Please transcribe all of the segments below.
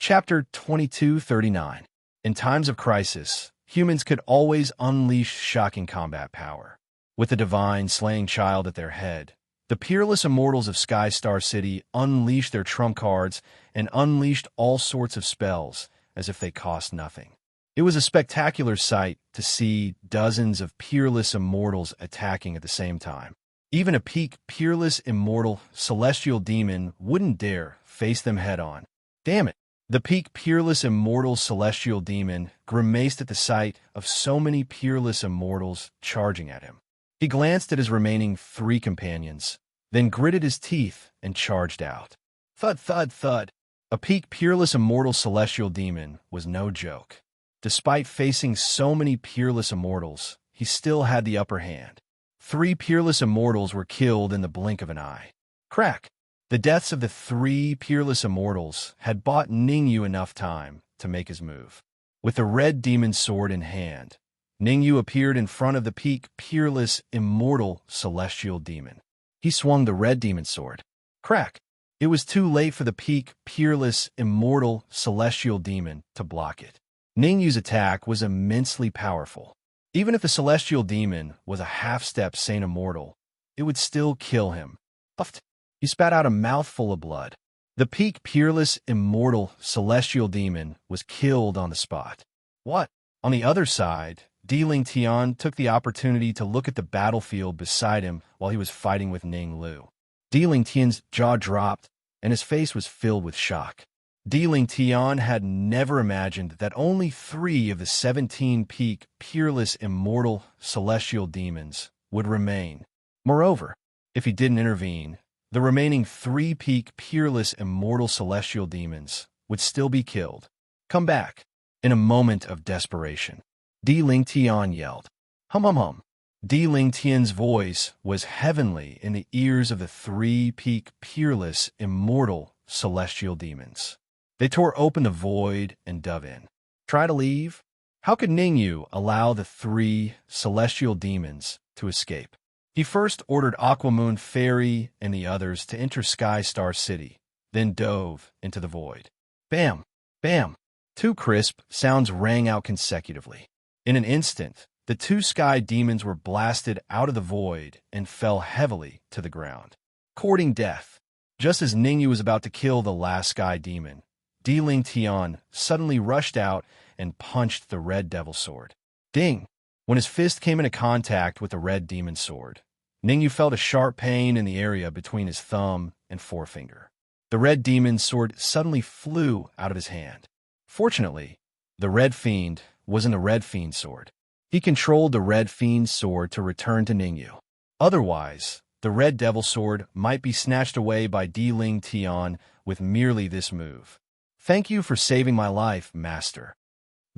Chapter 2239. In times of crisis, humans could always unleash shocking combat power. With the divine slaying child at their head, the peerless immortals of Sky Star City unleashed their trump cards and unleashed all sorts of spells as if they cost nothing. It was a spectacular sight to see dozens of peerless immortals attacking at the same time. Even a peak peerless immortal celestial demon wouldn't dare face them head-on. Damn it! The peak peerless immortal celestial demon grimaced at the sight of so many peerless immortals charging at him. He glanced at his remaining 3 companions, then gritted his teeth and charged out. Thud, thud, thud. A peak peerless immortal celestial demon was no joke. Despite facing so many peerless immortals, he still had the upper hand. 3 peerless immortals were killed in the blink of an eye. Crack! The deaths of the 3 peerless immortals had bought Ningyu enough time to make his move. With the red demon sword in hand, Ningyu appeared in front of the peak peerless immortal celestial demon. He swung the red demon sword. Crack! It was too late for the peak peerless immortal celestial demon to block it. Ningyu's attack was immensely powerful. Even if the celestial demon was a half-step Saint Immortal, it would still kill him. Puffed. He spat out a mouthful of blood. The peak peerless immortal celestial demon was killed on the spot. What? On the other side, Diling Tian took the opportunity to look at the battlefield beside him while he was fighting with Ning Lu. Diling Tian's jaw dropped, and his face was filled with shock. Diling Tian had never imagined that only 3 of the 17 peak peerless immortal celestial demons would remain. Moreover, if he didn't intervene, the remaining 3 peak peerless immortal celestial demons would still be killed. Come back. In a moment of desperation, Diling Tian yelled. Hum hum hum. Diling Tian's voice was heavenly in the ears of the 3 peak peerless immortal celestial demons. They tore open the void and dove in. Try to leave? How could Ningyu allow the 3 celestial demons to escape? He first ordered Aquamoon Fairy and the others to enter Sky Star City, then dove into the void. Bam! Bam! 2 crisp sounds rang out consecutively. In an instant, the 2 sky demons were blasted out of the void and fell heavily to the ground, courting death. Just as Ningyu was about to kill the last sky demon, Diling Tian suddenly rushed out and punched the red devil sword. Ding! When his fist came into contact with the red demon sword, Ningyu felt a sharp pain in the area between his thumb and forefinger. The red demon sword suddenly flew out of his hand. Fortunately, the red fiend wasn't a red fiend sword. He controlled the red fiend sword to return to Ningyu. Otherwise, the red devil sword might be snatched away by Diling Tian with merely this move. Thank you for saving my life, Master.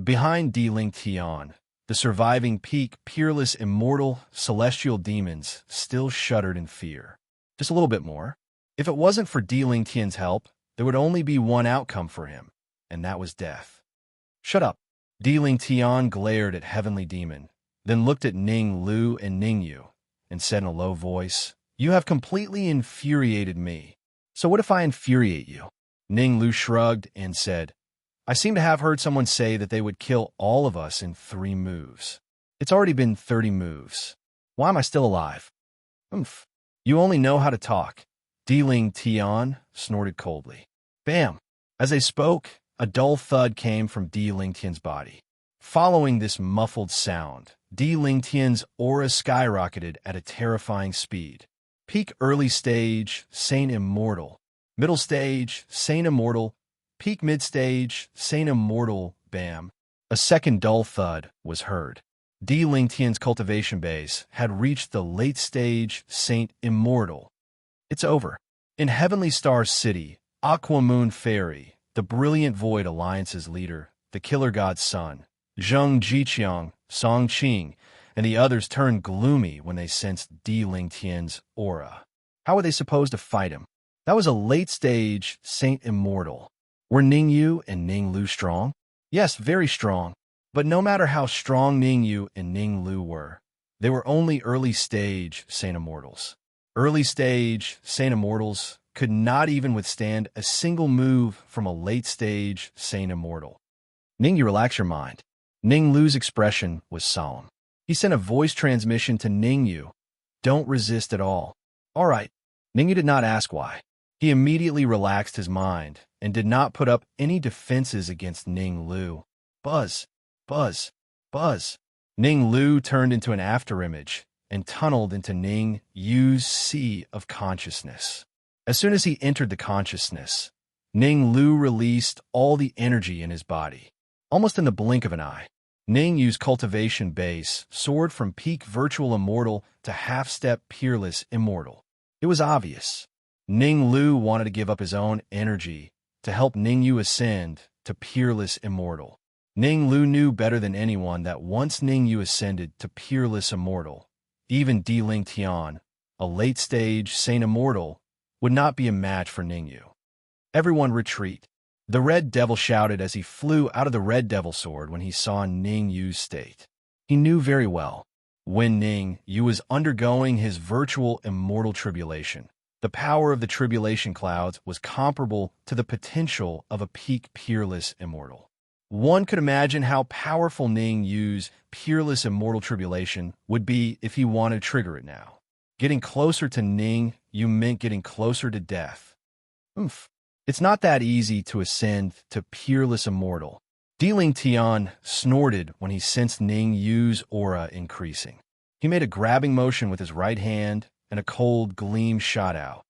Behind Diling Tian, the surviving peak peerless immortal celestial demons still shuddered in fear. Just a little bit more. If it wasn't for Diling Tian's help, there would only be one outcome for him, and that was death. Shut up. Diling Tian glared at Heavenly Demon, then looked at Ning Lu and Ningyu, and said in a low voice, You have completely infuriated me. So what if I infuriate you? Ning Lu shrugged and said, I seem to have heard someone say that they would kill all of us in 3 moves. It's already been 30 moves. Why am I still alive? Oomph. You only know how to talk. Diling Tian snorted coldly. Bam! As they spoke, a dull thud came from Diling Tian's body. Following this muffled sound, Diling Tian's aura skyrocketed at a terrifying speed. Peak early stage, Saint Immortal. Middle stage, Saint Immortal. Peak mid-stage, Saint Immortal, bam. A second dull thud was heard. Diling Tian's cultivation base had reached the late stage, Saint Immortal. It's over. In Heavenly Star City, Aquamoon Fairy, the Brilliant Void Alliance's leader, the Killer God's son, Zheng Jiqiang, Song Qing, and the others turned gloomy when they sensed Diling Tian's aura. How were they supposed to fight him? That was a late-stage Saint Immortal. Were Ningyu and Ning Lu strong? Yes, very strong. But no matter how strong Ningyu and Ning Lu were, they were only early-stage Saint Immortals. Early-stage Saint Immortals could not even withstand a single move from a late-stage Saint Immortal. Ningyu, relax your mind. Ning Lu's expression was solemn. He sent a voice transmission to Ningyu. Don't resist at all. All right. Ningyu did not ask why. He immediately relaxed his mind and did not put up any defenses against Ning Lu. Buzz, buzz, buzz. Ning Lu turned into an afterimage and tunneled into Ning Yu's sea of consciousness. As soon as he entered the consciousness, Ning Lu released all the energy in his body. Almost in the blink of an eye, Ning Yu's cultivation base soared from peak virtual immortal to half-step peerless immortal. It was obvious. Ning Lu wanted to give up his own energy to help Ning Yu ascend to peerless immortal. Ning Lu knew better than anyone that once Ning Yu ascended to peerless immortal, even Di-Ling Tian, a late-stage Saint Immortal, would not be a match for Ning Yu. Everyone retreat. The Red Devil shouted as he flew out of the Red Devil sword when he saw Ning Yu's state. He knew very well, when Ning Yu was undergoing his virtual immortal tribulation, the power of the tribulation clouds was comparable to the potential of a peak peerless immortal. One could imagine how powerful Ning Yu's peerless immortal tribulation would be if he wanted to trigger it now. Getting closer to Ning Yu meant getting closer to death. It's not that easy to ascend to peerless immortal. Di-Ling Tian snorted when he sensed Ning Yu's aura increasing. He made a grabbing motion with his right hand, and a cold gleam shot out.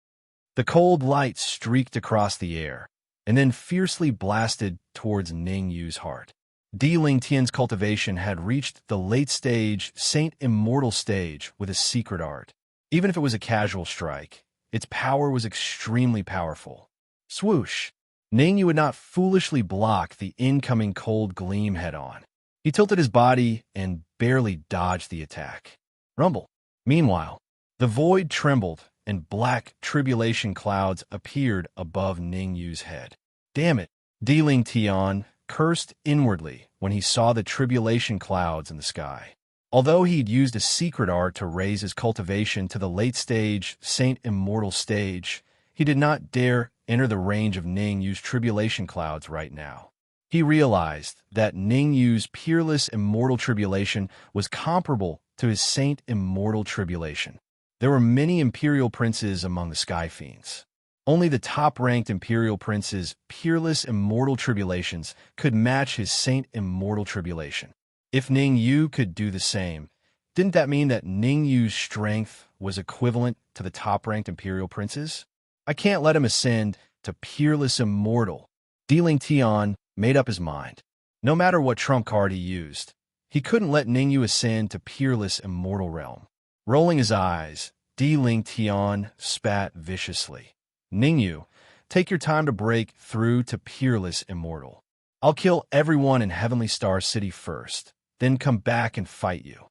The cold light streaked across the air, and then fiercely blasted towards Ning Yu's heart. Di-Ling Tian's cultivation had reached the late-stage Saint Immortal stage with a secret art. Even if it was a casual strike, its power was extremely powerful. Swoosh! Ning Yu would not foolishly block the incoming cold gleam head-on. He tilted his body and barely dodged the attack. Rumble. Meanwhile, the void trembled and black tribulation clouds appeared above Ning Yu's head. Damn it! Di-Ling Tian cursed inwardly when he saw the tribulation clouds in the sky. Although he'd used a secret art to raise his cultivation to the late-stage Saint Immortal stage, he did not dare enter the range of Ning Yu's tribulation clouds right now. He realized that Ning Yu's peerless immortal tribulation was comparable to his Saint Immortal tribulation. There were many imperial princes among the Sky Fiends. Only the top-ranked imperial prince's peerless immortal tribulations could match his Saint Immortal tribulation. If Ning Yu could do the same, didn't that mean that Ning Yu's strength was equivalent to the top-ranked imperial princes? I can't let him ascend to peerless immortal. Di-Ling Tian made up his mind. No matter what trump card he used, he couldn't let Ning Yu ascend to peerless immortal realm. Rolling his eyes, Di-Ling Tian spat viciously. Ning Yu, take your time to break through to peerless immortal. I'll kill everyone in Heavenly Star City first, then come back and fight you.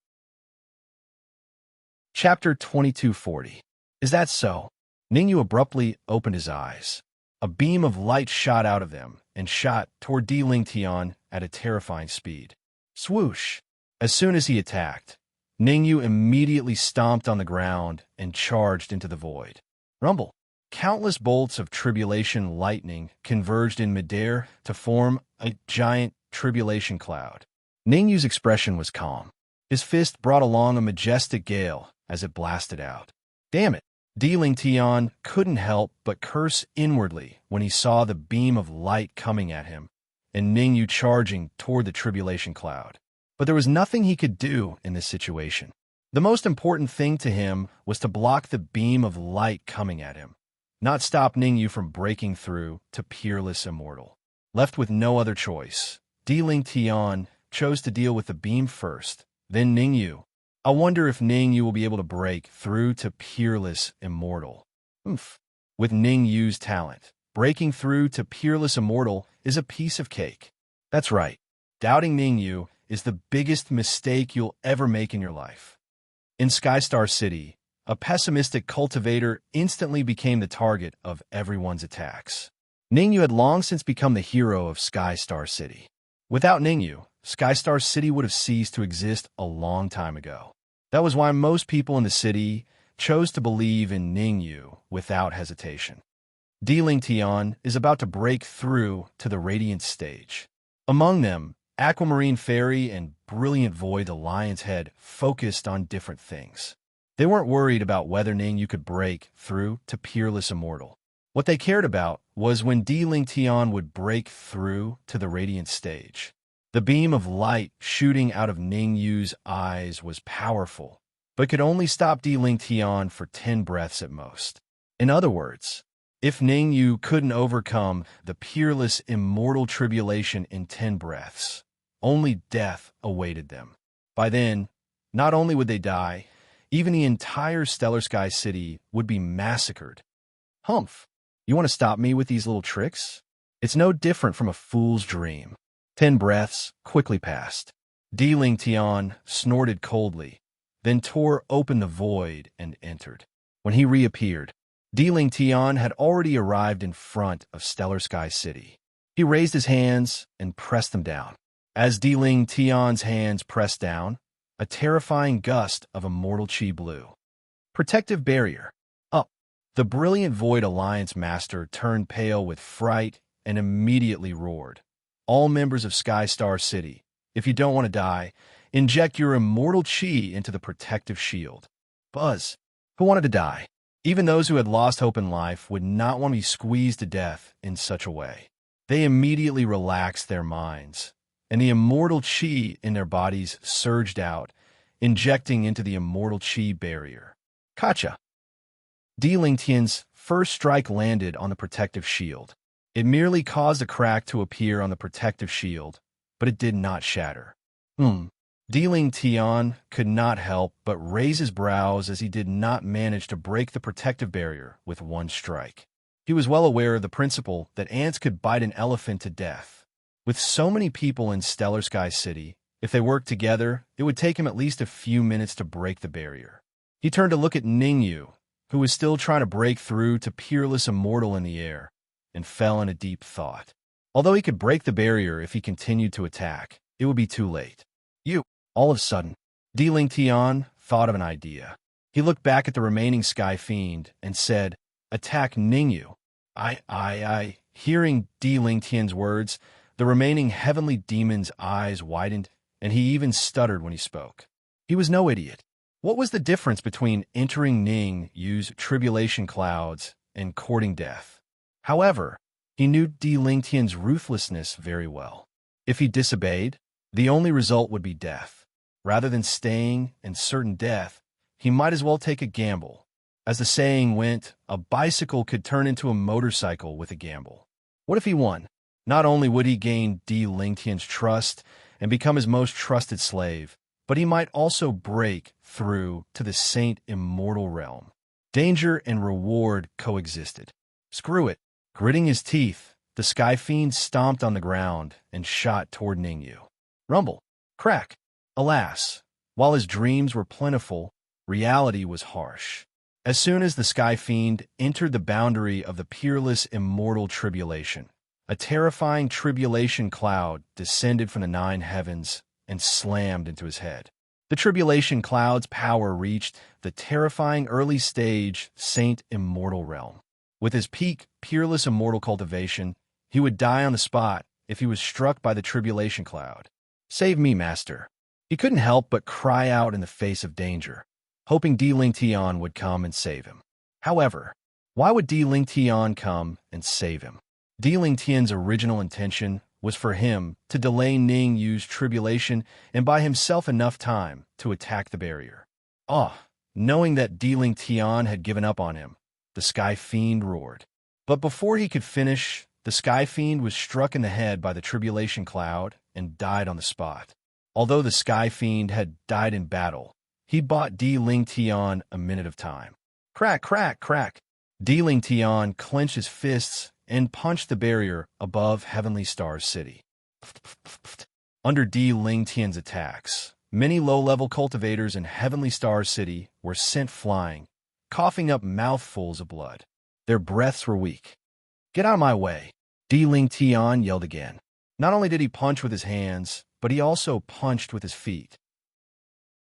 Chapter 2240. Is that so? Ning Yu abruptly opened his eyes. A beam of light shot out of them and shot toward Di-Ling Tian at a terrifying speed. Swoosh! As soon as he attacked, Ning Yu immediately stomped on the ground and charged into the void. Rumble! Countless bolts of tribulation lightning converged in midair to form a giant tribulation cloud. Ning Yu's expression was calm. His fist brought along a majestic gale as it blasted out. Damn it! Di-Ling Tian couldn't help but curse inwardly when he saw the beam of light coming at him and Ning Yu charging toward the tribulation cloud. But there was nothing he could do in this situation. The most important thing to him was to block the beam of light coming at him, not stop Ning Yu from breaking through to peerless immortal. Left with no other choice, Di-Ling Tian chose to deal with the beam first, then Ning Yu. I wonder if Ning Yu will be able to break through to peerless immortal. With Ning Yu's talent, breaking through to peerless immortal is a piece of cake. That's right. Doubting Ning Yu is the biggest mistake you'll ever make in your life. In Skystar City, a pessimistic cultivator instantly became the target of everyone's attacks. Ning Yu had long since become the hero of Skystar City. Without Ning Yu, Skystar City would have ceased to exist a long time ago. That was why most people in the city chose to believe in Ning Yu without hesitation. Di Ling Tian is about to break through to the Radiant stage. Among them, Aquamarine Fairy and Brilliant Void the Lion's Head focused on different things. They weren't worried about whether Ning Yu could break through to Peerless Immortal. What they cared about was when Di Ling Tian would break through to the Radiant stage. The beam of light shooting out of Ning Yu's eyes was powerful, but could only stop Di Ling Tian for 10 breaths at most. In other words, if Ning Yu couldn't overcome the peerless immortal tribulation in 10 breaths, only death awaited them. By then, not only would they die, even the entire Stellar Sky City would be massacred. Humph, you want to stop me with these little tricks? It's no different from a fool's dream. 10 breaths quickly passed. Di Ling Tian snorted coldly, then tore open the void and entered. When he reappeared, Di Ling Tian had already arrived in front of Stellar Sky City. He raised his hands and pressed them down. As Di Ling Tian's hands pressed down, a terrifying gust of immortal chi blew. Protective barrier. Up. The Brilliant Void Alliance Master turned pale with fright and immediately roared. All members of Sky Star City, if you don't want to die, inject your immortal chi into the protective shield. Buzz. Who wanted to die? Even those who had lost hope in life would not want to be squeezed to death in such a way. They immediately relaxed their minds, and the immortal chi in their bodies surged out, injecting into the immortal chi barrier. Kacha! Di Ling Tian's first strike landed on the protective shield. It merely caused a crack to appear on the protective shield, but it did not shatter. Di Ling Tian could not help but raise his brows as he did not manage to break the protective barrier with one strike. He was well aware of the principle that ants could bite an elephant to death. With so many people in Stellar Sky City, if they worked together, it would take him at least a few minutes to break the barrier. He turned to look at Ning Yu, who was still trying to break through to Peerless Immortal in the air, and fell in a deep thought. Although he could break the barrier if he continued to attack, it would be too late. All of a sudden, Di Ling Tian thought of an idea. He looked back at the remaining Sky Fiend and said, "Attack Ning Yu." Hearing Di Ling Tian's words, the remaining heavenly demon's eyes widened, and he even stuttered when he spoke. He was no idiot. What was the difference between entering Ning Yu's tribulation clouds and courting death? However, he knew Di Ling Tian's ruthlessness very well. If he disobeyed, the only result would be death. Rather than staying and certain death, he might as well take a gamble. As the saying went, a bicycle could turn into a motorcycle with a gamble. What if he won? Not only would he gain Di Ling Tian's trust and become his most trusted slave, but he might also break through to the Saint Immortal realm. Danger and reward coexisted. Screw it. Gritting his teeth, the Sky Fiend stomped on the ground and shot toward Ning Yu. Rumble. Crack. Alas, while his dreams were plentiful, reality was harsh. As soon as the Sky Fiend entered the boundary of the Peerless Immortal Tribulation, a terrifying tribulation cloud descended from the 9 heavens and slammed into his head. The tribulation cloud's power reached the terrifying early stage Saint Immortal realm. With his peak Peerless Immortal cultivation, he would die on the spot if he was struck by the tribulation cloud. Save me, Master. He couldn't help but cry out in the face of danger, hoping Di Ling Tian would come and save him. However, why would Di Ling Tian come and save him? Di Ling Tian's original intention was for him to delay Ning Yu's tribulation and buy himself enough time to attack the barrier. Knowing that Di Ling Tian had given up on him, the Sky Fiend roared. But before he could finish, the Sky Fiend was struck in the head by the tribulation cloud and died on the spot. Although the Sky Fiend had died in battle, he bought Di Ling Tian a minute of time. Crack, crack, crack. Di Ling Tian clenched his fists and punched the barrier above Heavenly Star City. Under Di Ling Tian's attacks, many low-level cultivators in Heavenly Star City were sent flying, coughing up mouthfuls of blood. Their breaths were weak. Get out of my way, Di Ling Tian yelled again. Not only did he punch with his hands, but he also punched with his feet.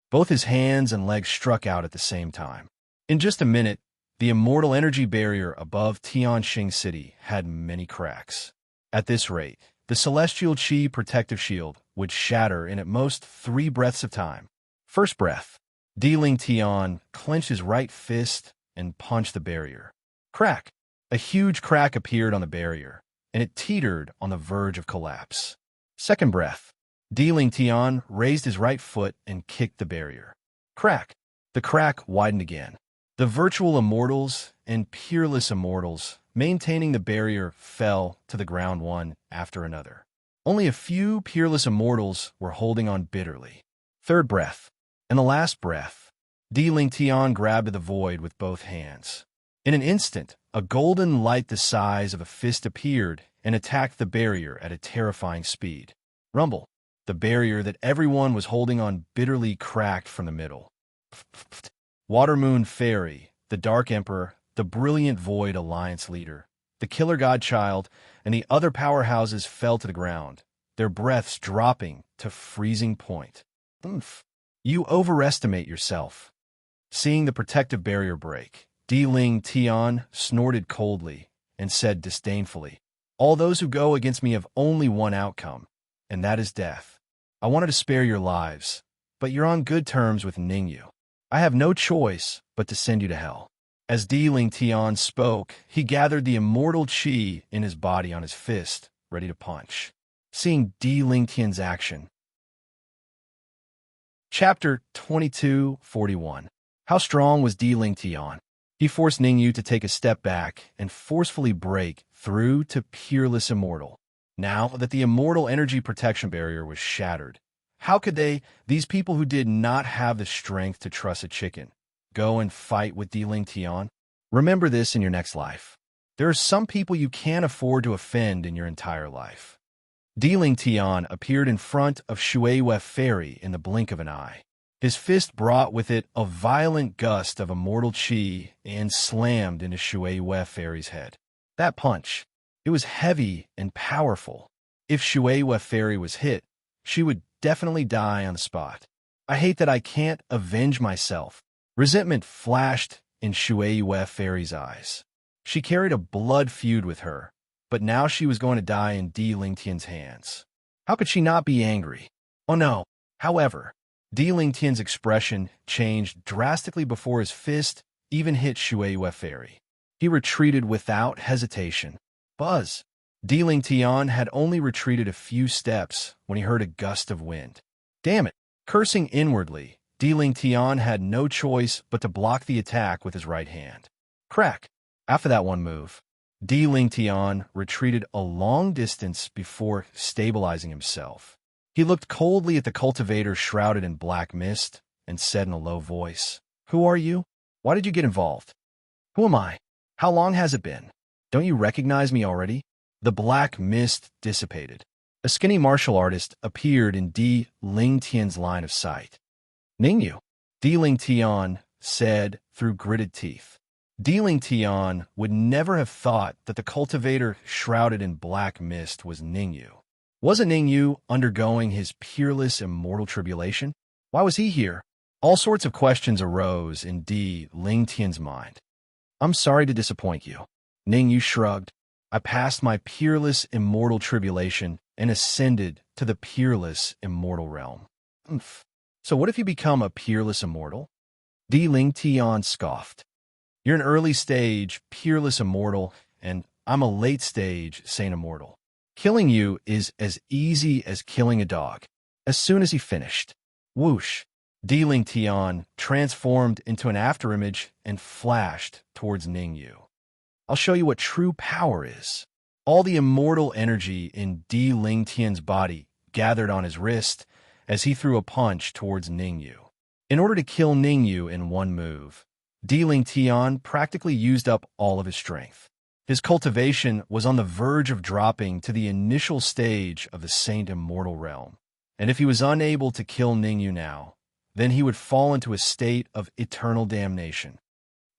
Both his hands and legs struck out at the same time. In just a minute, The immortal energy barrier above Tianxing City had many cracks. At this rate, the celestial chi protective shield would shatter in at most 3 breaths of time. First breath. Di Ling Tian clenched his right fist and punched the barrier. Crack! A huge crack appeared on the barrier, and it teetered on the verge of collapse. Second breath. Di Ling Tian raised his right foot and kicked the barrier. Crack! The crack widened again. The virtual immortals and peerless immortals maintaining the barrier fell to the ground one after another. Only a few peerless immortals were holding on bitterly. Third breath. And the last breath. Di Ling Tian grabbed the void with both hands. In an instant, a golden light the size of a fist appeared and attacked the barrier at a terrifying speed. Rumble. The barrier that everyone was holding on bitterly cracked from the middle. Water Moon Fairy, the Dark Emperor, the Brilliant Void Alliance leader, the Killer Godchild, and the other powerhouses fell to the ground, their breaths dropping to freezing point. Oomph. You overestimate yourself. Seeing the protective barrier break, Di Ling Tian snorted coldly and said disdainfully, "All those who go against me have only one outcome, and that is death. I wanted to spare your lives, but you're on good terms with Ningyu. I have no choice but to send you to hell." As Di Ling Tian spoke, he gathered the immortal chi in his body on his fist, ready to punch. Seeing Di Ling Tian's action. Chapter 2241. How strong was Di Ling Tian? He forced Ningyu to take a step back and forcefully break through to peerless immortal. Now that the immortal energy protection barrier was shattered, how could these people who did not have the strength to trust a chicken, go and fight with Di Ling Tian? Remember this in your next life. There are some people you can't afford to offend in your entire life. Di Ling Tian appeared in front of Shui Wei Fairy in the blink of an eye. His fist brought with it a violent gust of immortal chi and slammed into Shui Wei Fairy's head. That punch, it was heavy and powerful. If Shui Wei Fairy was hit, she would definitely die on the spot. I hate that I can't avenge myself. Resentment flashed in Shui Wei Fairy's eyes. She carried a blood feud with her, but now she was going to die in Di Ling Tian's hands. How could she not be angry? Oh no. However, Di Ling Tian's expression changed drastically before his fist even hit Shui Wei Fairy. He retreated without hesitation. Buzz! Di Ling Tian had only retreated a few steps when he heard a gust of wind. Damn it! Cursing inwardly, Di Ling Tian had no choice but to block the attack with his right hand. Crack! After that one move, Di Ling Tian retreated a long distance before stabilizing himself. He looked coldly at the cultivator shrouded in black mist and said in a low voice, "Who are you? Why did you get involved? Who am I? How long has it been? Don't you recognize me already?" The black mist dissipated. A skinny martial artist appeared in Di Ling Tian's line of sight. "Ningyu," Di Ling Tian said through gritted teeth. Di Ling Tian would never have thought that the cultivator shrouded in black mist was Ningyu. Wasn't Ningyu undergoing his peerless immortal tribulation? Why was he here? All sorts of questions arose in Di Ling Tian's mind. "I'm sorry to disappoint you." Ningyu shrugged. "I passed my peerless immortal tribulation and ascended to the peerless immortal realm." Oomph. So what if you become a peerless immortal? Di Ling Tian scoffed. "You're an early stage peerless immortal, and I'm a late stage saint immortal. Killing you is as easy as killing a dog." As soon as he finished, whoosh, Di Ling Tian transformed into an afterimage and flashed towards Ningyu. "I'll show you what true power is." All the immortal energy in Di Ling Tian's body gathered on his wrist as he threw a punch towards Ningyu. In order to kill Ningyu in one move, Di Ling Tian practically used up all of his strength. His cultivation was on the verge of dropping to the initial stage of the Saint Immortal realm. And if he was unable to kill Ningyu now, then he would fall into a state of eternal damnation.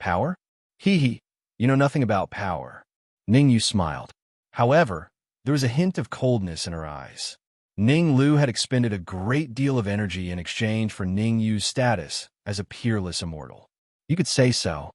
Power? Hee. You know nothing about power. Ningyu smiled. However, there was a hint of coldness in her eyes. Ning Lu had expended a great deal of energy in exchange for Ningyu's status as a peerless immortal. You could say so.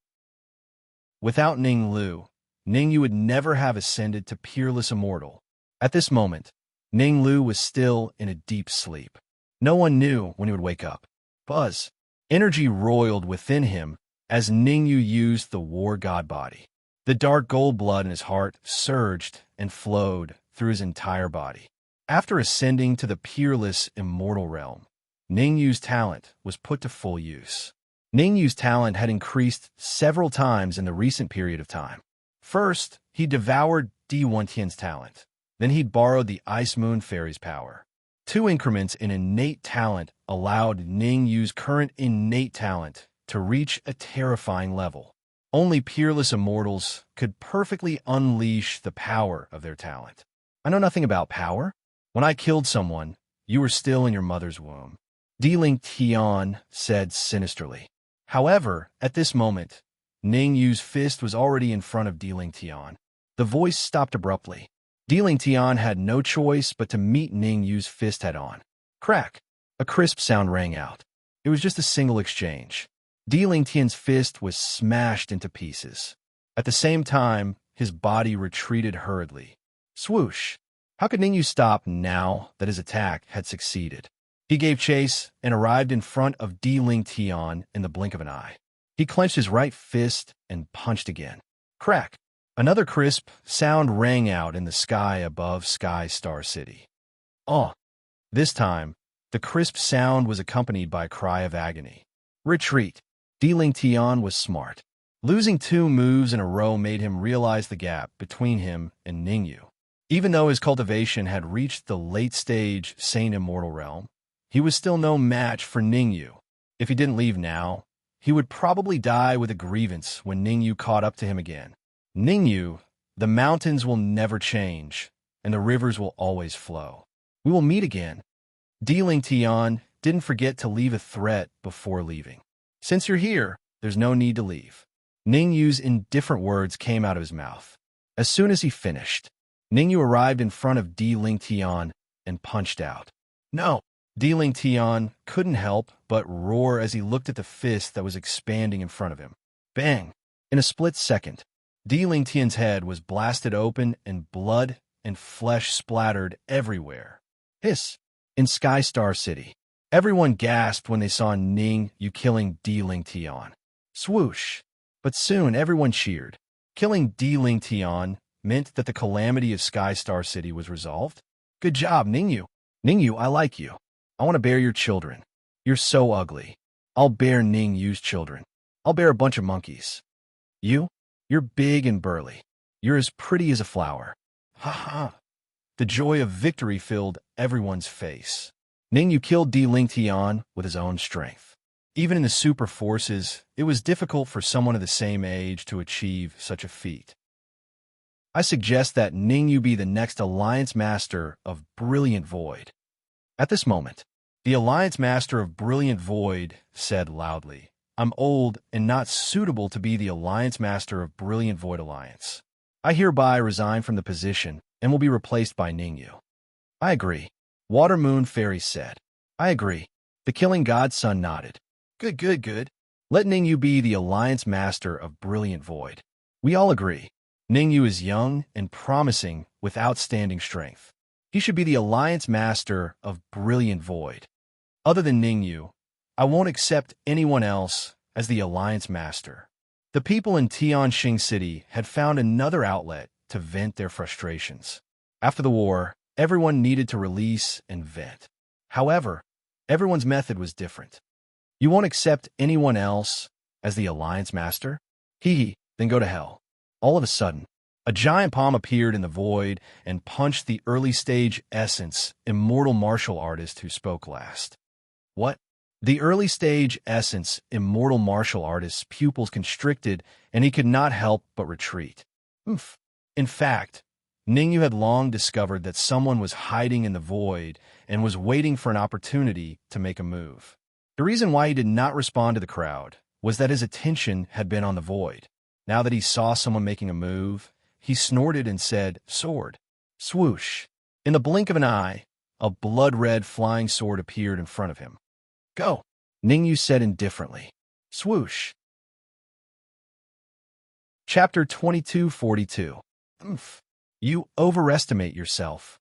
Without Ninglu, Ningyu would never have ascended to peerless immortal. At this moment, Ninglu was still in a deep sleep. No one knew when he would wake up. Buzz. Energy roiled within him as Ningyu used the war god body. The dark gold blood in his heart surged and flowed through his entire body. After ascending to the peerless immortal realm, Ningyu's talent was put to full use. Ningyu's talent had increased several times in the recent period of time. First, he devoured Di Wentian's talent. Then he'd borrowed the Ice Moon Fairy's power. 2 increments in innate talent allowed Ningyu's current innate talent to reach a terrifying level. Only peerless immortals could perfectly unleash the power of their talent. I know nothing about power. When I killed someone, you were still in your mother's womb, Di Tian said sinisterly. However, at this moment, Ningyu's fist was already in front of Di Tian. The voice stopped abruptly. Di Tian had no choice but to meet Ningyu's fist head-on. Crack! A crisp sound rang out. It was just a single exchange. Di Tian's fist was smashed into pieces. At the same time, his body retreated hurriedly. Swoosh! How could Ningyu stop now that his attack had succeeded? He gave chase and arrived in front of Di Tian in the blink of an eye. He clenched his right fist and punched again. Crack! Another crisp sound rang out in the sky above Sky Star City. Oh! This time, the crisp sound was accompanied by a cry of agony. Retreat! Di Tian was smart. Losing 2 moves in a row made him realize the gap between him and Ningyu. Even though his cultivation had reached the late-stage Saint Immortal realm, he was still no match for Ningyu. If he didn't leave now, he would probably die with a grievance when Ningyu caught up to him again. Ningyu, the mountains will never change, and the rivers will always flow. We will meet again. Di Tian didn't forget to leave a threat before leaving. Since you're here, there's no need to leave. Ningyu's indifferent words came out of his mouth. As soon as he finished, Ningyu arrived in front of Di Tian and punched out. No! Di Tian couldn't help but roar as he looked at the fist that was expanding in front of him. Bang! In a split second, Di Tian's head was blasted open and blood and flesh splattered everywhere. Hiss! In Sky Star City, everyone gasped when they saw Ningyu killing Di Tian. Swoosh! But soon everyone cheered. Killing Di Tian meant that the calamity of Sky Star City was resolved. Good job, Ningyu. Ningyu, I like you. I want to bear your children. You're so ugly. I'll bear Ningyu's children. I'll bear a bunch of monkeys. You're big and burly. You're as pretty as a flower. Ha ha. The joy of victory filled everyone's face. Ningyu killed Di Tian with his own strength. Even in the super forces, it was difficult for someone of the same age to achieve such a feat. I suggest that Ningyu be the next Alliance Master of Brilliant Void. At this moment, the Alliance Master of Brilliant Void said loudly, I'm old and not suitable to be the Alliance Master of Brilliant Void Alliance. I hereby resign from the position and will be replaced by Ningyu. I agree. Water Moon Fairy said. I agree. The Killing Godson nodded. Good. Let Ningyu be the Alliance Master of Brilliant Void. We all agree. Ningyu is young and promising with outstanding strength. He should be the Alliance Master of Brilliant Void. Other than Ningyu, I won't accept anyone else as the Alliance Master. The people in Tianxing City had found another outlet to vent their frustrations. After the war, everyone needed to release and vent. However, everyone's method was different. You won't accept anyone else as the Alliance Master? Then go to hell. All of a sudden, a giant palm appeared in the void and punched the early-stage Essence Immortal Martial Artist who spoke last. What? The early-stage Essence Immortal Martial Artist's pupils constricted, and he could not help but retreat. Oof. In fact, Ningyu had long discovered that someone was hiding in the void and was waiting for an opportunity to make a move. The reason why he did not respond to the crowd was that his attention had been on the void. Now that he saw someone making a move, he snorted and said, Sword. Swoosh. In the blink of an eye, a blood-red flying sword appeared in front of him. Go, Ningyu said indifferently. Swoosh. Chapter 2242. Oomph. You overestimate yourself.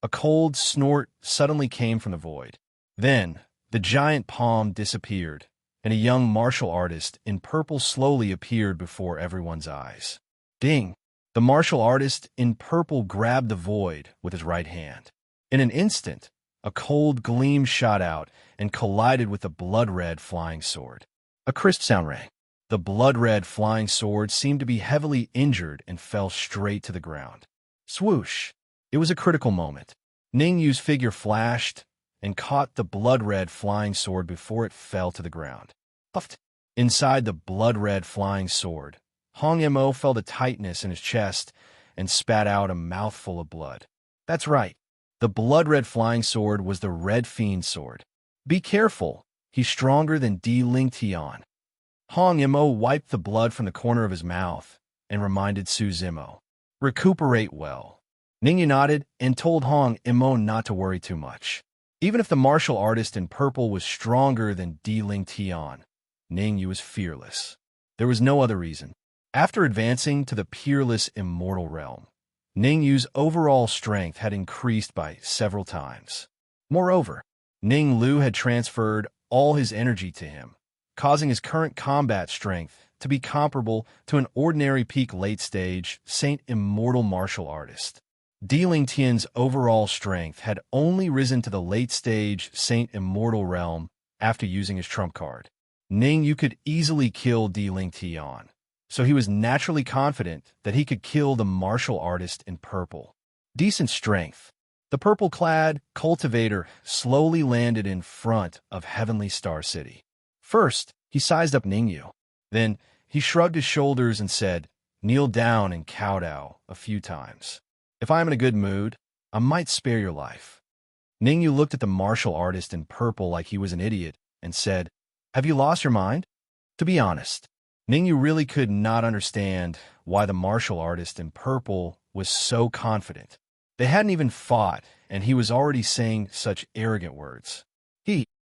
A cold snort suddenly came from the void. Then, the giant palm disappeared, and a young martial artist in purple slowly appeared before everyone's eyes. Ding! The martial artist in purple grabbed the void with his right hand. In an instant, a cold gleam shot out and collided with the blood-red flying sword. A crisp sound rang. The blood-red flying sword seemed to be heavily injured and fell straight to the ground. Swoosh! It was a critical moment. Ning Yu's figure flashed and caught the blood-red flying sword before it fell to the ground. Puffed! Inside the blood-red flying sword, Hong Mo felt a tightness in his chest and spat out a mouthful of blood. That's right. The blood-red flying sword was the Red Fiend sword. Be careful. He's stronger than Di Ling Tian. Hong Mo wiped the blood from the corner of his mouth and reminded Su Zimo. Recuperate well. Ning Yu nodded and told Hong Mo not to worry too much. Even if the martial artist in purple was stronger than Di Ling Tian, Ning Yu was fearless. There was no other reason. After advancing to the peerless immortal realm, Ning Yu's overall strength had increased by several times. Moreover, Ning Lu had transferred all his energy to him, causing his current combat strength to be comparable to an ordinary peak late-stage Saint Immortal martial artist. Di Ling Tian's overall strength had only risen to the late-stage Saint Immortal realm after using his trump card. Ning Yu could easily kill Di Ling Tian, so he was naturally confident that he could kill the martial artist in purple. Decent strength. The purple-clad cultivator slowly landed in front of Heavenly Star City. First, he sized up Ning Yu. Then, he shrugged his shoulders and said, "Kneel down and kowtow" a few times. "If I am in a good mood, I might spare your life." Ning Yu looked at the martial artist in purple like he was an idiot and said, "Have you lost your mind?" To be honest, Ning Yu really could not understand why the martial artist in purple was so confident. They hadn't even fought, and he was already saying such arrogant words.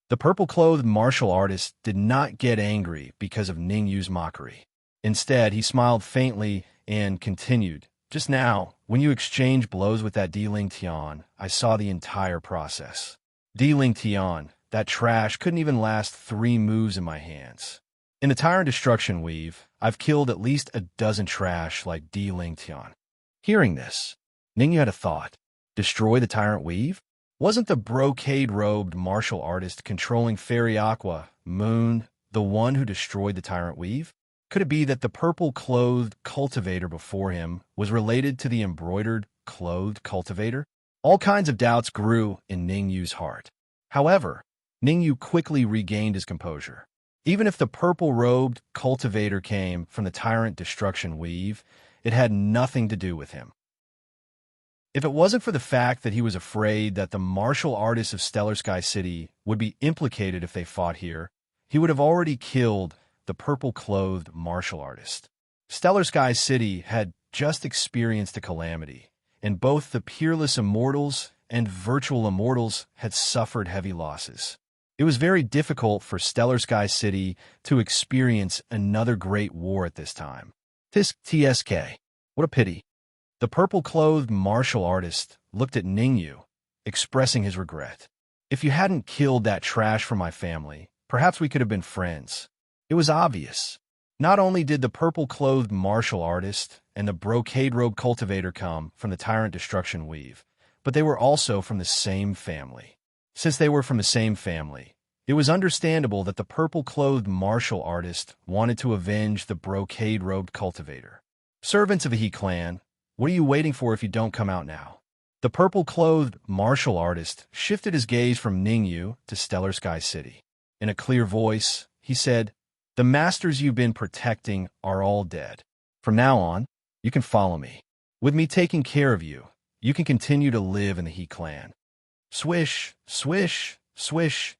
The purple-clothed martial artist, did not get angry because of Ning Yu's mockery. Instead, he smiled faintly and continued, "Just now, when you exchanged blows with that Di Ling Tian, I saw the entire process. Di Ling Tian, that trash couldn't even last 3 moves in my hands. In the Tyrant Destruction Weave, I've killed at least a dozen trash like Di Ling Tian." Hearing this, Ning Yu had a thought. Destroy the Tyrant Weave? Wasn't the brocade-robed martial artist controlling Fairy Aqua, Moon, the one who destroyed the Tyrant Weave? Could it be that the purple-clothed cultivator before him was related to the embroidered, clothed cultivator? All kinds of doubts grew in Ning Yu's heart. However, Ning Yu quickly regained his composure. Even if the purple-robed cultivator came from the Tyrant Destruction Weave, it had nothing to do with him. If it wasn't for the fact that he was afraid that the martial artists of Stellar Sky City would be implicated if they fought here, he would have already killed the purple-clothed martial artist. Stellar Sky City had just experienced a calamity, and both the peerless immortals and virtual immortals had suffered heavy losses. It was very difficult for Stellar Sky City to experience another great war at this time. TSK. What a pity. The purple-clothed martial artist looked at Ning Yu, expressing his regret. "If you hadn't killed that trash from my family, perhaps we could have been friends." It was obvious. Not only did the purple-clothed martial artist and the brocade-robed cultivator come from the Tyrant Destruction Weave, but they were also from the same family. Since they were from the same family, it was understandable that the purple-clothed martial artist wanted to avenge the brocade-robed cultivator. "Servants of the He clan, what are you waiting for if you don't come out now?" The purple-clothed martial artist shifted his gaze from Ning Yu to Stellar Sky City. In a clear voice, he said, "The masters you've been protecting are all dead. From now on, you can follow me. With me taking care of you, you can continue to live in the He clan." Swish, swish, swish.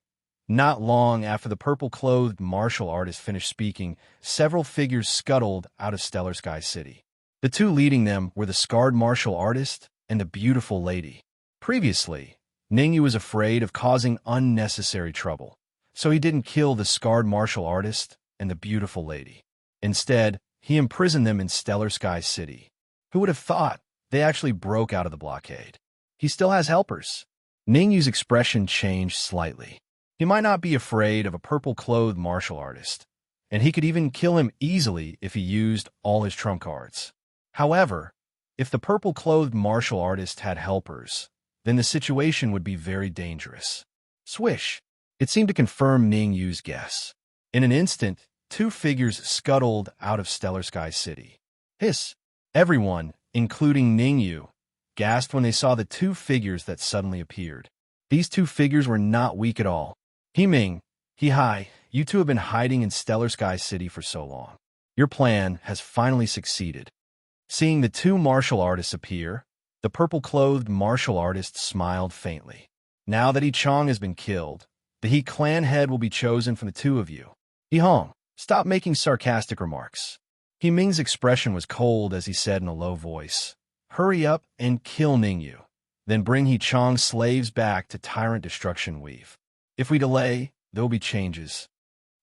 Not long after the purple-clothed martial artist finished speaking, several figures scuttled out of Stellar Sky City. The two leading them were the scarred martial artist and the beautiful lady. Previously, Ning Yu was afraid of causing unnecessary trouble, so he didn't kill the scarred martial artist and the beautiful lady. Instead, he imprisoned them in Stellar Sky City. Who would have thought they actually broke out of the blockade? He still has helpers. Ningyu's expression changed slightly. He might not be afraid of a purple-clothed martial artist, and he could even kill him easily if he used all his trump cards. However, if the purple-clothed martial artist had helpers, then the situation would be very dangerous. Swish! It seemed to confirm Ningyu's guess. In an instant, two figures scuttled out of Stellar Sky City. Hiss! Everyone, including Ningyu, gasped when they saw the two figures that suddenly appeared. These two figures were not weak at all. He-Ming, He-Hai, you two have been hiding in Stellar Sky City for so long. Your plan has finally succeeded. Seeing the two martial artists appear, the purple-clothed martial artist smiled faintly. Now that He-Chong has been killed, the He clan head will be chosen from the two of you. He-Hong, stop making sarcastic remarks. He-Ming's expression was cold as he said in a low voice, hurry up and kill Ningyu. Then bring He-Chong's slaves back to Tyrant Destruction Weave. If we delay, there will be changes.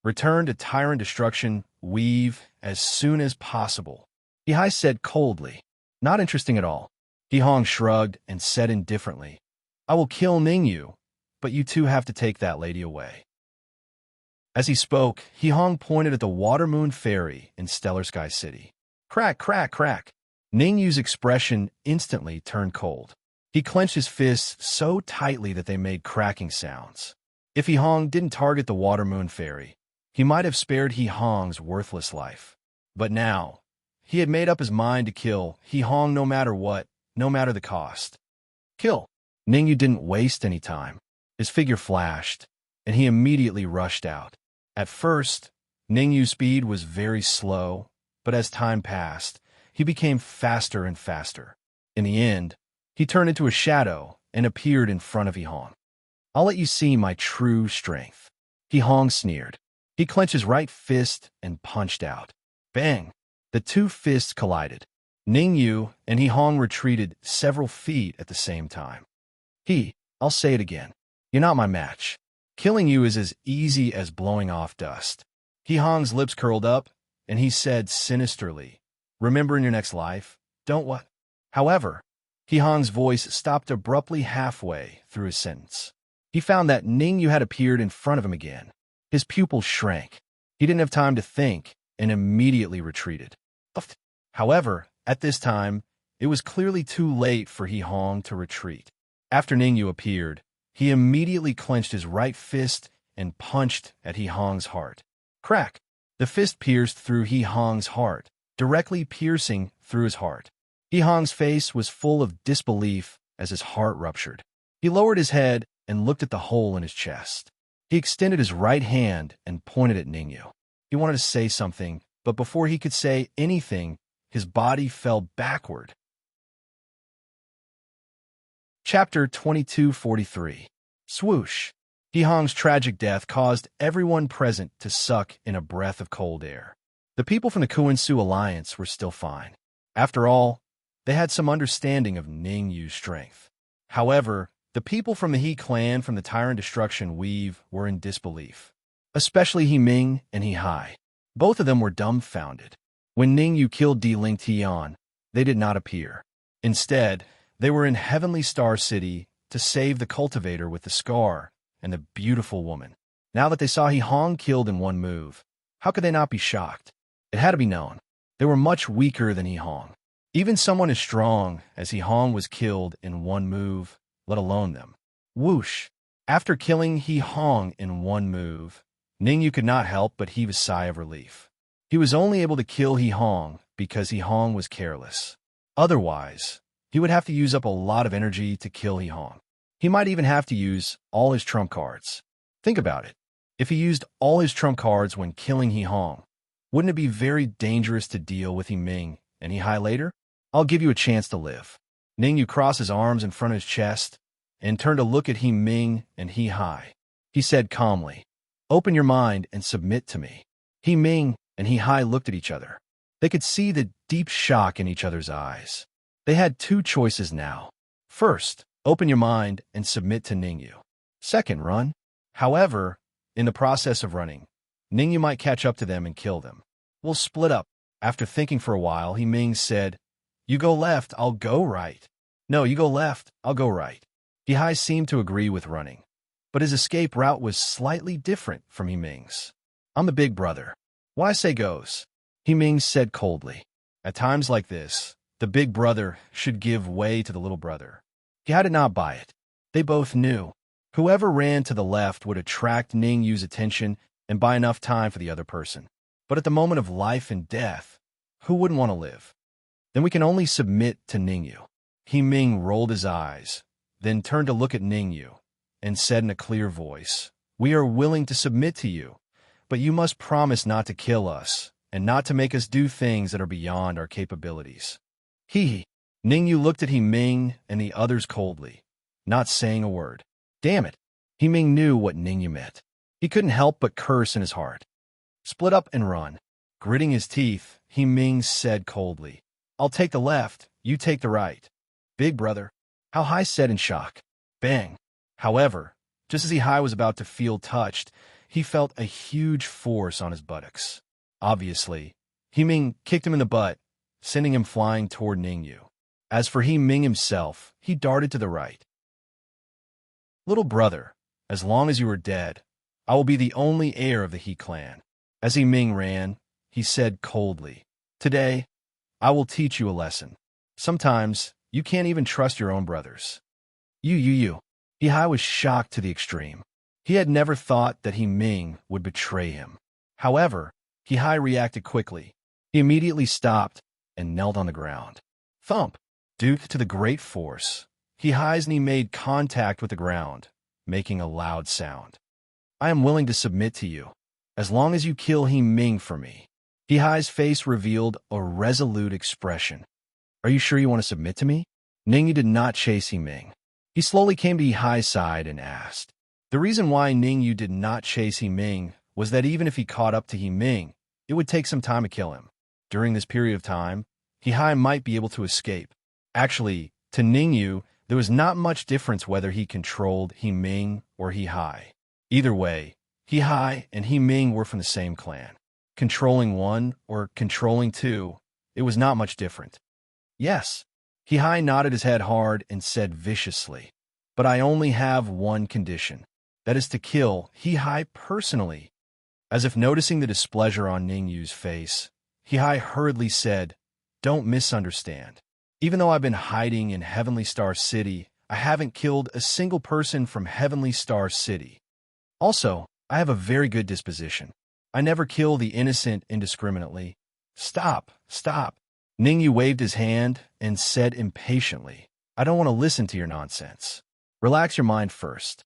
Return to Tyrant Destruction Weave as soon as possible. He-Hai said coldly. Not interesting at all. He-Hong shrugged and said indifferently, I will kill Ningyu, but you two have to take that lady away. As he spoke, He-Hong pointed at the Water Moon Fairy in Stellar Sky City. Crack, crack, crack. Ningyu's expression instantly turned cold. He clenched his fists so tightly that they made cracking sounds. If He-Hong didn't target the Water Moon Fairy, he might have spared He-Hong's worthless life. But now, he had made up his mind to kill He-Hong no matter what, no matter the cost. Kill! Ningyu didn't waste any time. His figure flashed, and he immediately rushed out. At first, Ningyu's speed was very slow, but as time passed, he became faster and faster. In the end, he turned into a shadow and appeared in front of He-Hong. I'll let you see my true strength. He-Hong sneered. He clenched his right fist and punched out. Bang! The two fists collided. Ningyu and He-Hong retreated several feet at the same time. I'll say it again. You're not my match. Killing you is as easy as blowing off dust. He-Hong's lips curled up, and he said sinisterly, remember in your next life, don't what? However, He-Hong's voice stopped abruptly halfway through his sentence. He found that Ningyu had appeared in front of him again. His pupils shrank. He didn't have time to think and immediately retreated. However, at this time, it was clearly too late for He-Hong to retreat. After Ningyu appeared, he immediately clenched his right fist and punched at He-Hong's heart. Crack! The fist pierced through He-Hong's heart, directly piercing through his heart. He-Hong's face was full of disbelief as his heart ruptured. He lowered his head and looked at the hole in his chest. He extended his right hand and pointed at Ningyu. He wanted to say something, but before he could say anything, his body fell backward. Chapter 2243. Swoosh! He-Hong's tragic death caused everyone present to suck in a breath of cold air. The people from the Kuan-Su Alliance were still fine. After all, they had some understanding of Ningyu's strength. However, the people from the He clan from the Tyrant Destruction Weave were in disbelief, especially He-Ming and He-Hai. Both of them were dumbfounded. When Ningyu killed Di-Ling Tian, they did not appear. Instead, they were in Heavenly Star City to save the cultivator with the scar and the beautiful woman. Now that they saw He-Hong killed in one move, how could they not be shocked? It had to be known. They were much weaker than He-Hong. Even someone as strong as He-Hong was killed in one move, let alone them. Whoosh! After killing He-Hong in one move, Ningyu could not help but heave a sigh of relief. He was only able to kill He-Hong because He-Hong was careless. Otherwise, he would have to use up a lot of energy to kill He-Hong. He might even have to use all his trump cards. Think about it. If he used all his trump cards when killing He-Hong, wouldn't it be very dangerous to deal with He-Ming and He-Hai later? I'll give you a chance to live. Ningyu crossed his arms in front of his chest and turned to look at He-Ming and He-Hai. He said calmly, open your mind and submit to me. He-Ming and He-Hai looked at each other. They could see the deep shock in each other's eyes. They had two choices now. First, open your mind and submit to Ningyu. Second, run. However, in the process of running, Ningyu might catch up to them and kill them. We'll split up. After thinking for a while, He Ming said, "You go left, I'll go right." "No, you go left, I'll go right." He Hai seemed to agree with running, but his escape route was slightly different from He Ming's. "I'm the big brother. What I say goes," He Ming said coldly. At times like this, the big brother should give way to the little brother. He Hai did not buy it. They both knew whoever ran to the left would attract Ning Yu's attention and buy enough time for the other person. But at the moment of life and death, who wouldn't want to live? "Then we can only submit to Ning Yu." He Ming rolled his eyes, then turned to look at Ning Yu, and said in a clear voice, "We are willing to submit to you, but you must promise not to kill us, and not to make us do things that are beyond our capabilities." He Ning Yu looked at He Ming and the others coldly, not saying a word. Damn it! He Ming knew what Ning Yu meant. He couldn't help but curse in his heart. "Split up and run." Gritting his teeth, He Ming said coldly, "I'll take the left, you take the right." "Big brother," How Hai said in shock. Bang! However, just as He Hai was about to feel touched, he felt a huge force on his buttocks. Obviously, He Ming kicked him in the butt, sending him flying toward Ning Yu. As for He Ming himself, he darted to the right. "Little brother, as long as you are dead, I will be the only heir of the He clan." As He Ming ran, he said coldly, "Today, I will teach you a lesson. Sometimes, you can't even trust your own brothers." You. He Hai was shocked to the extreme. He had never thought that He Ming would betray him. However, He Hai reacted quickly. He immediately stopped and knelt on the ground. Thump! Due to the great force, He Hai's knee made contact with the ground, making a loud sound. "I am willing to submit to you, as long as you kill He Ming for me." He Hai's face revealed a resolute expression. "Are you sure you want to submit to me?" Ning Yu did not chase He Ming. He slowly came to He Hai's side and asked. The reason why Ning Yu did not chase He Ming was that even if he caught up to He Ming, it would take some time to kill him. During this period of time, He Hai might be able to escape. Actually, to Ning Yu, there was not much difference whether he controlled He Ming or He Hai. Either way, He Hai and He Ming were from the same clan. Controlling one or controlling two, it was not much different. "Yes." He Hai nodded his head hard and said viciously, "But I only have one condition. That is to kill He Hai personally." As if noticing the displeasure on Ning Yu's face, He Hai hurriedly said, "Don't misunderstand. Even though I've been hiding in Heavenly Star City, I haven't killed a single person from Heavenly Star City. Also, I have a very good disposition. I never kill the innocent indiscriminately." Stop. Ning Yu waved his hand and said impatiently, "I don't want to listen to your nonsense. Relax your mind first."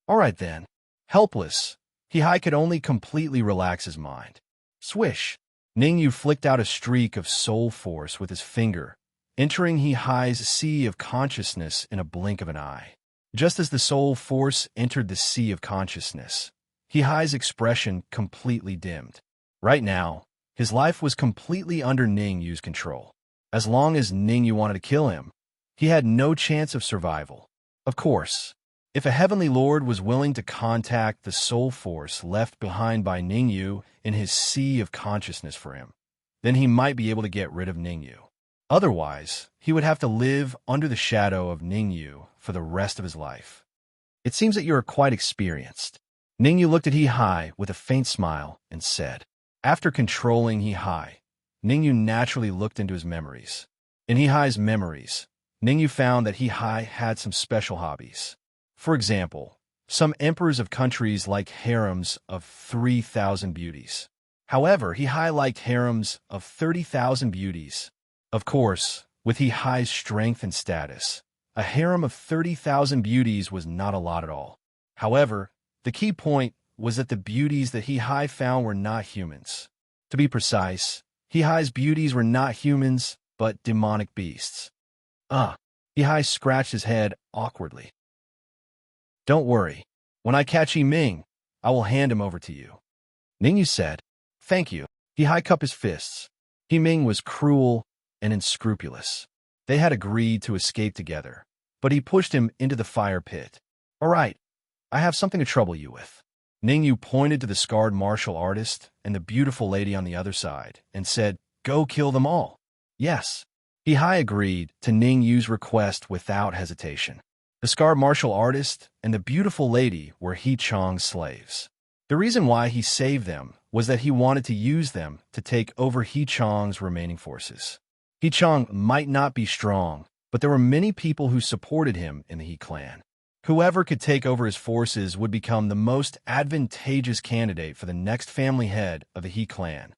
All right then. Helpless, He Hai could only completely relax his mind. Swish! Ning Yu flicked out a streak of soul force with his finger, entering He Hai's sea of consciousness in a blink of an eye. Just as the soul force entered the sea of consciousness, He Hai's expression completely dimmed. Right now, his life was completely under Ning Yu's control. As long as Ning Yu wanted to kill him, he had no chance of survival. Of course, if a heavenly lord was willing to contact the soul force left behind by Ning Yu in his sea of consciousness for him, then he might be able to get rid of Ning Yu. Otherwise, he would have to live under the shadow of Ning Yu for the rest of his life. "It seems that you are quite experienced." Ning Yu looked at He Hai with a faint smile and said. After controlling He Hai, Ning Yu naturally looked into his memories. In He Hai's memories, Ning Yu found that He Hai had some special hobbies. For example, some emperors of countries like harems of 3,000 beauties. However, He Hai liked harems of 30,000 beauties. Of course, with He Hai's strength and status, a harem of 30,000 beauties was not a lot at all. However, the key point was that the beauties that He Hai found were not humans. To be precise, He Hai's beauties were not humans, but demonic beasts. He Hai scratched his head awkwardly. "Don't worry. When I catch He Ming, I will hand him over to you." Ning Yu said, "Thank you." He Hai cupped his fists. He Ming was cruel and unscrupulous. They had agreed to escape together, but he pushed him into the fire pit. "All right, I have something to trouble you with." Ning Yu pointed to the scarred martial artist and the beautiful lady on the other side and said, go kill them all. Yes. He agreed to Ning Yu's request without hesitation. The scarred martial artist and the beautiful lady were He Chang's slaves. The reason why he saved them was that he wanted to use them to take over He Chang's remaining forces. He Chang might not be strong, but there were many people who supported him in the He clan. Whoever could take over his forces would become the most advantageous candidate for the next family head of the He clan.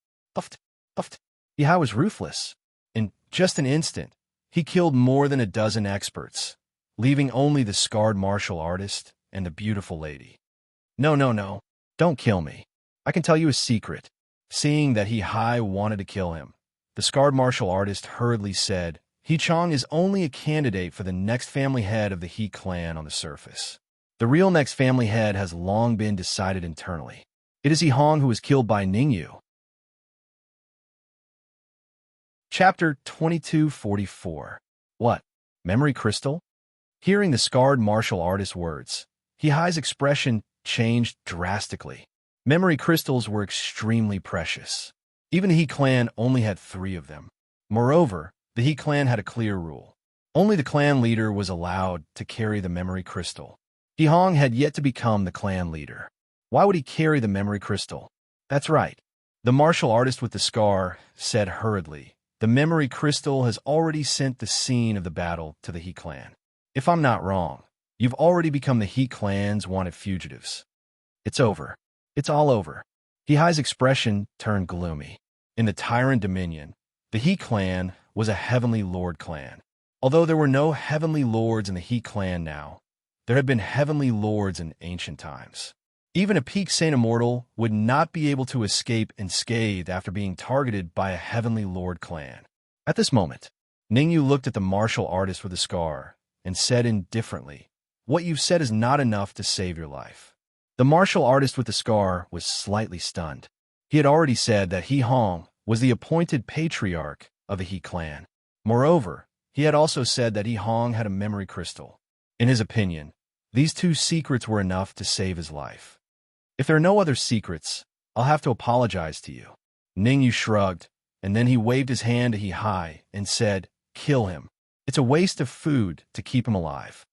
He was ruthless. In just an instant, he killed more than a dozen experts, leaving only the scarred martial artist and the beautiful lady. No, don't kill me. I can tell you a secret. Seeing that He wanted to kill him, the scarred martial artist hurriedly said, He Chang is only a candidate for the next family head of the He clan on the surface. The real next family head has long been decided internally. It is He Hong who was killed by Ning Yu. Chapter 2244. What? Memory crystal? Hearing the scarred martial artist's words, He's expression changed drastically. Memory crystals were extremely precious. Even the He clan only had 3 of them. Moreover, the He clan had a clear rule. Only the clan leader was allowed to carry the memory crystal. He Hong had yet to become the clan leader. Why would he carry the memory crystal? That's right. The martial artist with the scar said hurriedly, the memory crystal has already sent the scene of the battle to the He clan. If I'm not wrong, you've already become the He clan's wanted fugitives. It's over. It's all over. He's expression turned gloomy. In the Tyrant Dominion, the He clan was a heavenly lord clan. Although there were no heavenly lords in the He clan now, there had been heavenly lords in ancient times. Even a peak Saint Immortal would not be able to escape unscathed after being targeted by a heavenly lord clan. At this moment, Ning Yu looked at the martial artist with the scar and said indifferently, what you've said is not enough to save your life. The martial artist with the scar was slightly stunned. He had already said that He Hong was the appointed patriarch of the He clan. Moreover, he had also said that He Hong had a memory crystal. In his opinion, these 2 secrets were enough to save his life. If there are no other secrets, I'll have to apologize to you. Ning Yu shrugged, and then he waved his hand to He and said, kill him. It's a waste of food to keep him alive.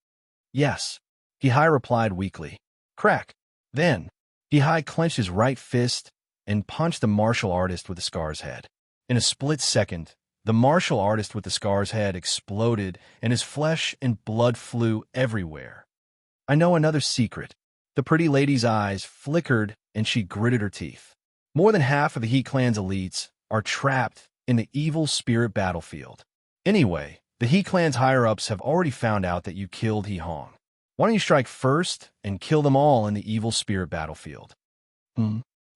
Yes, He replied weakly. Crack. Then, He clenched his right fist and punched the martial artist with the scar's head. In a split second, the martial artist with the scar's head exploded and his flesh and blood flew everywhere. I know another secret. The pretty lady's eyes flickered and she gritted her teeth. More than half of the He clan's elites are trapped in the evil spirit battlefield. Anyway, the He clan's higher-ups have already found out that you killed He Hong. Why don't you strike first and kill them all in the evil spirit battlefield?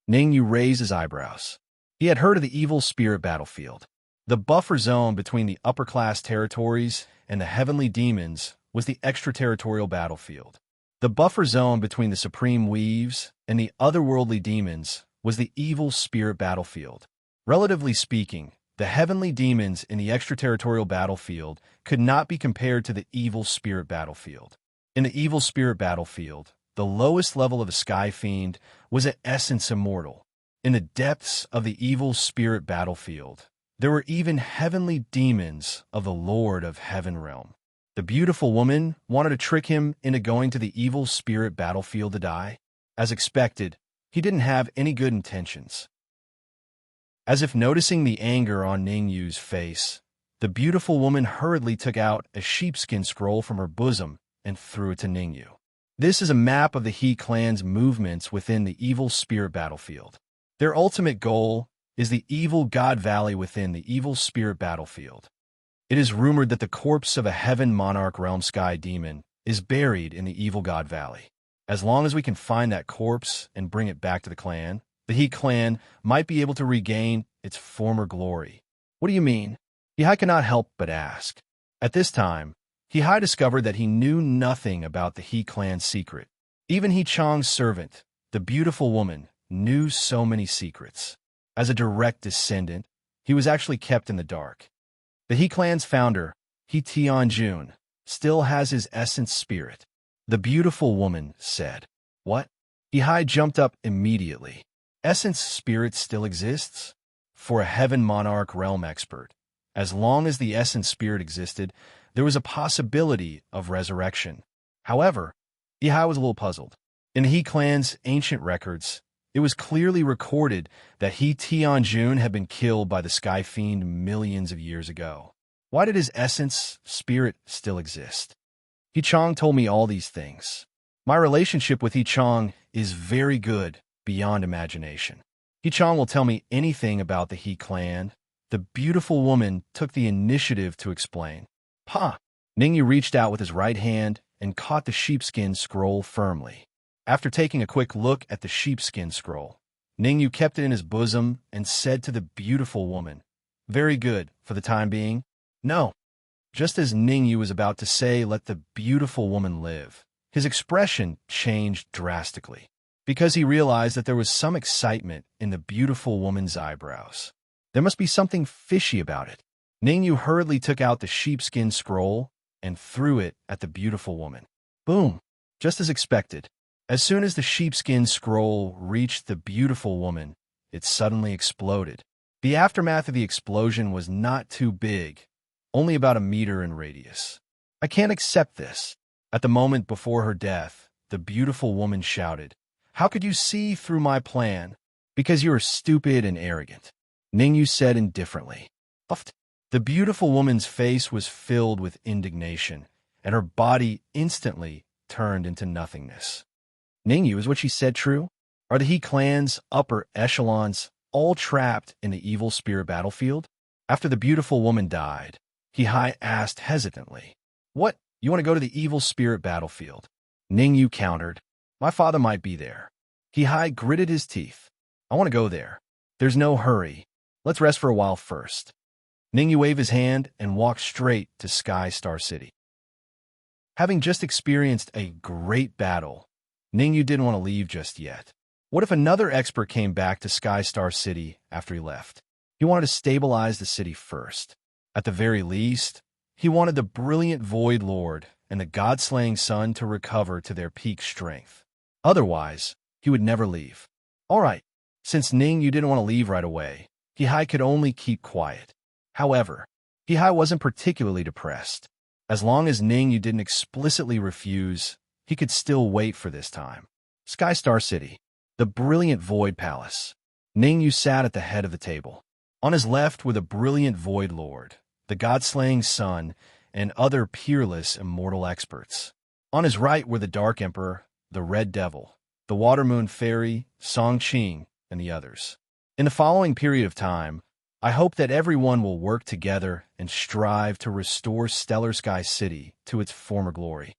Ning Yu raised his eyebrows. He had heard of the evil spirit battlefield. The buffer zone between the upper-class territories and the heavenly demons was the extraterritorial battlefield. The buffer zone between the supreme weaves and the otherworldly demons was the evil spirit battlefield. Relatively speaking, the heavenly demons in the extraterritorial battlefield could not be compared to the evil spirit battlefield. In the evil spirit battlefield, the lowest level of a sky fiend was at essence immortal. In the depths of the evil spirit battlefield, there were even heavenly demons of the Lord of Heaven realm. The beautiful woman wanted to trick him into going to the evil spirit battlefield to die. As expected, he didn't have any good intentions. As if noticing the anger on Ning Yu's face, the beautiful woman hurriedly took out a sheepskin scroll from her bosom and threw it to Ning Yu. This is a map of the He clan's movements within the evil spirit battlefield. Their ultimate goal is the evil God Valley within the evil spirit battlefield. It is rumored that the corpse of a heaven monarch realm sky demon is buried in the evil God Valley. As long as we can find that corpse and bring it back to the clan, the He clan might be able to regain its former glory. What do you mean? He cannot help but ask. At this time, He discovered that he knew nothing about the He clan's secret. Even He Chang's servant, the beautiful woman, knew so many secrets. As a direct descendant, he was actually kept in the dark. The He clan's founder, He Tianjun, still has his essence spirit. The beautiful woman said. What? He jumped up immediately. Essence spirit still exists? for a heaven monarch realm expert. As long as the essence spirit existed, there was a possibility of resurrection. However, Ihai was a little puzzled. In the He clan's ancient records, it was clearly recorded that He Tianjun had been killed by the Sky Fiend millions of years ago. Why did his essence spirit still exist? He Chong told me all these things. My relationship with He Chong is very good beyond imagination. He Chong will tell me anything about the He clan. The beautiful woman took the initiative to explain. Pa! Ningyu reached out with his right hand and caught the sheepskin scroll firmly. After taking a quick look at the sheepskin scroll, Ningyu kept it in his bosom and said to the beautiful woman, "Very good, for the time being." No. Just as Ningyu was about to say, "Let the beautiful woman live," his expression changed drastically, because he realized that there was some excitement in the beautiful woman's eyebrows. There must be something fishy about it. Ningyu hurriedly took out the sheepskin scroll and threw it at the beautiful woman. Boom! Just as expected. As soon as the sheepskin scroll reached the beautiful woman, it suddenly exploded. The aftermath of the explosion was not too big, only about a meter in radius. I can't accept this. At the moment before her death, the beautiful woman shouted, "How could you see through my plan? Because you are stupid and arrogant," Ningyu said indifferently. Puffed. The beautiful woman's face was filled with indignation, and her body instantly turned into nothingness. Ningyu, is what she said true? Are the He clan's upper echelons all trapped in the evil spirit battlefield? After the beautiful woman died, Ihai asked hesitantly, "What? You want to go to the evil spirit battlefield?" Ningyu countered, "My father might be there." Ihai gritted his teeth. "I want to go there. There's no hurry. Let's rest for a while first." Ningyu waved his hand and walked straight to Sky Star City. Having just experienced a great battle, Ningyu didn't want to leave just yet. What if another expert came back to Sky Star City after he left? He wanted to stabilize the city first. At the very least, he wanted the brilliant Void Lord and the God-slaying Sun to recover to their peak strength. Otherwise, he would never leave. All right, since Ningyu didn't want to leave right away, Ihai could only keep quiet. However, Ihai wasn't particularly depressed. As long as Ningyu didn't explicitly refuse, he could still wait for this time. Sky Star City, the brilliant Void Palace. Ningyu sat at the head of the table. On his left were the brilliant Void Lord, the God-slaying Sun, and other peerless immortal experts. On his right were the Dark Emperor, the Red Devil, the Water Moon Fairy, Song Qing, and the others. In the following period of time, I hope that everyone will work together and strive to restore Stellar Sky City to its former glory.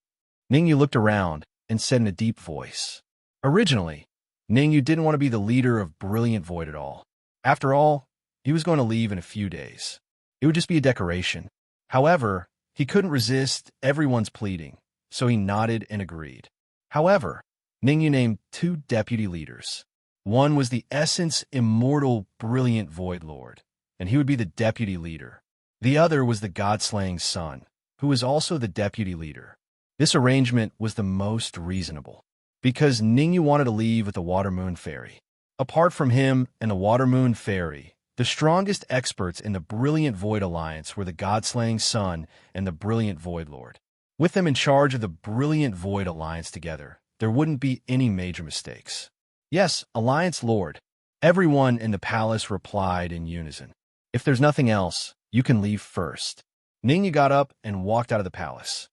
Ningyu looked around and said in a deep voice. Originally, Ningyu didn't want to be the leader of Brilliant Void at all. After all, he was going to leave in a few days. It would just be a decoration. However, he couldn't resist everyone's pleading, so he nodded and agreed. However, Ningyu named two deputy leaders. One was the Essence Immortal Brilliant Void Lord, and he would be the deputy leader. The other was the God-slaying Sun, who was also the deputy leader. This arrangement was the most reasonable, because Ningyu wanted to leave with the Water Moon Fairy. Apart from him and the Water Moon Fairy, the strongest experts in the Brilliant Void Alliance were the God-slaying Sun and the Brilliant Void Lord. With them in charge of the Brilliant Void Alliance together, there wouldn't be any major mistakes. Yes, Alliance Lord. Everyone in the palace replied in unison. If there's nothing else, you can leave first. Ningyu got up and walked out of the palace.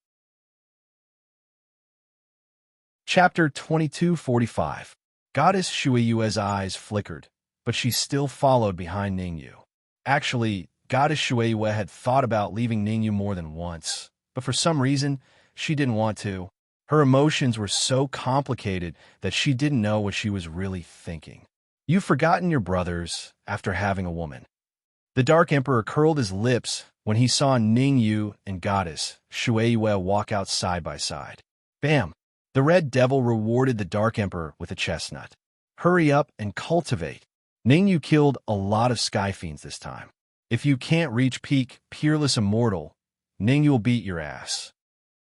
Chapter 2245. Goddess Shuiyue's eyes flickered, but she still followed behind Ningyu. Actually, Goddess Shuiyue had thought about leaving Ningyu more than once, but for some reason, she didn't want to. Her emotions were so complicated that she didn't know what she was really thinking. You've forgotten your brothers after having a woman. The Dark Emperor curled his lips when he saw Ningyu and Goddess Shuiyue walk out side by side. Bam! The Red Devil rewarded the Dark Emperor with a chestnut. Hurry up and cultivate. Ningyu killed a lot of Sky Fiends this time. If you can't reach peak Peerless Immortal, Ningyu will beat your ass.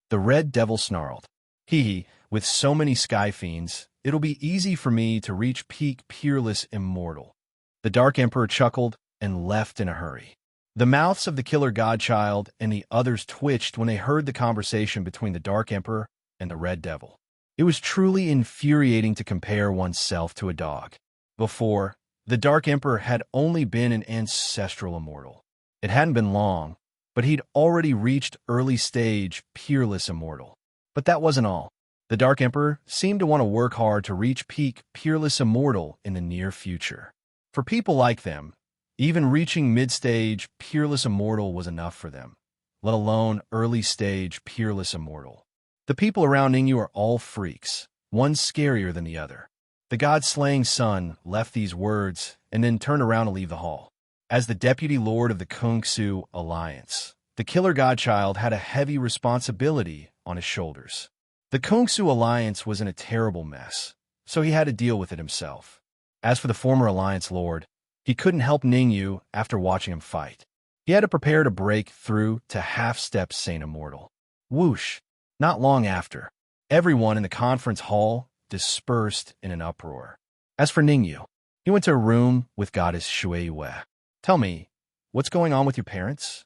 The Red Devil snarled. Hee, with so many Sky Fiends, it'll be easy for me to reach peak Peerless Immortal. The Dark Emperor chuckled and left in a hurry. The mouths of the killer godchild and the others twitched when they heard the conversation between the Dark Emperor and the Red Devil. It was truly infuriating to compare oneself to a dog. Before, the Dark Emperor had only been an ancestral immortal. It hadn't been long, but he'd already reached early stage peerless immortal. But that wasn't all. The Dark Emperor seemed to want to work hard to reach peak peerless immortal in the near future. For people like them, even reaching mid-stage peerless immortal was enough for them, let alone early-stage peerless immortal. The people around Ningyu are all freaks, one scarier than the other. The god-slaying son left these words and then turned around to leave the hall. As the deputy lord of the Kungsu Alliance, the killer godchild had a heavy responsibility on his shoulders. The Kungsu Alliance was in a terrible mess, so he had to deal with it himself. As for the former Alliance lord, he couldn't help Ningyu after watching him fight. He had to prepare to break through to half-step Saint Immortal. Whoosh! Not long after, everyone in the conference hall dispersed in an uproar. As for Ningyu, he went to a room with goddess Shueiyue. Tell me, what's going on with your parents?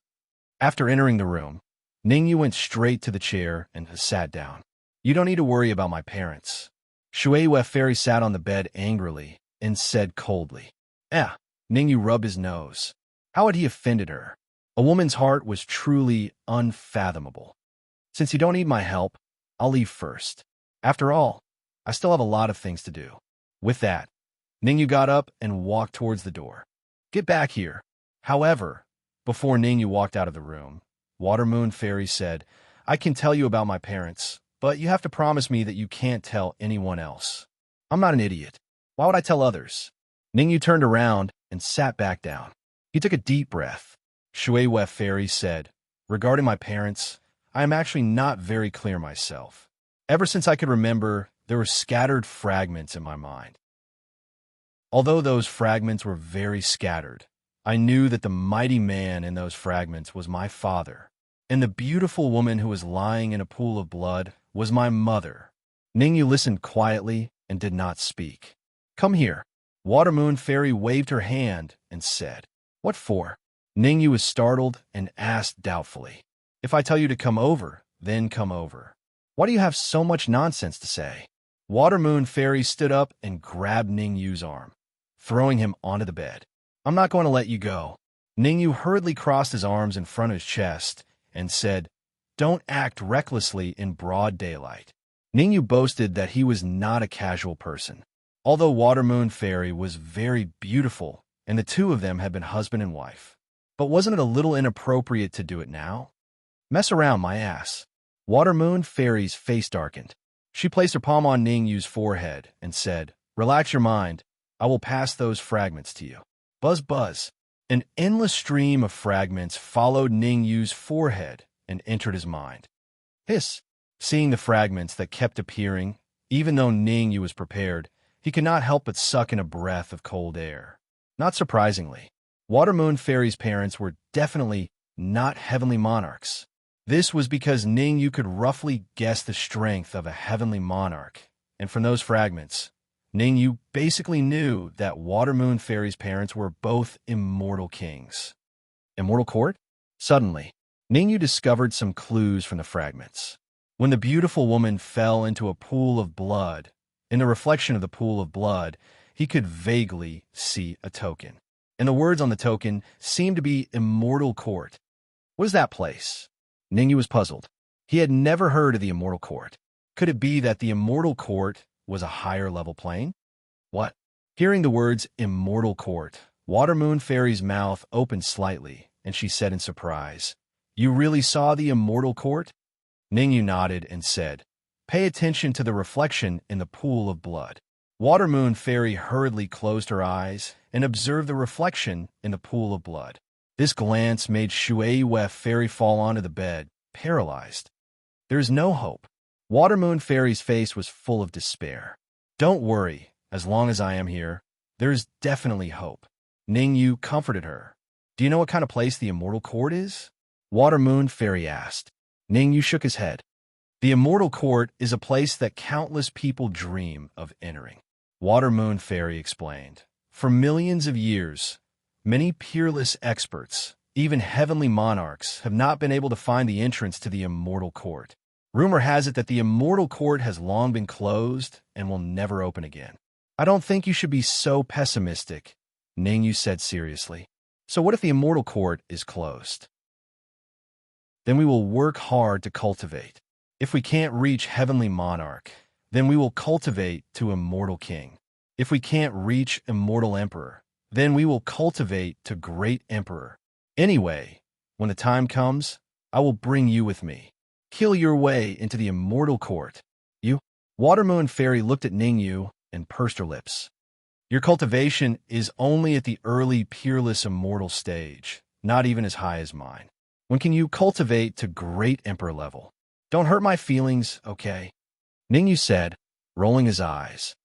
After entering the room, Ningyu went straight to the chair and sat down. You don't need to worry about my parents. Shueiyue Fairy sat on the bed angrily and said coldly. Ningyu rubbed his nose. How had he offended her? A woman's heart was truly unfathomable. Since you don't need my help, I'll leave first. After all, I still have a lot of things to do. With that, Ningyu got up and walked towards the door. Get back here. However, before Ningyu walked out of the room, Water Moon Fairy said, I can tell you about my parents, but you have to promise me that you can't tell anyone else. I'm not an idiot. Why would I tell others? Ningyu turned around and sat back down. He took a deep breath. Shueiyue Fairy said, regarding my parents, I am actually not very clear myself. Ever since I could remember, there were scattered fragments in my mind. Although those fragments were very scattered, I knew that the mighty man in those fragments was my father, and the beautiful woman who was lying in a pool of blood was my mother. Ningyu listened quietly and did not speak. Come here. Water Moon Fairy waved her hand and said, What for? Ningyu was startled and asked doubtfully, If I tell you to come over, then come over. Why do you have so much nonsense to say? Water Moon Fairy stood up and grabbed Ningyu's arm, throwing him onto the bed. I'm not going to let you go. Ningyu hurriedly crossed his arms in front of his chest and said, Don't act recklessly in broad daylight. Ningyu boasted that he was not a casual person. Although Water Moon Fairy was very beautiful and the two of them had been husband and wife. But wasn't it a little inappropriate to do it now? Mess around, my ass. Water Moon Fairy's face darkened. She placed her palm on Ningyu's forehead and said, Relax your mind. I will pass those fragments to you. Buzz, buzz. An endless stream of fragments followed Ningyu's forehead and entered his mind. Hiss. Seeing the fragments that kept appearing, even though Ningyu was prepared, he could not help but suck in a breath of cold air. Not surprisingly, Water Moon Fairy's parents were definitely not heavenly monarchs. This was because Ningyu could roughly guess the strength of a heavenly monarch, and from those fragments, Ningyu basically knew that Water Moon Fairy's parents were both immortal kings. Immortal court? Suddenly, Ningyu discovered some clues from the fragments. When the beautiful woman fell into a pool of blood, in the reflection of the pool of blood, he could vaguely see a token. And the words on the token seemed to be Immortal Court. What is that place? Ningyu was puzzled. He had never heard of the Immortal Court. Could it be that the Immortal Court was a higher level plane? What? Hearing the words Immortal Court, Water Moon Fairy's mouth opened slightly, and she said in surprise, You really saw the Immortal Court? Ningyu nodded and said, Pay attention to the reflection in the pool of blood. Water Moon Fairy hurriedly closed her eyes and observed the reflection in the pool of blood. This glance made Shueiyue Fairy fall onto the bed, paralyzed. There is no hope. Water Moon Fairy's face was full of despair. Don't worry, as long as I am here, there is definitely hope. Ningyu comforted her. Do you know what kind of place the Immortal Court is? Water Moon Fairy asked. Ningyu shook his head. The Immortal Court is a place that countless people dream of entering. Water Moon Fairy explained. For millions of years, Many peerless experts, even heavenly monarchs, have not been able to find the entrance to the immortal court. Rumor has it that the immortal court has long been closed and will never open again. I don't think you should be so pessimistic, Ningyu said seriously. So what if the immortal court is closed? Then we will work hard to cultivate. If we can't reach heavenly monarch, then we will cultivate to immortal king. If we can't reach immortal emperor, then we will cultivate to great emperor. Anyway, when the time comes, I will bring you with me. Kill your way into the immortal court. You? Watermoon Fairy looked at Ningyu and pursed her lips. Your cultivation is only at the early peerless immortal stage, not even as high as mine. When can you cultivate to great emperor level? Don't hurt my feelings, okay? Ningyu said, rolling his eyes.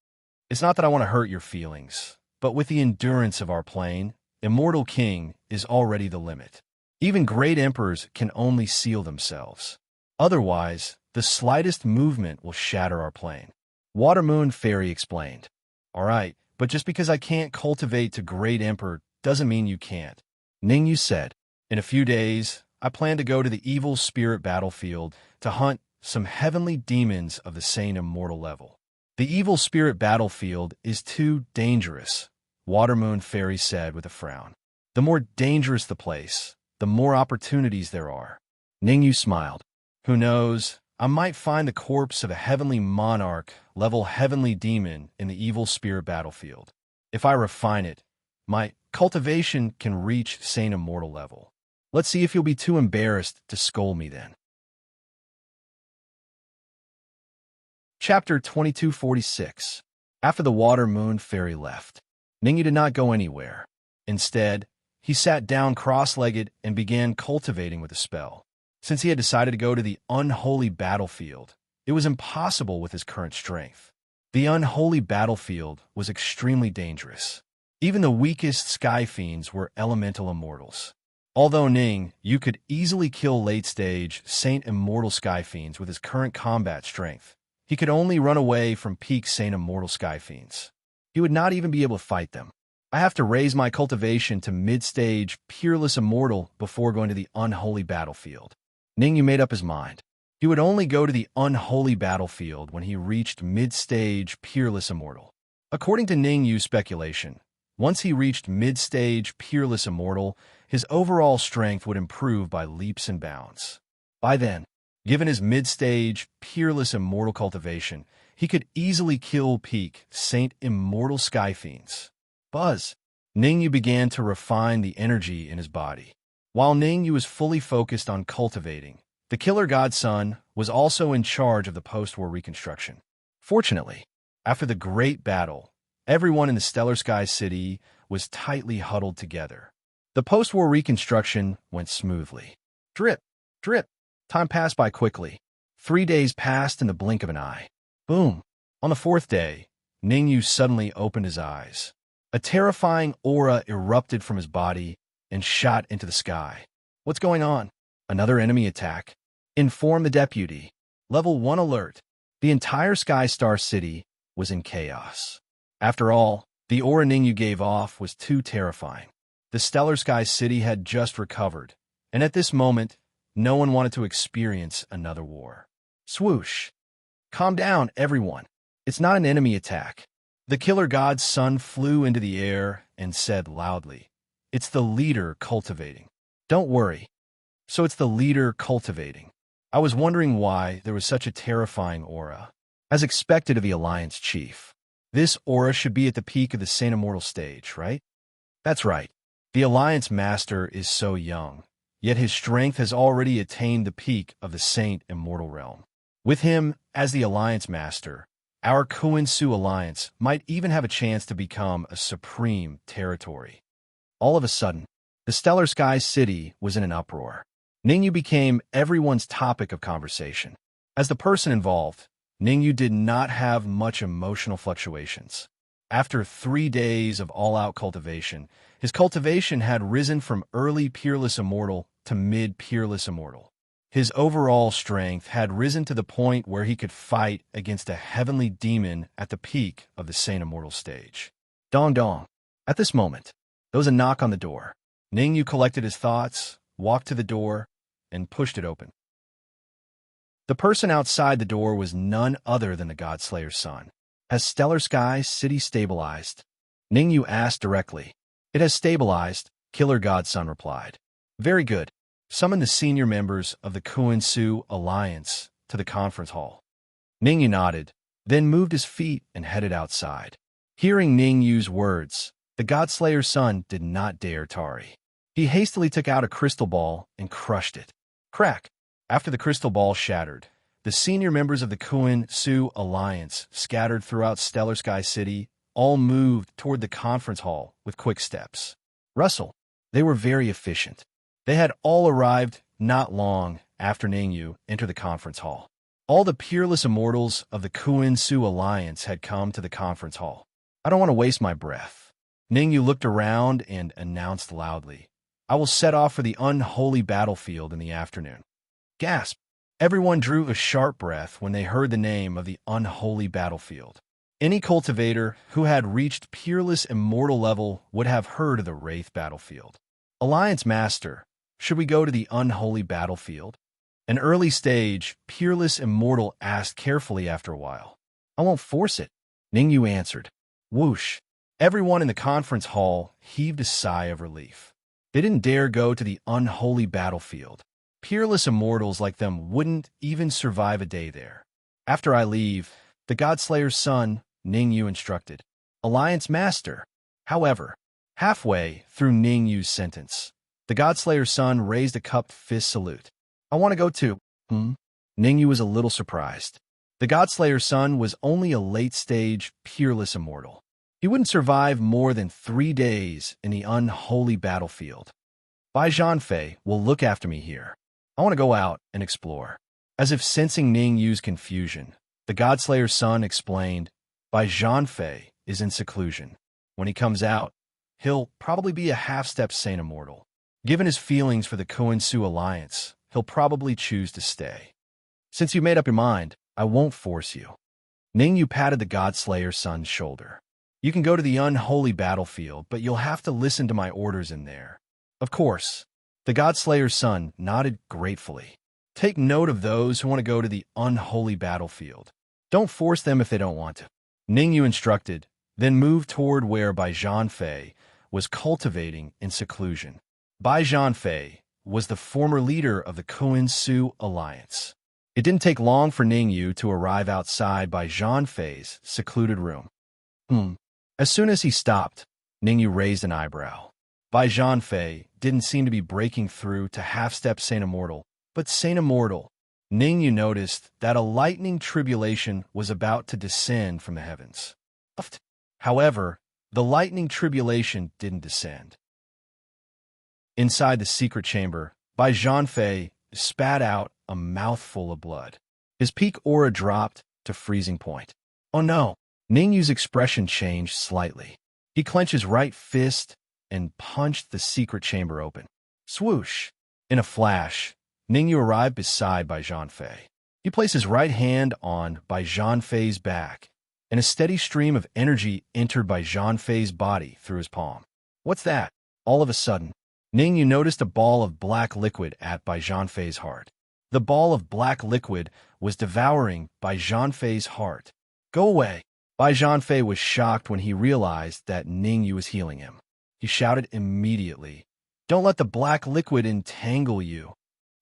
It's not that I want to hurt your feelings, but with the endurance of our plane, immortal king is already the limit. Even great emperors can only seal themselves. Otherwise, the slightest movement will shatter our plane. Watermoon Fairy explained. All right, but just because I can't cultivate to great emperor doesn't mean you can't. Ningyu said, in a few days, I plan to go to the evil spirit battlefield to hunt some heavenly demons of the same immortal level. The evil spirit battlefield is too dangerous, Watermoon Fairy said with a frown. The more dangerous the place, the more opportunities there are. Ningyu smiled. Who knows, I might find the corpse of a heavenly monarch level heavenly demon in the evil spirit battlefield. If I refine it, my cultivation can reach sane immortal level. Let's see if you'll be too embarrassed to scold me then. Chapter 2246. After the Watermoon Fairy left, Ningyu did not go anywhere. Instead, he sat down cross-legged and began cultivating with a spell. Since he had decided to go to the unholy battlefield, it was impossible with his current strength. The unholy battlefield was extremely dangerous. Even the weakest sky fiends were elemental immortals. Although Ningyu could easily kill late-stage Saint Immortal Sky Fiends with his current combat strength, he could only run away from peak Saint Immortal Sky Fiends. He would not even be able to fight them. I have to raise my cultivation to mid-stage Peerless Immortal before going to the unholy battlefield. Ningyu made up his mind. He would only go to the unholy battlefield when he reached mid-stage Peerless Immortal. According to Ningyu's speculation, once he reached mid-stage Peerless Immortal, his overall strength would improve by leaps and bounds. By then, given his mid-stage Peerless Immortal cultivation, he could easily kill peak Saint Immortal Sky Fiends. Buzz. Ningyu began to refine the energy in his body. While Ningyu was fully focused on cultivating, the Killer Godson was also in charge of the post-war reconstruction. Fortunately, after the great battle, everyone in the Stellar Sky City was tightly huddled together. The post-war reconstruction went smoothly. Drip, drip. Time passed by quickly. 3 days passed in the blink of an eye. Boom. On the 4th day, Ningyu suddenly opened his eyes. A terrifying aura erupted from his body and shot into the sky. What's going on? Another enemy attack. Inform the deputy. Level 1 alert. The entire Sky Star City was in chaos. After all, the aura Ningyu gave off was too terrifying. The Stellar Sky City had just recovered, and at this moment, no one wanted to experience another war. Swoosh. Calm down, everyone. It's not an enemy attack. The Killer God's son flew into the air and said loudly, "It's the leader cultivating. Don't worry." So it's the leader cultivating. I was wondering why there was such a terrifying aura. As expected of the Alliance Chief, this aura should be at the peak of the Saint Immortal stage, right? That's right. The Alliance Master is so young, yet his strength has already attained the peak of the Saint Immortal realm. With him as the Alliance Master, our Kuinsu Alliance might even have a chance to become a supreme territory. All of a sudden, the Stellar Sky City was in an uproar. Ningyu became everyone's topic of conversation. As the person involved, Ningyu did not have much emotional fluctuations. After 3 days of all-out cultivation, his cultivation had risen from early Peerless Immortal to mid-Peerless Immortal. His overall strength had risen to the point where he could fight against a heavenly demon at the peak of the Saint Immortal stage. Dong dong. At this moment, There was a knock on the door. Ningyu collected his thoughts, walked to the door, and pushed it open. The person outside the door was none other than the Godslayer's son. Has Stellar Sky City stabilized? Ningyu asked directly. It has stabilized, Killer Godson replied. Very good. Summon the senior members of the Kuin-Su Alliance to the conference hall. Ningyu nodded, then moved his feet and headed outside. Hearing Ningyu's words, the Godslayer's son did not dare tarry. He hastily took out a crystal ball and crushed it. Crack! After the crystal ball shattered, the senior members of the Kuin-Su Alliance, scattered throughout Stellar Sky City, all moved toward the conference hall with quick steps. Russell, they were very efficient. They had all arrived not long after Ningyu entered the conference hall. All the peerless immortals of the Kuin-Su Alliance had come to the conference hall. I don't want to waste my breath. Ningyu looked around and announced loudly, I will set off for the unholy battlefield in the afternoon. Gasp! Everyone drew a sharp breath when they heard the name of the unholy battlefield. Any cultivator who had reached peerless immortal level would have heard of the Wraith battlefield. Alliance Master, should we go to the unholy battlefield? An early stage, peerless immortal asked carefully after a while. I won't force it, Ningyu answered. Whoosh! Everyone in the conference hall heaved a sigh of relief. They didn't dare go to the unholy battlefield. Peerless immortals like them wouldn't even survive a day there. After I leave, the Godslayer's son, Ningyu instructed. Alliance Master. However, halfway through Ningyu's sentence, the Godslayer's son raised a cupped fist salute. I want to go too. Ningyu was a little surprised. The Godslayer's son was only a late-stage, peerless immortal. He wouldn't survive more than 3 days in the unholy battlefield. Bai Zhanfei will look after me here. I want to go out and explore. As if sensing Ningyu's confusion, the Godslayer's son explained, Bai Zhanfei is in seclusion. When he comes out, he'll probably be a half-step Saint Immortal. Given his feelings for the Kuin-Su Alliance, he'll probably choose to stay. Since you made up your mind, I won't force you. Ningyu patted the Godslayer's son's shoulder. You can go to the unholy battlefield, but you'll have to listen to my orders in there. Of course. The Godslayer's son nodded gratefully. Take note of those who want to go to the unholy battlefield. Don't force them if they don't want to. Ningyu instructed, then moved toward where Bai Zhanfei was cultivating in seclusion. Bai Zhanfei was the former leader of the Kuin-Su Alliance. It didn't take long for Ningyu to arrive outside Bai Zhanfei's secluded room. As soon as he stopped, Ningyu raised an eyebrow. Bai Zhanfei didn't seem to be breaking through to half-step Saint Immortal, but Saint Immortal. Ningyu noticed that a lightning tribulation was about to descend from the heavens. However, the lightning tribulation didn't descend. Inside the secret chamber, Bai Zhanfei spat out a mouthful of blood. His peak aura dropped to freezing point. Oh no! Ningyu's expression changed slightly. He clenched his right fist and punched the secret chamber open. Swoosh! In a flash, Ningyu arrived beside Bai Zhanfei. He placed his right hand on Bai Zhanfei's back, and a steady stream of energy entered Bai Zhanfei's body through his palm. What's that? All of a sudden, Ningyu noticed a ball of black liquid at Bai Zhanfei's heart. The ball of black liquid was devouring Bai Zhanfei's heart. Go away! Bai Zhanfei was shocked when he realized that Ningyu was healing him. He shouted immediately, Don't let the black liquid entangle you.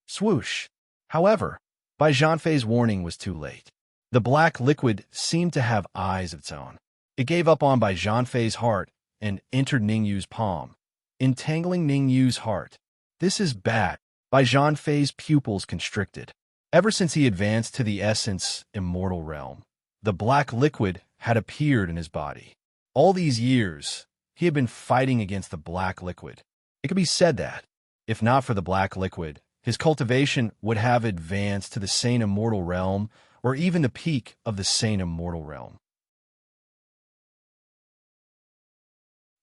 Swoosh! However, Bai Zhanfei's warning was too late. The black liquid seemed to have eyes of its own. It gave up on Bai Zhanfei's heart and entered Ningyu's palm, entangling Ningyu's heart. This is bad. Bai Zhanfei's pupils constricted. Ever since he advanced to the essence immortal realm, the black liquid had appeared in his body. All these years, he had been fighting against the black liquid. It could be said that, if not for the black liquid, his cultivation would have advanced to the Saint Immortal realm or even the peak of the Saint Immortal realm.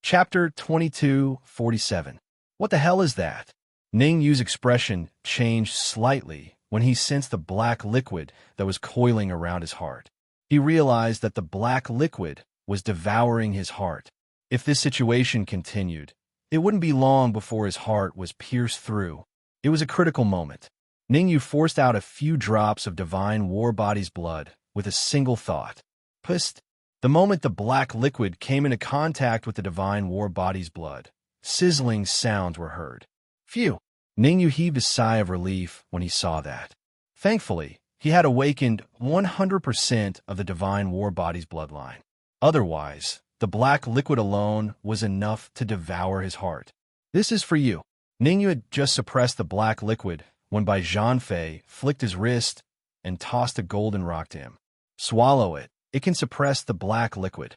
Chapter 22:47. What the hell is that? Ningyu's expression changed slightly when he sensed the black liquid that was coiling around his heart. He realized that the black liquid was devouring his heart. If this situation continued, It wouldn't be long before his heart was pierced through. It was a critical moment. Ningyu forced out a few drops of divine war body's blood with a single thought. Psst. The moment the black liquid came into contact with the divine war body's blood, sizzling sounds were heard. Phew! Ningyu heaved a sigh of relief when he saw that. Thankfully, he had awakened 100% of the divine war body's bloodline. Otherwise, the black liquid alone was enough to devour his heart. This is for you. Ningyu had just suppressed the black liquid when Bai Zhanfei flicked his wrist and tossed a golden rock to him. Swallow it. It can suppress the black liquid.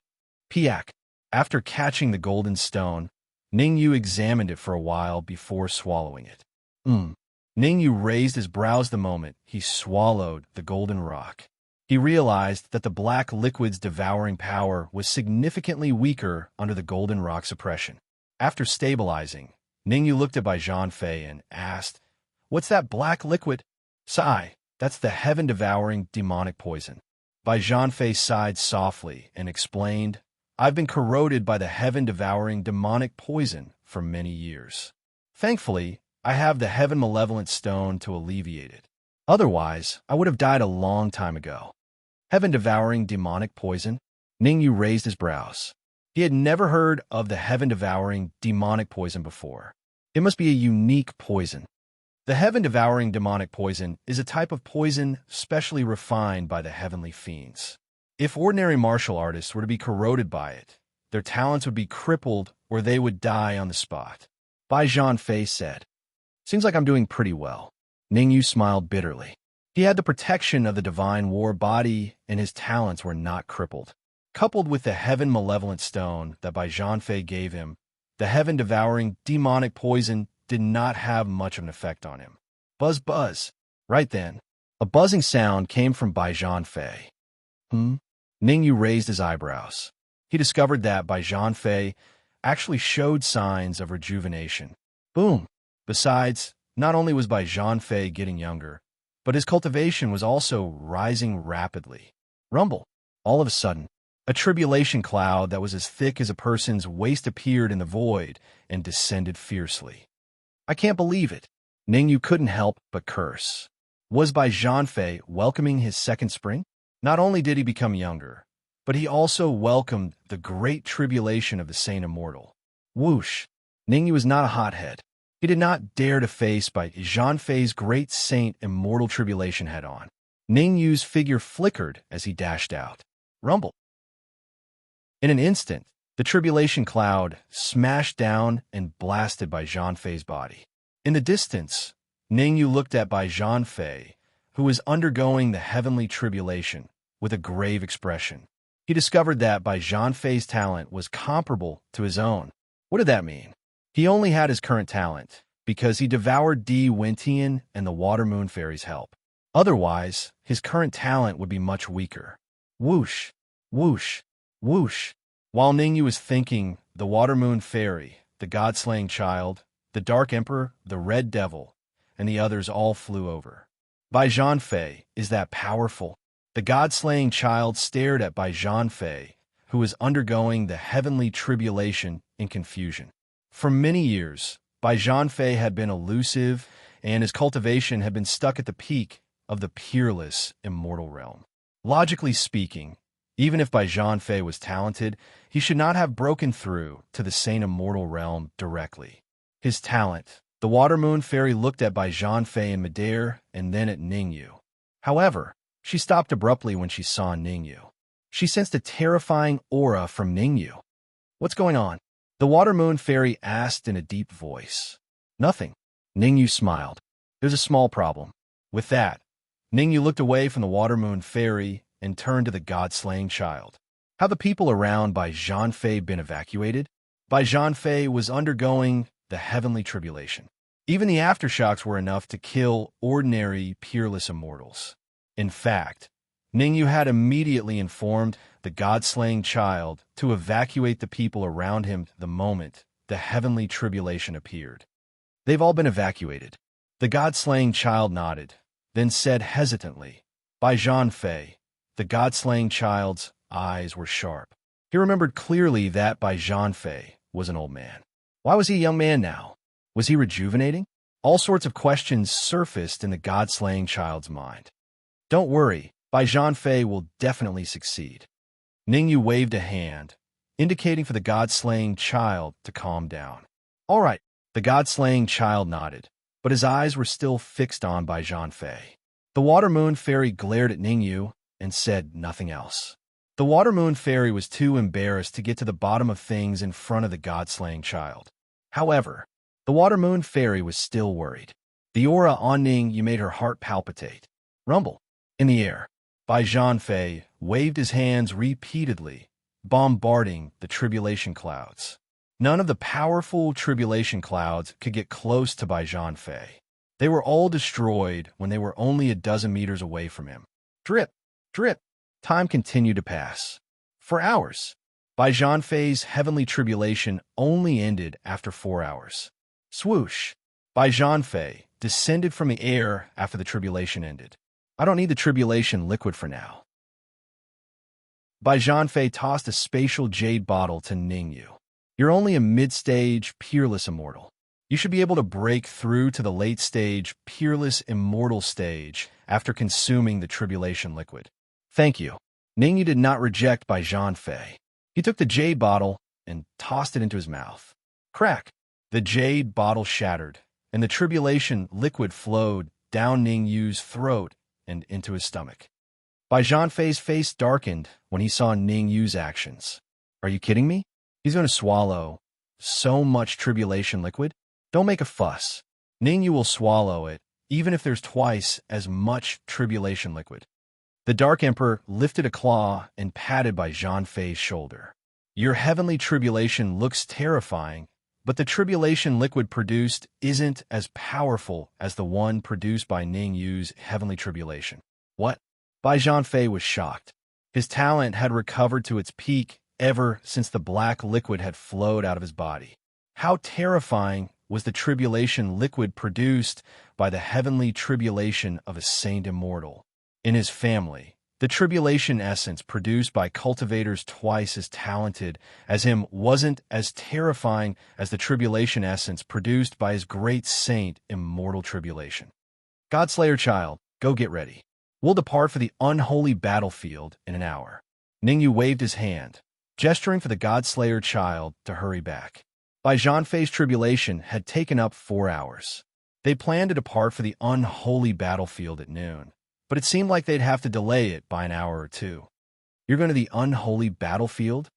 Piak. After catching the golden stone, Ningyu examined it for a while before swallowing it. Ningyu raised his brows the moment he swallowed the golden rock. He realized that the black liquid's devouring power was significantly weaker under the golden rock suppression. After stabilizing, Ningyu looked at Bai Zhanfei and asked, "What's that black liquid?" "Sigh, that's the heaven-devouring demonic poison." Bai Zhanfei sighed softly and explained, "I've been corroded by the heaven-devouring demonic poison for many years. Thankfully, I have the heaven malevolent stone to alleviate it. Otherwise, I would have died a long time ago." Heaven-devouring demonic poison? Ningyu raised his brows. He had never heard of the heaven-devouring demonic poison before. It must be a unique poison. The heaven-devouring demonic poison is a type of poison specially refined by the heavenly fiends. If ordinary martial artists were to be corroded by it, their talents would be crippled or they would die on the spot. Bai Zhanfei said, "Seems like I'm doing pretty well." Ningyu smiled bitterly. He had the protection of the divine war body, and his talents were not crippled. Coupled with the heaven-malevolent stone that Bai Zhanfei gave him, the heaven-devouring demonic poison did not have much of an effect on him. Buzz, buzz. Right then, a buzzing sound came from Bai Zhanfei. Ningyu raised his eyebrows. He discovered that Bai Zhanfei actually showed signs of rejuvenation. Boom! Besides, not only was Bai Zhanfei getting younger, but his cultivation was also rising rapidly. Rumble. All of a sudden, a tribulation cloud that was as thick as a person's waist appeared in the void and descended fiercely. I can't believe it. Ningyu couldn't help but curse. Was Bai Zhanfei welcoming his second spring? Not only did he become younger, but he also welcomed the great tribulation of the Saint Immortal. Whoosh! Ningyu was not a hothead. He did not dare to face Bai Zhanfei's great Saint Immortal tribulation head-on. Ningyu's figure flickered as he dashed out. Rumble! In an instant, the tribulation cloud smashed down and blasted Bai Zhanfei's body. In the distance, Ningyu looked at Bai Zhanfei, who was undergoing the heavenly tribulation, with a grave expression. He discovered that Bai Zhanfei's talent was comparable to his own. What did that mean? He only had his current talent because he devoured Di Wentian and the Water Moon Fairy's help. Otherwise, his current talent would be much weaker. Whoosh, whoosh, whoosh. While Ningyu was thinking, the Water Moon Fairy, the God-slaying child, the Dark Emperor, the Red Devil, and the others all flew over. Bai Zhanfei is that powerful. The God-slaying child stared at Bai Zhanfei, who was undergoing the heavenly tribulation in confusion. For many years, Bai Zhanfei had been elusive, and his cultivation had been stuck at the peak of the peerless immortal realm. Logically speaking, even if Bai Zhanfei was talented, he should not have broken through to the Saint Immortal realm directly. His talent. The Water Moon Fairy looked at Bai Zhanfei in midair and then at Ningyu. However, she stopped abruptly when she saw Ningyu. She sensed a terrifying aura from Ningyu. What's going on? The Water Moon Fairy asked in a deep voice. Nothing. Ningyu smiled. There's a small problem. With that, Ningyu looked away from the Water Moon Fairy and turned to the God-slaying child. Have the people around Bai Zhanfei been evacuated? Bai Zhanfei was undergoing the heavenly tribulation. Even the aftershocks were enough to kill ordinary, peerless immortals. In fact, Ningyu had immediately informed the God-slaying child to evacuate the people around him the moment the heavenly tribulation appeared. They've all been evacuated. The God-slaying child nodded, then said hesitantly, Bai Zhanfei. The God-slaying child's eyes were sharp. He remembered clearly that Bai Zhanfei was an old man. Why was he a young man now? Was he rejuvenating? All sorts of questions surfaced in the god-slaying child's mind. Don't worry, Bai Zhanfei will definitely succeed. Ningyu waved a hand, indicating for the god-slaying child to calm down. All right, the god-slaying child nodded, but his eyes were still fixed on Bai Zhanfei. The Water Moon Fairy glared at Ningyu and said nothing else. The Water Moon Fairy was too embarrassed to get to the bottom of things in front of the god-slaying child. However, the Water Moon Fairy was still worried. The aura on Ningyu made her heart palpitate. Rumble. In the air, Bai Zhanfei waved his hands repeatedly, bombarding the tribulation clouds. None of the powerful tribulation clouds could get close to Bai Zhanfei. They were all destroyed when they were only a dozen meters away from him. Drip, drip. Time continued to pass. For hours. Bai Zhanfei's heavenly tribulation only ended after 4 hours. Swoosh. Bai Zhanfei descended from the air after the tribulation ended. I don't need the tribulation liquid for now. Bai Zhanfei tossed a spatial jade bottle to Ningyu. You're only a mid-stage, peerless immortal. You should be able to break through to the late-stage, peerless immortal stage after consuming the tribulation liquid. Thank you. Ningyu did not reject Bai Zhanfei. He took the jade bottle and tossed it into his mouth. Crack! The jade bottle shattered, and the tribulation liquid flowed down Ningyu's throat and into his stomach. Bai Zhanfei's face darkened when he saw Ningyu's actions. Are you kidding me? He's going to swallow so much tribulation liquid? Don't make a fuss. Ningyu will swallow it, even if there's twice as much tribulation liquid. The Dark Emperor lifted a claw and patted Bai Zhanfei's shoulder. Your heavenly tribulation looks terrifying, but the tribulation liquid produced isn't as powerful as the one produced by Ningyu's heavenly tribulation. What? Bai Zhanfei was shocked. His talent had recovered to its peak ever since the black liquid had flowed out of his body. How terrifying was the tribulation liquid produced by the heavenly tribulation of a saint immortal? In his family, the tribulation essence produced by cultivators twice as talented as him wasn't as terrifying as the tribulation essence produced by his great saint immortal tribulation. Godslayer child, go get ready. We'll depart for the unholy battlefield in an hour. Ningyu waved his hand, gesturing for the Godslayer child to hurry back. Bai Zhanfei's tribulation had taken up 4 hours. They planned to depart for the unholy battlefield at noon, but it seemed like they'd have to delay it by an hour or two. You're going to the unholy battlefield?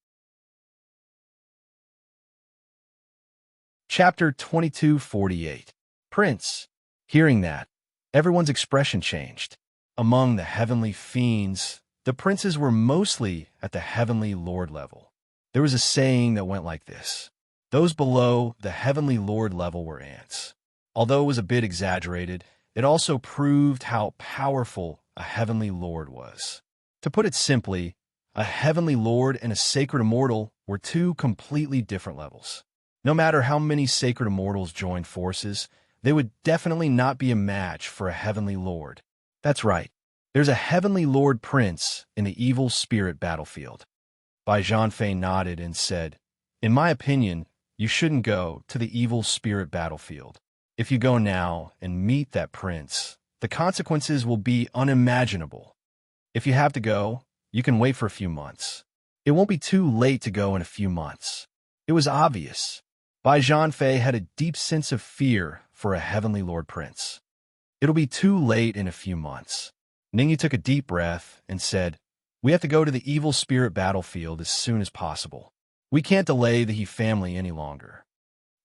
Chapter 2248. Prince. Hearing that, everyone's expression changed. Among the heavenly fiends, the princes were mostly at the heavenly lord level. There was a saying that went like this: those below the heavenly lord level were ants. Although it was a bit exaggerated, it also proved how powerful a heavenly lord was. To put it simply, a heavenly lord and a sacred immortal were two completely different levels. No matter how many sacred immortals joined forces, they would definitely not be a match for a heavenly lord. That's right. There's a heavenly lord prince in the evil spirit battlefield. Bai Zhanfei nodded and said, in my opinion, you shouldn't go to the evil spirit battlefield. If you go now and meet that prince, the consequences will be unimaginable. If you have to go, you can wait for a few months. It won't be too late to go in a few months. It was obvious. Bai Zhanfei had a deep sense of fear for a heavenly lord prince. It'll be too late in a few months. Ningyu took a deep breath and said, we have to go to the evil spirit battlefield as soon as possible. We can't delay the He family any longer.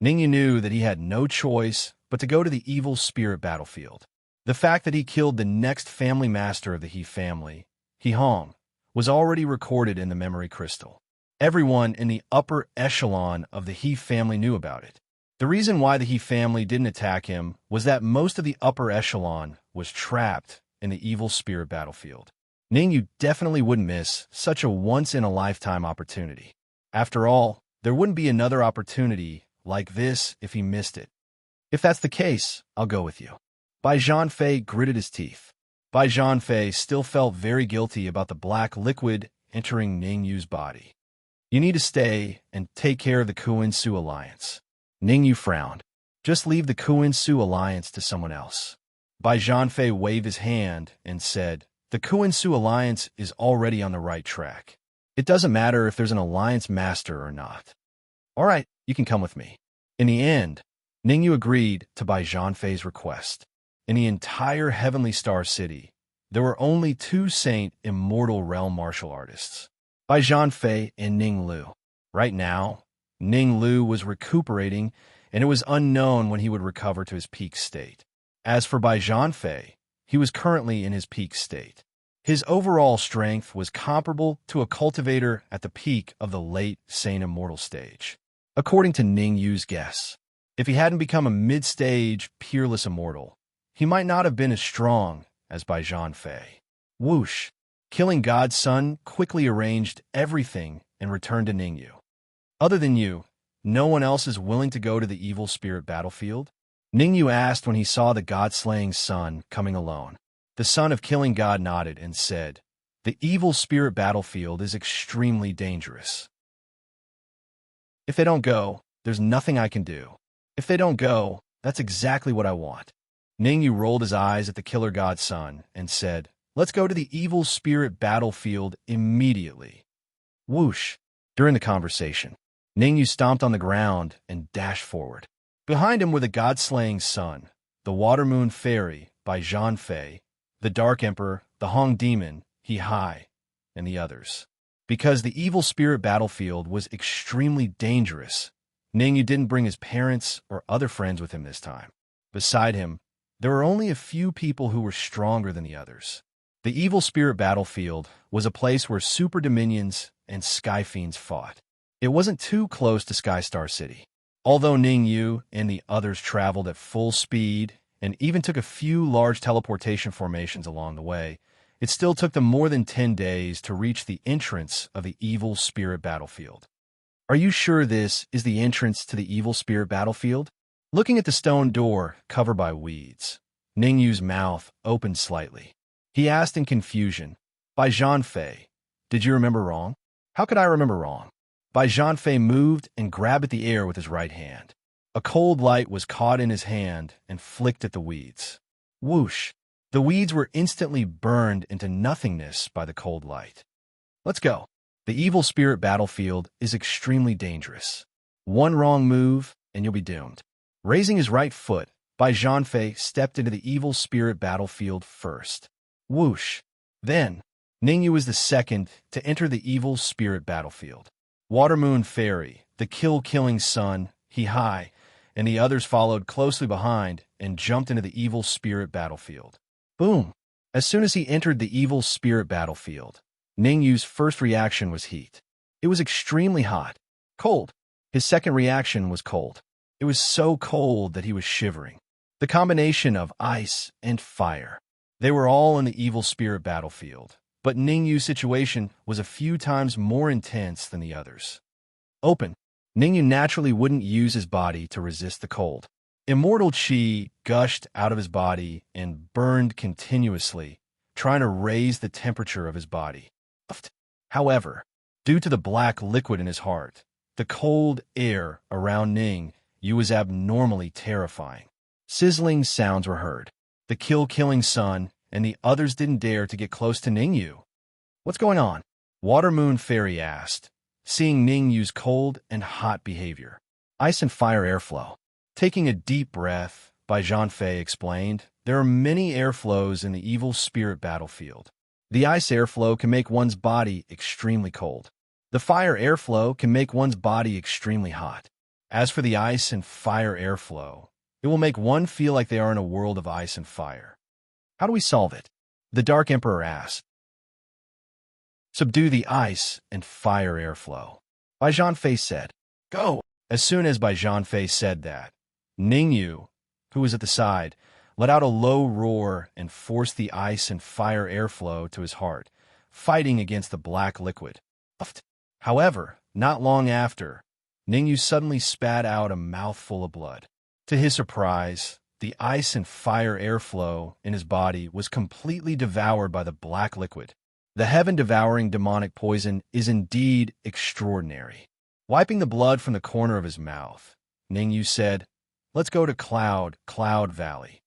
Ningyu knew that he had no choice but to go to the evil spirit battlefield. The fact that he killed the next family master of the He family, He Hong, was already recorded in the memory crystal. Everyone in the upper echelon of the He family knew about it. The reason why the He family didn't attack him was that most of the upper echelon was trapped in the evil spirit battlefield. Ningyu definitely wouldn't miss such a once-in-a-lifetime opportunity. After all, there wouldn't be another opportunity like this if he missed it. If that's the case, I'll go with you. Bai Zhanfei gritted his teeth. Bai Zhanfei still felt very guilty about the black liquid entering Ningyu's body. You need to stay and take care of the Kuan-Su alliance. Ningyu frowned. Just leave the Kuin-Su alliance to someone else. Bai Zhanfei waved his hand and said, the Kuin-Su alliance is already on the right track. It doesn't matter if there's an alliance master or not. All right, you can come with me. In the end, Ningyu agreed to Bai Zhanfei's request. In the entire Heavenly Star City, there were only two Saint Immortal Realm martial artists, Bai Zhanfei and Ning Lu. Right now, Ning Lu was recuperating, and it was unknown when he would recover to his peak state. As for Bai Zhanfei, he was currently in his peak state. His overall strength was comparable to a cultivator at the peak of the late Saint Immortal stage, according to Ning Yu's guess. If he hadn't become a mid-stage, peerless immortal, he might not have been as strong as Bai Zhanfei. Whoosh! Killing God's son quickly arranged everything and returned to Ning Yu. Other than you, no one else is willing to go to the evil spirit battlefield? Ning Yu asked when he saw the god-slaying son coming alone. The son of killing God nodded and said, the evil spirit battlefield is extremely dangerous. If they don't go, there's nothing I can do. If they don't go, that's exactly what I want. Ning Yu rolled his eyes at the killer god's son and said, let's go to the evil spirit battlefield immediately. Whoosh! During the conversation, Ning Yu stomped on the ground and dashed forward. Behind him were the god-slaying son, the water moon fairy, Bai Zhanfei, the dark emperor, the Hong demon, He Hai, and the others. Because the evil spirit battlefield was extremely dangerous, Ning Yu didn't bring his parents or other friends with him this time. Beside him, there were only a few people who were stronger than the others. The evil spirit battlefield was a place where super dominions and sky fiends fought. It wasn't too close to Sky Star City. Although Ning Yu and the others traveled at full speed and even took a few large teleportation formations along the way, it still took them more than 10 days to reach the entrance of the evil spirit battlefield. Are you sure this is the entrance to the evil spirit battlefield? Looking at the stone door covered by weeds, Ning Yu's mouth opened slightly. He asked in confusion, Bai Zhanfei, did you remember wrong? How could I remember wrong? Bai Zhanfei moved and grabbed at the air with his right hand. A cold light was caught in his hand and flicked at the weeds. Whoosh! The weeds were instantly burned into nothingness by the cold light. Let's go. The evil spirit battlefield is extremely dangerous. One wrong move and you'll be doomed. Raising his right foot, Bai Zhanfei stepped into the evil spirit battlefield first. Whoosh! Then, Ning Yu was the second to enter the evil spirit battlefield. Water Moon Fairy, the killing son, He Hai, and the others followed closely behind and jumped into the evil spirit battlefield. Boom! As soon as he entered the evil spirit battlefield, Ning Yu's first reaction was heat. It was extremely hot. Cold. His second reaction was cold. It was so cold that he was shivering. The combination of ice and fire. They were all in the evil spirit battlefield, but Ning Yu's situation was a few times more intense than the others. Open. Ning Yu naturally wouldn't use his body to resist the cold. Immortal Qi gushed out of his body and burned continuously, trying to raise the temperature of his body. However, due to the black liquid in his heart, the cold air around Ning Yu was abnormally terrifying. Sizzling sounds were heard. The killing son and the others didn't dare to get close to Ning Yu. What's going on? Water Moon Fairy asked, seeing Ning Yu's cold and hot behavior. Ice and fire airflow. Taking a deep breath, Bai Zhanfei explained, there are many airflows in the evil spirit battlefield. The ice airflow can make one's body extremely cold. The fire airflow can make one's body extremely hot. As for the ice and fire airflow, it will make one feel like they are in a world of ice and fire. How do we solve it? The Dark Emperor asked. Subdue the ice and fire airflow. Bai Zhanfei said. Go! As soon as Bai Zhanfei said that, Ning Yu, who was at the side, let out a low roar and forced the ice and fire airflow to his heart, fighting against the black liquid. However, not long after, Ning Yu suddenly spat out a mouthful of blood. To his surprise, the ice and fire airflow in his body was completely devoured by the black liquid. The heaven-devouring demonic poison is indeed extraordinary. Wiping the blood from the corner of his mouth, Ningyu said. Let's go to Cloud Valley.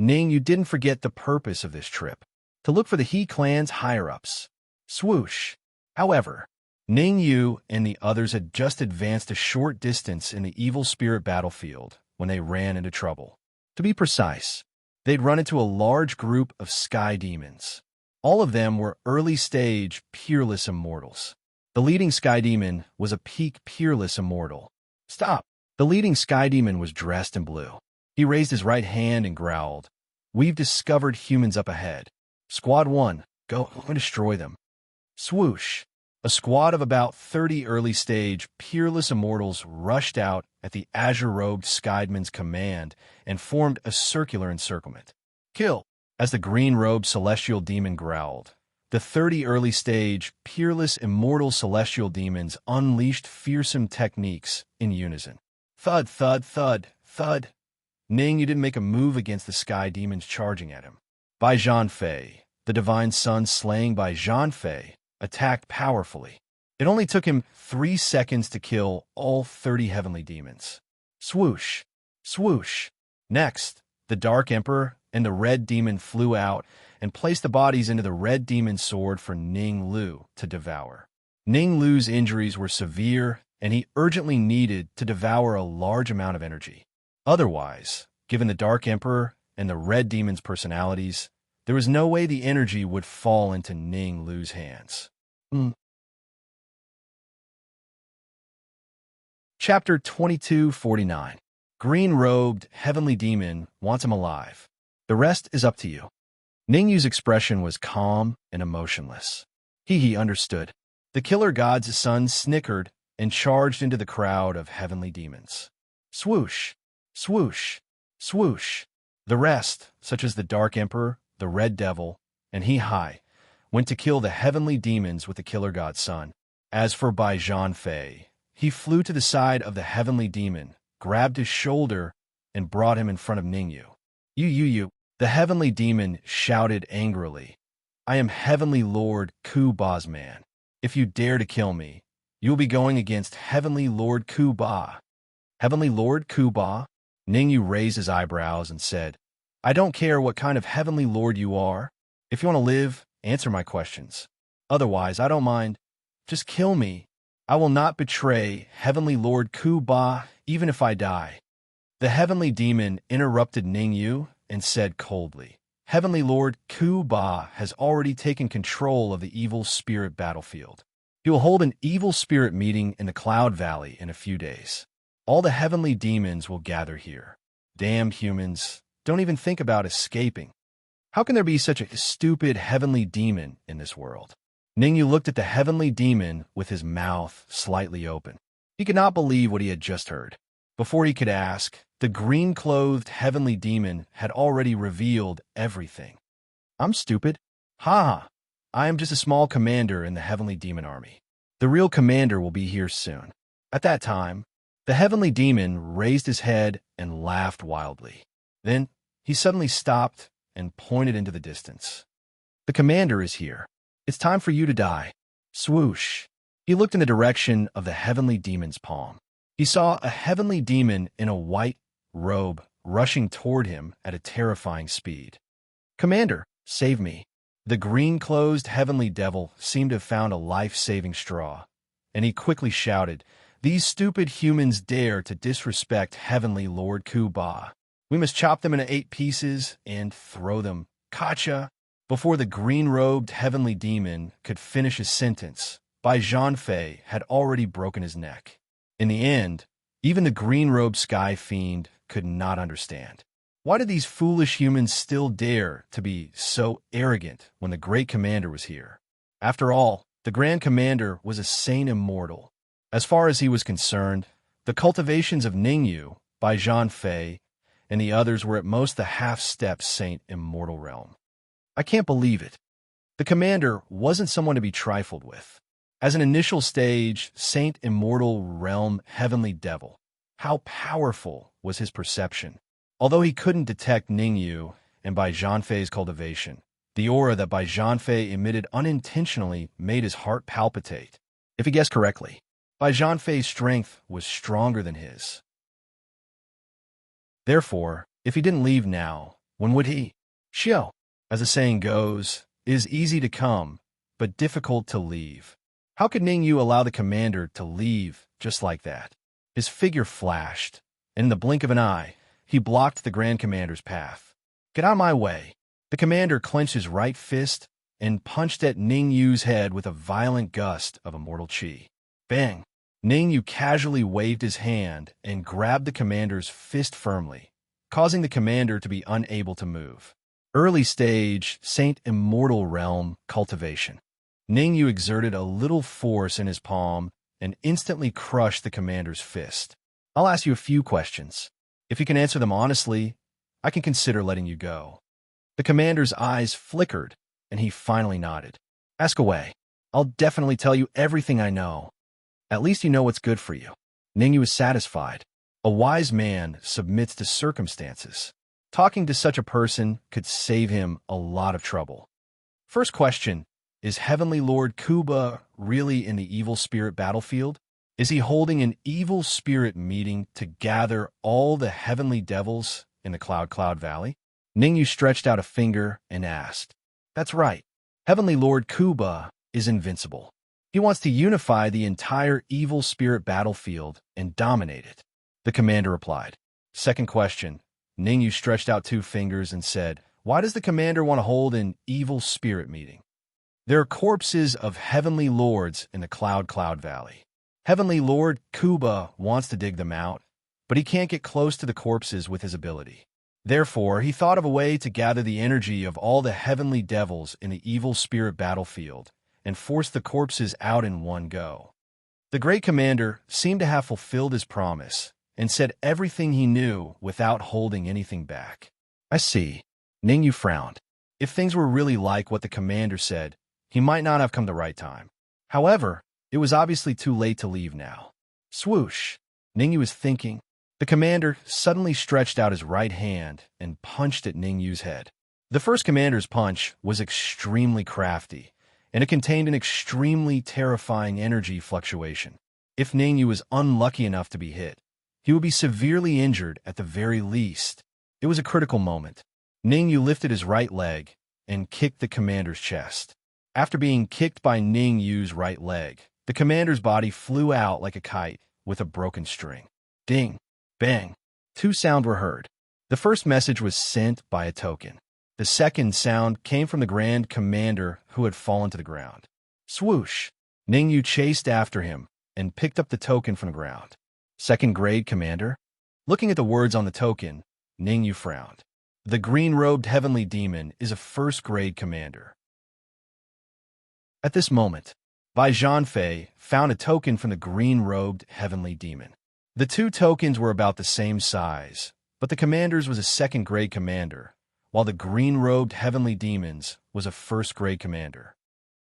Ningyu didn't forget the purpose of this trip, to look for the He clan's higher-ups. Swoosh. However, Ningyu and the others had just advanced a short distance in the evil spirit battlefield when they ran into trouble. To be precise, they'd run into a large group of sky demons. All of them were early-stage, peerless immortals. The leading sky demon was a peak peerless immortal. Stop! The leading sky demon was dressed in blue. He raised his right hand and growled, "We've discovered humans up ahead. Squad 1, go and destroy them." Swoosh! A squad of about 30 early-stage, peerless immortals rushed out at the azure-robed Skydeman's command and formed a circular encirclement. Kill! As the green-robed celestial demon growled, the 30 early-stage, peerless immortal celestial demons unleashed fearsome techniques in unison. Thud, thud, thud, thud. Ningyu didn't make a move against the sky demons charging at him. Bai Zhanfei, the divine sun slaying Bai Zhanfei, attacked powerfully. It only took him 3 seconds to kill all 30 heavenly demons. Swoosh! Swoosh! Next, the Dark Emperor and the Red Demon flew out and placed the bodies into the Red Demon's sword for Ning Lu to devour. Ning Lu's injuries were severe, and he urgently needed to devour a large amount of energy. Otherwise, given the Dark Emperor and the Red Demon's personalities, there was no way the energy would fall into Ning Lu's hands. Chapter 2249. Green-robed, heavenly demon wants him alive. The rest is up to you. Ningyu's expression was calm and emotionless. He understood. The killer god's son snickered and charged into the crowd of heavenly demons. Swoosh! Swoosh! Swoosh! The rest, such as the Dark Emperor, the Red Devil, and He went to kill the heavenly demons with the killer god's son. As for Bai Zhanfei, he flew to the side of the heavenly demon, grabbed his shoulder, and brought him in front of Ningyu. You. The heavenly demon shouted angrily. I am Heavenly Lord Ku Ba's man. If you dare to kill me, you will be going against Heavenly Lord Ku Ba. Heavenly Lord Ku Ba? Ningyu raised his eyebrows and said, I don't care what kind of heavenly lord you are. If you want to live, answer my questions. Otherwise, I don't mind. Just kill me. I will not betray Heavenly Lord Ku Ba, even if I die. The heavenly demon interrupted Ningyu and said coldly, Heavenly Lord Ku Ba has already taken control of the evil spirit battlefield. He will hold an evil spirit meeting in the Cloud Valley in a few days. All the heavenly demons will gather here. Damned humans, don't even think about escaping. How can there be such a stupid heavenly demon in this world? Ningyu looked at the heavenly demon with his mouth slightly open. He could not believe what he had just heard. Before he could ask, the green-clothed heavenly demon had already revealed everything. I'm stupid. Ha! I am just a small commander in the heavenly demon army. The real commander will be here soon. At that time, the heavenly demon raised his head and laughed wildly. Then, he suddenly stopped and pointed into the distance. The commander is here. It's time for you to die. Swoosh! He looked in the direction of the heavenly demon's palm. He saw a heavenly demon in a white robe rushing toward him at a terrifying speed. Commander, save me. The green-clothed heavenly devil seemed to have found a life-saving straw, and he quickly shouted, These stupid humans dare to disrespect Heavenly Lord Ku Ba. We must chop them into 8 pieces and throw them. Kacha! Before the green-robed heavenly demon could finish his sentence, Bai Zhanfei had already broken his neck. In the end, even the green-robed sky fiend could not understand. Why did these foolish humans still dare to be so arrogant when the great commander was here? After all, the grand commander was a sane immortal. As far as he was concerned, the cultivations of Ningyu, Bai Zhanfei, and the others were at most the half-step saint immortal realm. I can't believe it. The commander wasn't someone to be trifled with. As an initial stage, saint immortal realm heavenly devil, how powerful was his perception? Although he couldn't detect Ningyu and Bai Zhanfei's cultivation, the aura that Bai Zhanfei emitted unintentionally made his heart palpitate. If he guessed correctly, Bai Zhanfei's strength was stronger than his. Therefore, if he didn't leave now, when would he? Xiao, as the saying goes, it is easy to come, but difficult to leave. How could Ning Yu allow the commander to leave just like that? His figure flashed, and in the blink of an eye, he blocked the Grand Commander's path. Get out of my way! The commander clenched his right fist and punched at Ning Yu's head with a violent gust of immortal qi. Bang! Ning Yu casually waved his hand and grabbed the commander's fist firmly, causing the commander to be unable to move. Early stage, Saint Immortal Realm cultivation. Ning Yu exerted a little force in his palm and instantly crushed the commander's fist. I'll ask you a few questions. If you can answer them honestly, I can consider letting you go. The commander's eyes flickered, and he finally nodded. Ask away. I'll definitely tell you everything I know. At least you know what's good for you. Ning Yu was satisfied. A wise man submits to circumstances. Talking to such a person could save him a lot of trouble. First question, is Heavenly Lord Kuba really in the evil spirit battlefield? Is he holding an evil spirit meeting to gather all the heavenly devils in the Cloud Valley? Ning Yu stretched out a finger and asked. That's right. Heavenly Lord Kuba is invincible. He wants to unify the entire evil spirit battlefield and dominate it. The commander replied. Second question, Ning Yu stretched out two fingers and said, why does the commander want to hold an evil spirit meeting? There are corpses of heavenly lords in the Cloud Valley. Heavenly Lord Kuba wants to dig them out, but he can't get close to the corpses with his ability. Therefore, he thought of a way to gather the energy of all the heavenly devils in the evil spirit battlefield and force the corpses out in one go. The great commander seemed to have fulfilled his promise and said everything he knew without holding anything back. I see. Ning Yu frowned. If things were really like what the commander said, he might not have come the right time. However, it was obviously too late to leave now. Swoosh! Ning Yu was thinking. The commander suddenly stretched out his right hand and punched at Ning Yu's head. The first commander's punch was extremely crafty, and it contained an extremely terrifying energy fluctuation. If Ning Yu was unlucky enough to be hit, he would be severely injured at the very least. It was a critical moment. Ning Yu lifted his right leg and kicked the commander's chest. After being kicked by Ning Yu's right leg, the commander's body flew out like a kite with a broken string. Ding! Bang! Two sounds were heard. The first message was sent by a token. The second sound came from the Grand Commander who had fallen to the ground. Swoosh! Ning Yu chased after him and picked up the token from the ground. Second grade Commander? Looking at the words on the token, Ning Yu frowned. The green-robed heavenly demon is a first-grade commander. At this moment, Bai Zhanfei found a token from the green-robed heavenly demon. The two tokens were about the same size, but the commander's was a second-grade commander, while the green-robed heavenly demon's was a first-grade commander.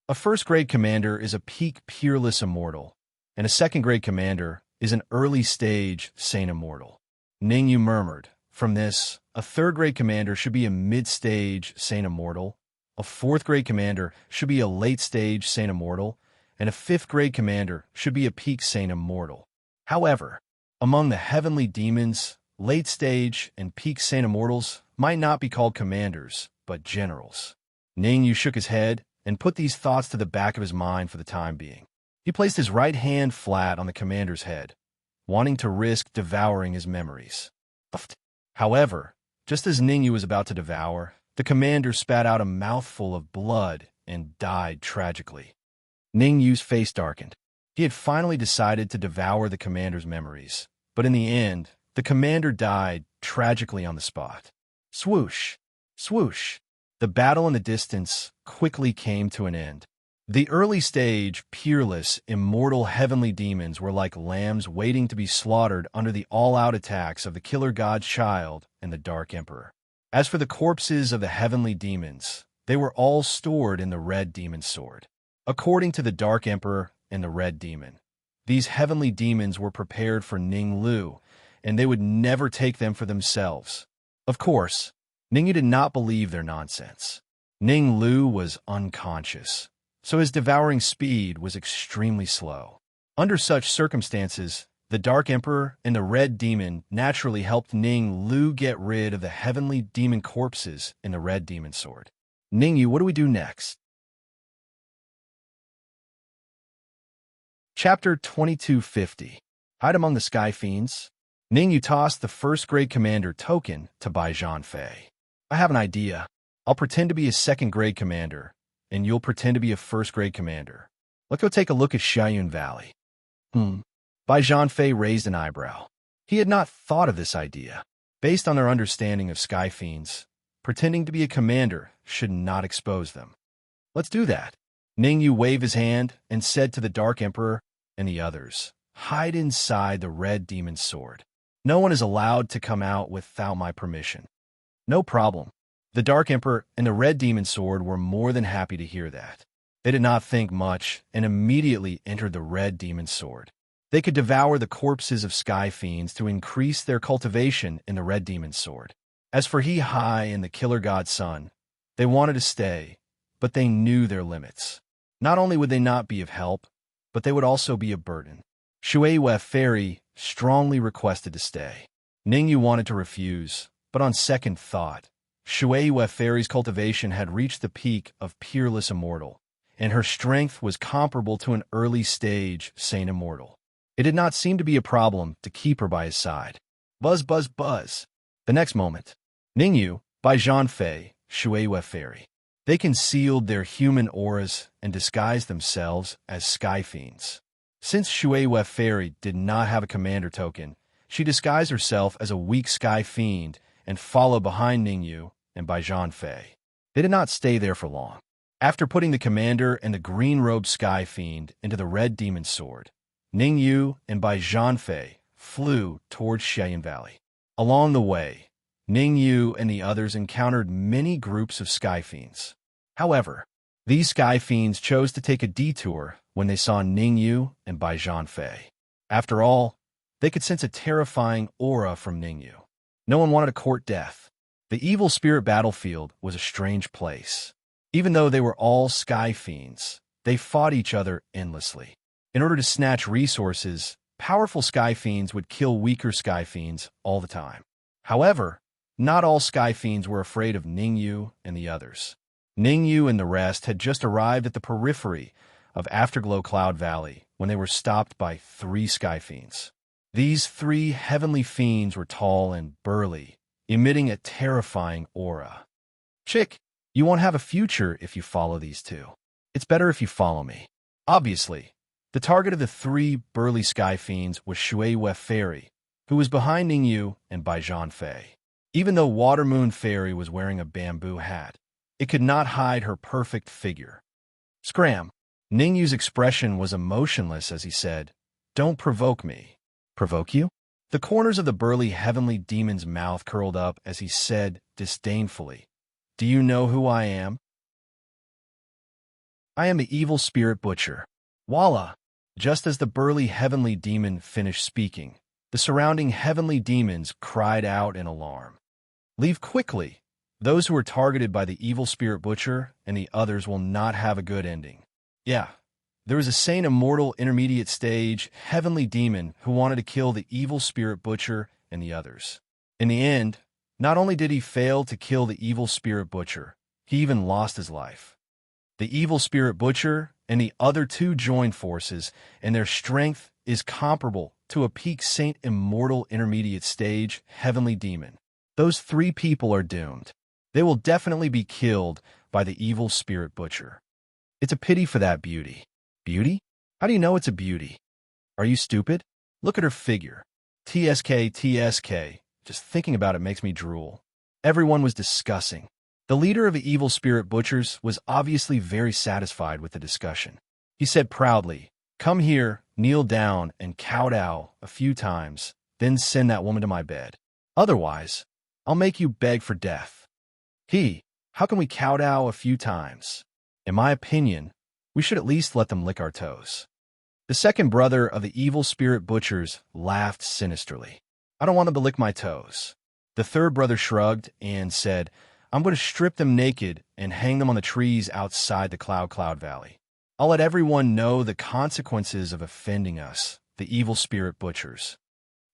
A first-grade commander is a peak peerless immortal, and a second-grade commander is an early-stage saint immortal. Ning Yu murmured. From this, a third-grade commander should be a mid-stage saint immortal, a fourth-grade commander should be a late-stage saint immortal, and a fifth-grade commander should be a peak saint immortal. However, among the heavenly demons, late-stage and peak saint immortals might not be called commanders, but generals. Ning Yu shook his head and put these thoughts to the back of his mind for the time being. He placed his right hand flat on the commander's head, wanting to risk devouring his memories. However, just as Ning Yu was about to devour, the commander spat out a mouthful of blood and died tragically. Ning Yu's face darkened. He had finally decided to devour the commander's memories, but in the end, the commander died tragically on the spot. Swoosh! Swoosh! The battle in the distance quickly came to an end. The early-stage, peerless, immortal heavenly demons were like lambs waiting to be slaughtered under the all-out attacks of the Killer God's Child and the Dark Emperor. As for the corpses of the heavenly demons, they were all stored in the Red Demon's sword. According to the Dark Emperor and the Red Demon, these heavenly demons were prepared for Ning Lu, and they would never take them for themselves. Of course, Ning Yu did not believe their nonsense. Ning Lu was unconscious, so his devouring speed was extremely slow. Under such circumstances, The Dark Emperor and the Red Demon naturally helped Ning Lu get rid of the heavenly demon corpses in the Red Demon Sword. Ning Yu, what do we do next? Chapter 2250. Hide among the Sky Fiends. Ning Yu tossed the first grade commander token to Bai Zhanfei. I have an idea. I'll pretend to be a second grade commander, and you'll pretend to be a first grade commander. Let's go take a look at Xiayun Valley. Bai Zhanfei raised an eyebrow. He had not thought of this idea. Based on their understanding of Sky Fiends, pretending to be a commander should not expose them. Let's do that. Ning Yu waved his hand and said to the Dark Emperor and the others, hide inside the Red Demon Sword. No one is allowed to come out without my permission. No problem. The Dark Emperor and the Red Demon Sword were more than happy to hear that. They did not think much and immediately entered the Red Demon Sword. They could devour the corpses of Sky Fiends to increase their cultivation in the Red Demon Sword. As for He Hai and the Killer God's son, they wanted to stay, but they knew their limits. Not only would they not be of help, but they would also be a burden. Shui Fairy strongly requested to stay. Ning Yu wanted to refuse, but on second thought, Shui Fairy's cultivation had reached the peak of peerless immortal, and her strength was comparable to an early-stage Saint Immortal. It did not seem to be a problem to keep her by his side. Buzz, buzz, buzz. The next moment, Ning Yu, Bai Zhanfei, Shui Fairy. They concealed their human auras and disguised themselves as Sky Fiends. Since Shui Fairy did not have a commander token, she disguised herself as a weak Sky Fiend and followed behind Ning Yu and Bai Zhanfei. They did not stay there for long. After putting the commander and the green-robed Sky Fiend into the Red Demon Sword, Ning Yu and Bai Zhanfei flew towards Xiayun Valley. Along the way, Ning Yu and the others encountered many groups of Sky Fiends. However, these Sky Fiends chose to take a detour when they saw Ning Yu and Bai Zhanfei. After all, they could sense a terrifying aura from Ning Yu. No one wanted to court death. The evil spirit battlefield was a strange place. Even though they were all Sky Fiends, they fought each other endlessly. In order to snatch resources, powerful Sky Fiends would kill weaker Sky Fiends all the time. However, not all Sky Fiends were afraid of Ning Yu and the others. Ning Yu and the rest had just arrived at the periphery of Afterglow Cloud Valley when they were stopped by 3 Sky Fiends. These 3 heavenly fiends were tall and burly, emitting a terrifying aura. Chick, you won't have a future if you follow these 2. It's better if you follow me. Obviously, the target of the 3 burly Sky Fiends was Shui Fairy, who was behind Ning Yu and Bai Zhanfei. Even though Water Moon Fairy was wearing a bamboo hat, it could not hide her perfect figure. Scram! Ning Yu's expression was emotionless as he said, "Don't provoke me." Provoke you? The corners of the burly heavenly demon's mouth curled up as he said disdainfully, "Do you know who I am? I am the evil spirit butcher. Voila!" Just as the burly heavenly demon finished speaking, the surrounding heavenly demons cried out in alarm. Leave quickly. Those who are targeted by the evil spirit butcher and the others will not have a good ending. Yeah, there was a Saint Immortal intermediate stage heavenly demon who wanted to kill the evil spirit butcher and the others. In the end, not only did he fail to kill the evil spirit butcher, he even lost his life. The evil spirit butcher and the other 2 joined forces, and their strength is comparable to a peak Saint Immortal intermediate stage heavenly demon. Those 3 people are doomed. They will definitely be killed by the evil spirit butcher. It's a pity for that beauty. Beauty? How do you know it's a beauty? Are you stupid? Look at her figure. TSK, TSK. Just thinking about it makes me drool. Everyone was discussing. The leader of the evil spirit butchers was obviously very satisfied with the discussion. He said proudly, "Come here, kneel down, and kowtow a few times, then send that woman to my bed. Otherwise, I'll make you beg for death." How can we kowtow a few times? In my opinion, we should at least let them lick our toes. The second brother of the evil spirit butchers laughed sinisterly. "I don't want them to lick my toes." The third brother shrugged and said, "I'm going to strip them naked and hang them on the trees outside the Cloud Valley. I'll let everyone know the consequences of offending us the evil spirit butchers.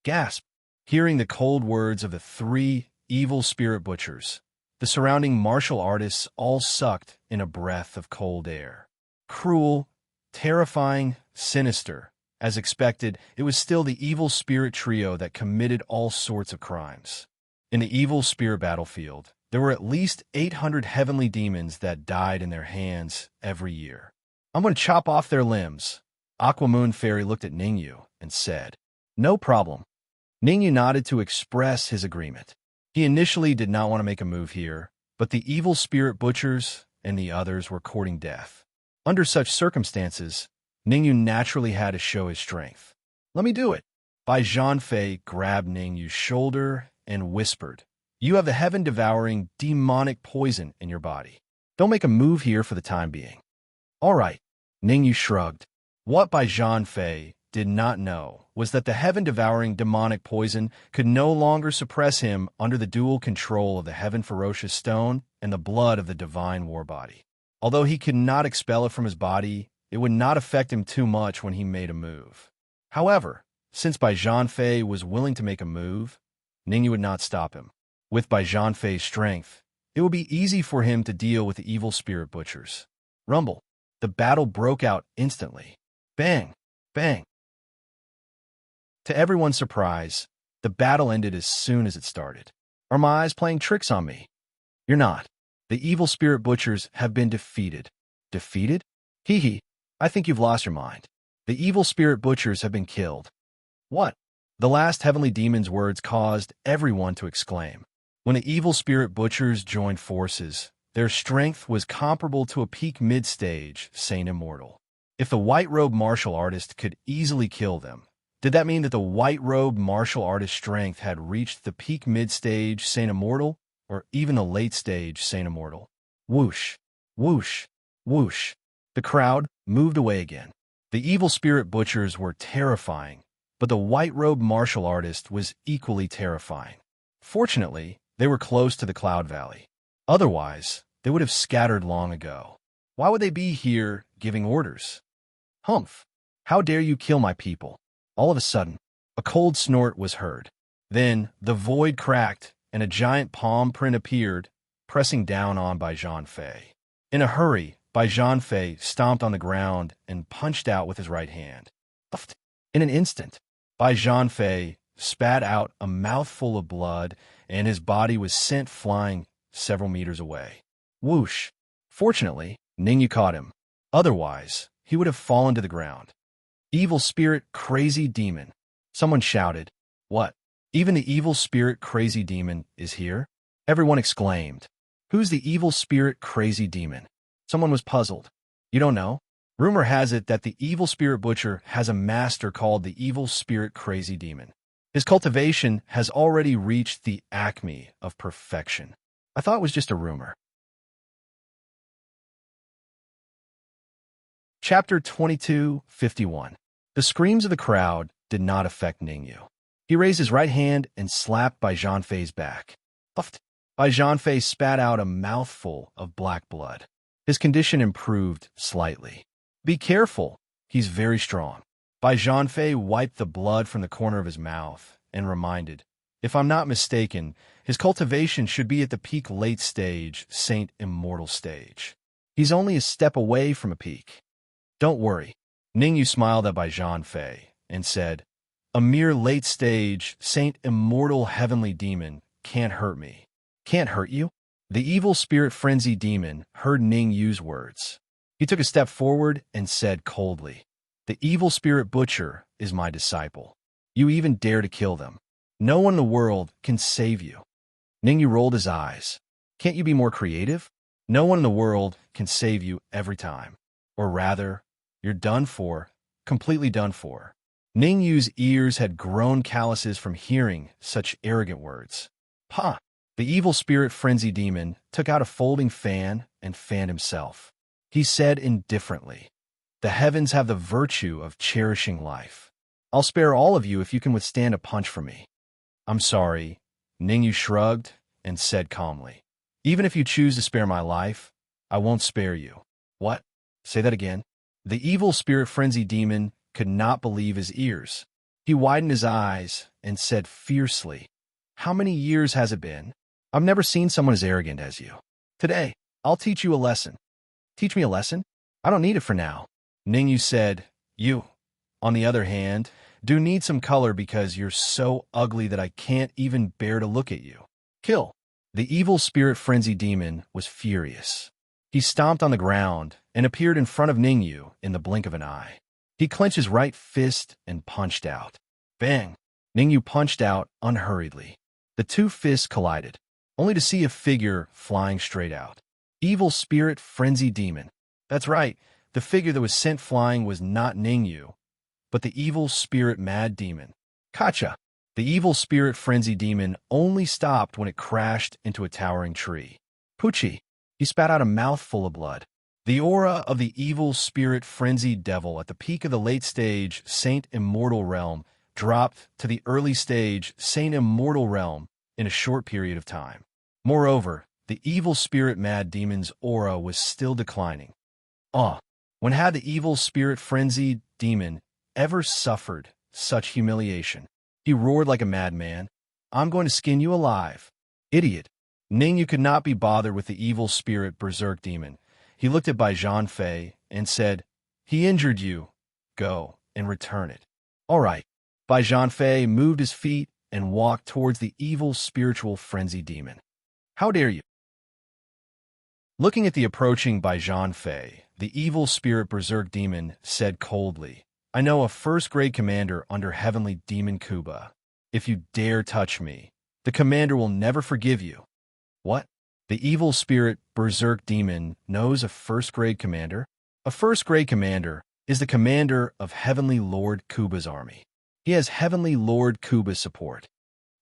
Gasp! Hearing the cold words of the three evil spirit butchers, the surrounding martial artists all sucked in a breath of cold air. Cruel, terrifying, sinister. As expected, it was still the evil spirit trio that committed all sorts of crimes. In the evil spirit battlefield, there were at least 800 heavenly demons that died in their hands every year. I'm going to chop off their limbs. Aquamoon Fairy looked at Ningyu and said, "No problem." Ningyu nodded to express his agreement. He initially did not want to make a move here, but the evil spirit butchers and the others were courting death. Under such circumstances, Ningyu naturally had to show his strength. "Let me do it." Bai Zhanfei grabbed Ningyu's shoulder and whispered, "You have the heaven-devouring demonic poison in your body. Don't make a move here for the time being." "All right." Ningyu shrugged. What Bai Zhanfei did not know was that the heaven-devouring demonic poison could no longer suppress him under the dual control of the heaven-ferocious stone and the blood of the divine war body. Although he could not expel it from his body, it would not affect him too much when he made a move. However, since Bai Zhanfei was willing to make a move, Ningyu would not stop him. With Bai Zhanfei's strength, it would be easy for him to deal with the evil spirit butchers. Rumble. The battle broke out instantly. Bang! Bang! To everyone's surprise, the battle ended as soon as it started. Are my eyes playing tricks on me? You're not. The evil spirit butchers have been defeated. Defeated? Hee hee. I think you've lost your mind. The evil spirit butchers have been killed. What? The last heavenly demon's words caused everyone to exclaim. When the evil spirit butchers joined forces, their strength was comparable to a peak mid-stage Saint Immortal. If the white-robed martial artist could easily kill them, did that mean that the white-robed martial artist's strength had reached the peak mid-stage Saint Immortal, or even the late-stage Saint Immortal? Whoosh, whoosh, whoosh. The crowd moved away again. The evil spirit butchers were terrifying, but the white-robed martial artist was equally terrifying. Fortunately, they were close to the Cloud Valley. Otherwise, they would have scattered long ago. Why would they be here giving orders? Humph! How dare you kill my people? All of a sudden, a cold snort was heard. Then, the void cracked, and a giant palm print appeared, pressing down on Bai Zhanfei. In a hurry, Bai Zhanfei stomped on the ground and punched out with his right hand. In an instant, Bai Zhanfei spat out a mouthful of blood, and his body was sent flying several meters away. Whoosh! Fortunately, Ningyu caught him. Otherwise, he would have fallen to the ground. Evil spirit, crazy demon. Someone shouted. What? Even the evil spirit, crazy demon is here? Everyone exclaimed. Who's the evil spirit, crazy demon? Someone was puzzled. You don't know? Rumor has it that the evil spirit butcher has a master called the evil spirit, crazy demon. His cultivation has already reached the acme of perfection. I thought it was just a rumor. Chapter 22:51. The screams of the crowd did not affect Ningyu. He raised his right hand and slapped Bai Zhanfei's back. Puffed. Bai Zhanfei spat out a mouthful of black blood. His condition improved slightly. Be careful, he's very strong. Bai Zhanfei wiped the blood from the corner of his mouth and reminded, if I'm not mistaken, his cultivation should be at the peak late stage, Saint Immortal stage. He's only a step away from a peak. Don't worry. Ningyu smiled at Bai Zhanfei and said, a mere late stage, Saint Immortal heavenly demon can't hurt me. Can't hurt you? The evil spirit frenzy demon heard Ningyu's words. He took a step forward and said coldly, the evil spirit butcher is my disciple. You even dare to kill them. No one in the world can save you. Ningyu rolled his eyes. Can't you be more creative? No one in the world can save you every time. Or rather, you're done for, completely done for. Ningyu's ears had grown calluses from hearing such arrogant words. Pah! The evil spirit frenzy demon took out a folding fan and fanned himself. He said indifferently, the heavens have the virtue of cherishing life. I'll spare all of you if you can withstand a punch from me. I'm sorry. Ningyu shrugged and said calmly, even if you choose to spare my life, I won't spare you. What? Say that again. The evil spirit frenzy demon could not believe his ears. He widened his eyes and said fiercely, "How many years has it been? I've never seen someone as arrogant as you. Today, I'll teach you a lesson." "Teach me a lesson? I don't need it for now." Ningyu said, "You, on the other hand, do need some color because you're so ugly that I can't even bear to look at you. Kill." The evil spirit frenzy demon was furious. He stomped on the ground and appeared in front of Ningyu in the blink of an eye. He clenched his right fist and punched out. Bang! Ningyu punched out unhurriedly. The two fists collided, only to see a figure flying straight out. Evil spirit frenzy demon. That's right, the figure that was sent flying was not Ningyu, but the evil spirit mad demon. Kacha! The evil spirit frenzy demon only stopped when it crashed into a towering tree. Poochie! He spat out a mouthful of blood. The aura of the evil spirit frenzied devil at the peak of the late stage Saint Immortal realm dropped to the early stage Saint Immortal realm in a short period of time. Moreover, the evil spirit mad demon's aura was still declining. When had the evil spirit frenzied demon ever suffered such humiliation? He roared like a madman, "I'm going to skin you alive, idiot." Ningyu could not be bothered with the evil spirit berserk demon. He looked at Bai Zhanfei and said, "He injured you. Go and return it." "All right." Bai Zhanfei moved his feet and walked towards the evil spiritual frenzy demon. "How dare you?" Looking at the approaching Bai Zhanfei, the evil spirit berserk demon said coldly, "I know a first-grade commander under Heavenly Demon Kuba. If you dare touch me, the commander will never forgive you." "What? The evil spirit berserk demon knows a first-grade commander? A first-grade commander is the commander of Heavenly Lord Kuba's army. He has Heavenly Lord Kuba's support."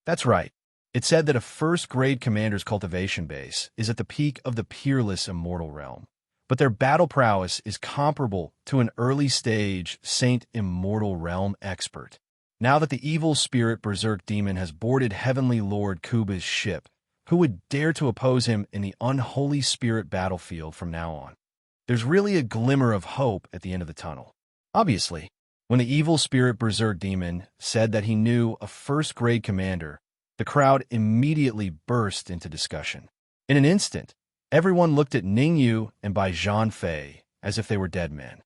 That's right. It said that a first-grade commander's cultivation base is at the peak of the peerless immortal realm, but their battle prowess is comparable to an early-stage Saint Immortal Realm expert. Now that the evil spirit berserk demon has boarded Heavenly Lord Kuba's ship, who would dare to oppose him in the unholy spirit battlefield from now on? There's really a glimmer of hope at the end of the tunnel. Obviously, when the evil spirit berserk demon said that he knew a first-grade commander, the crowd immediately burst into discussion. In an instant, everyone looked at Ningyu and Bai Zhanfei as if they were dead men.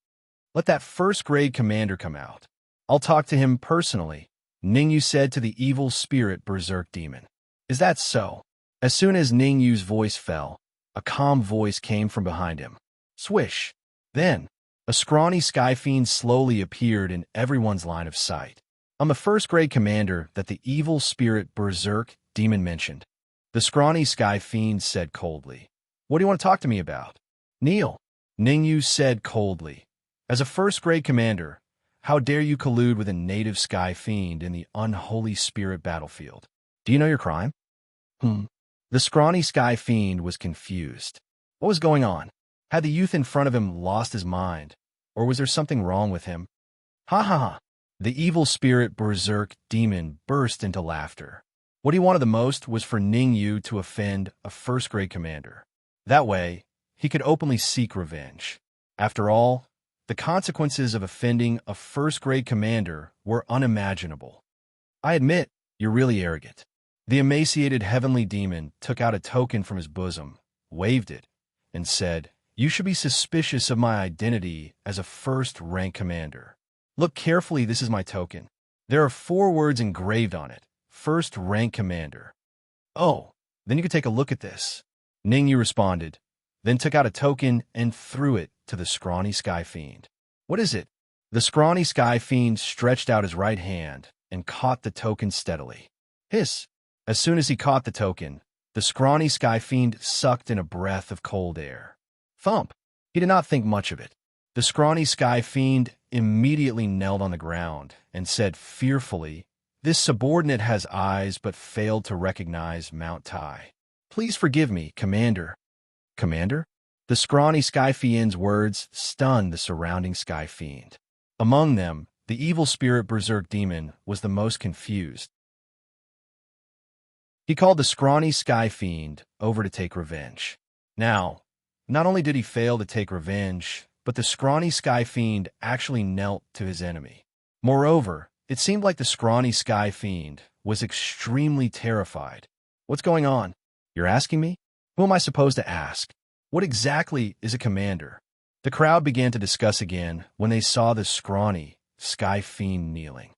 "Let that first-grade commander come out. I'll talk to him personally," Ningyu said to the evil spirit berserk demon. "Is that so?" As soon as Ningyu's voice fell, a calm voice came from behind him. Swish! Then, a scrawny sky fiend slowly appeared in everyone's line of sight. "I'm the first-grade commander that the evil spirit berserk demon mentioned," the scrawny sky fiend said coldly. "What do you want to talk to me about?" "Kneel," Ningyu said coldly. "As a first-grade commander, how dare you collude with a native sky fiend in the unholy spirit battlefield? Do you know your crime?" The scrawny sky fiend was confused. What was going on? Had the youth in front of him lost his mind, or was there something wrong with him? "Ha ha ha!" The evil spirit berserk demon burst into laughter. What he wanted the most was for Ningyu to offend a first-grade commander. That way, he could openly seek revenge. After all, the consequences of offending a first-grade commander were unimaginable. "I admit, you're really arrogant." The emaciated heavenly demon took out a token from his bosom, waved it, and said, "You should be suspicious of my identity as a first-rank commander. Look carefully, this is my token. There are 4 words engraved on it, first-rank commander." "Oh, then you could take a look at this," Ningyu responded, then took out a token and threw it to the scrawny sky fiend. "What is it?" The scrawny sky fiend stretched out his right hand and caught the token steadily. Hiss! As soon as he caught the token, the scrawny sky fiend sucked in a breath of cold air. Thump! He did not think much of it. The scrawny sky fiend immediately knelt on the ground and said fearfully, "This subordinate has eyes but failed to recognize Mount Tai. Please forgive me, Commander." "Commander?" The scrawny sky fiend's words stunned the surrounding sky fiend. Among them, the evil spirit berserk demon was the most confused. He called the scrawny sky fiend over to take revenge. Now, not only did he fail to take revenge, but the scrawny Sky Fiend actually knelt to his enemy. Moreover, it seemed like the scrawny Sky Fiend was extremely terrified. What's going on? You're asking me? Who am I supposed to ask? What exactly is a commander? The crowd began to discuss again when they saw the scrawny Sky Fiend kneeling.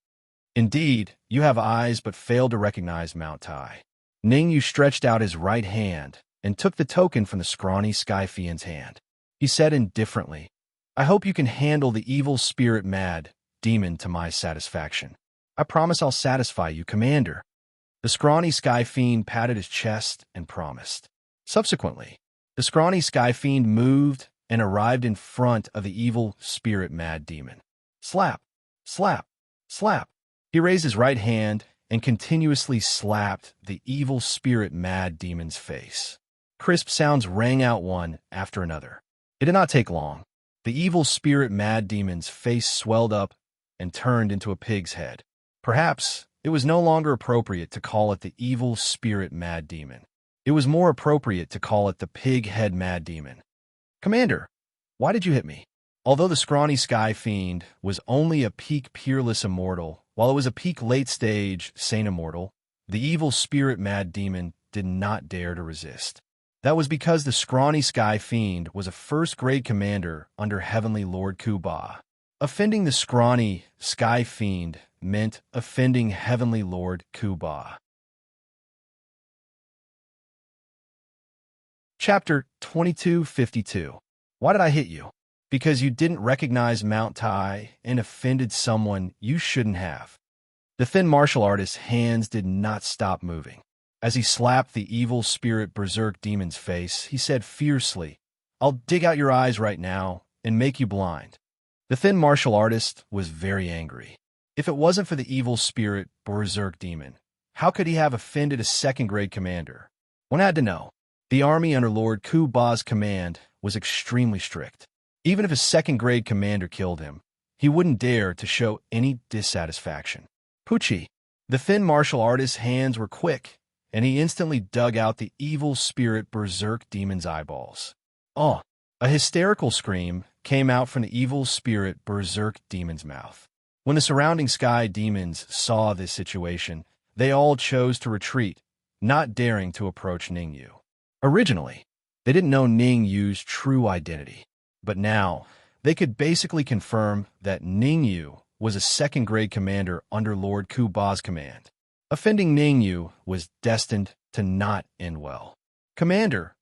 Indeed, you have eyes but failed to recognize Mount Tai. Ningyu stretched out his right hand and took the token from the scrawny Sky Fiend's hand. He said indifferently, I hope you can handle the evil spirit mad demon to my satisfaction. I promise I'll satisfy you, Commander. The scrawny Sky Fiend patted his chest and promised. Subsequently, the scrawny Sky Fiend moved and arrived in front of the evil spirit mad demon. Slap, slap, slap. He raised his right hand and continuously slapped the evil spirit mad demon's face. Crisp sounds rang out one after another. It did not take long. The evil spirit mad demon's face swelled up and turned into a pig's head. Perhaps it was no longer appropriate to call it the evil spirit mad demon. It was more appropriate to call it the pig head mad demon. Commander, why did you hit me? Although the scrawny Sky Fiend was only a peak peerless immortal, while it was a peak late stage Saint immortal, the evil spirit mad demon did not dare to resist. That was because the scrawny Sky Fiend was a first-grade commander under Heavenly Lord Kuba. Offending the scrawny Sky Fiend meant offending Heavenly Lord Kuba. Chapter 2252. Why did I hit you? Because you didn't recognize Mount Tai and offended someone you shouldn't have. The thin martial artist's hands did not stop moving. As he slapped the evil spirit berserk demon's face, he said fiercely, I'll dig out your eyes right now and make you blind. The thin martial artist was very angry. If it wasn't for the evil spirit berserk demon, how could he have offended a second-grade commander? One had to know. The army under Lord Kuba's command was extremely strict. Even if a second-grade commander killed him, he wouldn't dare to show any dissatisfaction. Pucci. The thin martial artist's hands were quick, and he instantly dug out the evil spirit berserk demon's eyeballs. Oh! A hysterical scream came out from the evil spirit berserk demon's mouth. When the surrounding sky demons saw this situation, they all chose to retreat, not daring to approach Ningyu. Originally, they didn't know Ningyu's true identity, but now they could basically confirm that Ningyu was a second-grade commander under Lord Kuba's command. Offending Ningyu was destined to not end well. Commander,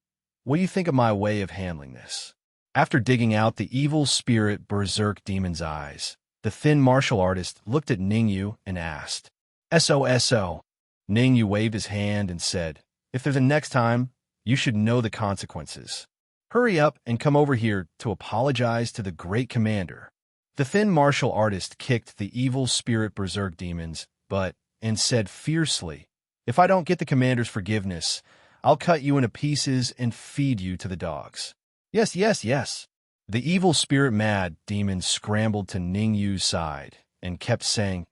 what do you think of my way of handling this? After digging out the evil spirit berserk demon's eyes, the thin martial artist looked at Ningyu and asked, SOSO. Ningyu waved his hand and said, if there's a next time, you should know the consequences. Hurry up and come over here to apologize to the great commander. The thin martial artist kicked the evil spirit berserk demon's butt and said fiercely, if I don't get the commander's forgiveness, I'll cut you into pieces and feed you to the dogs. Yes, yes, yes. The evil spirit mad demon scrambled to Ningyu's side and kept saying,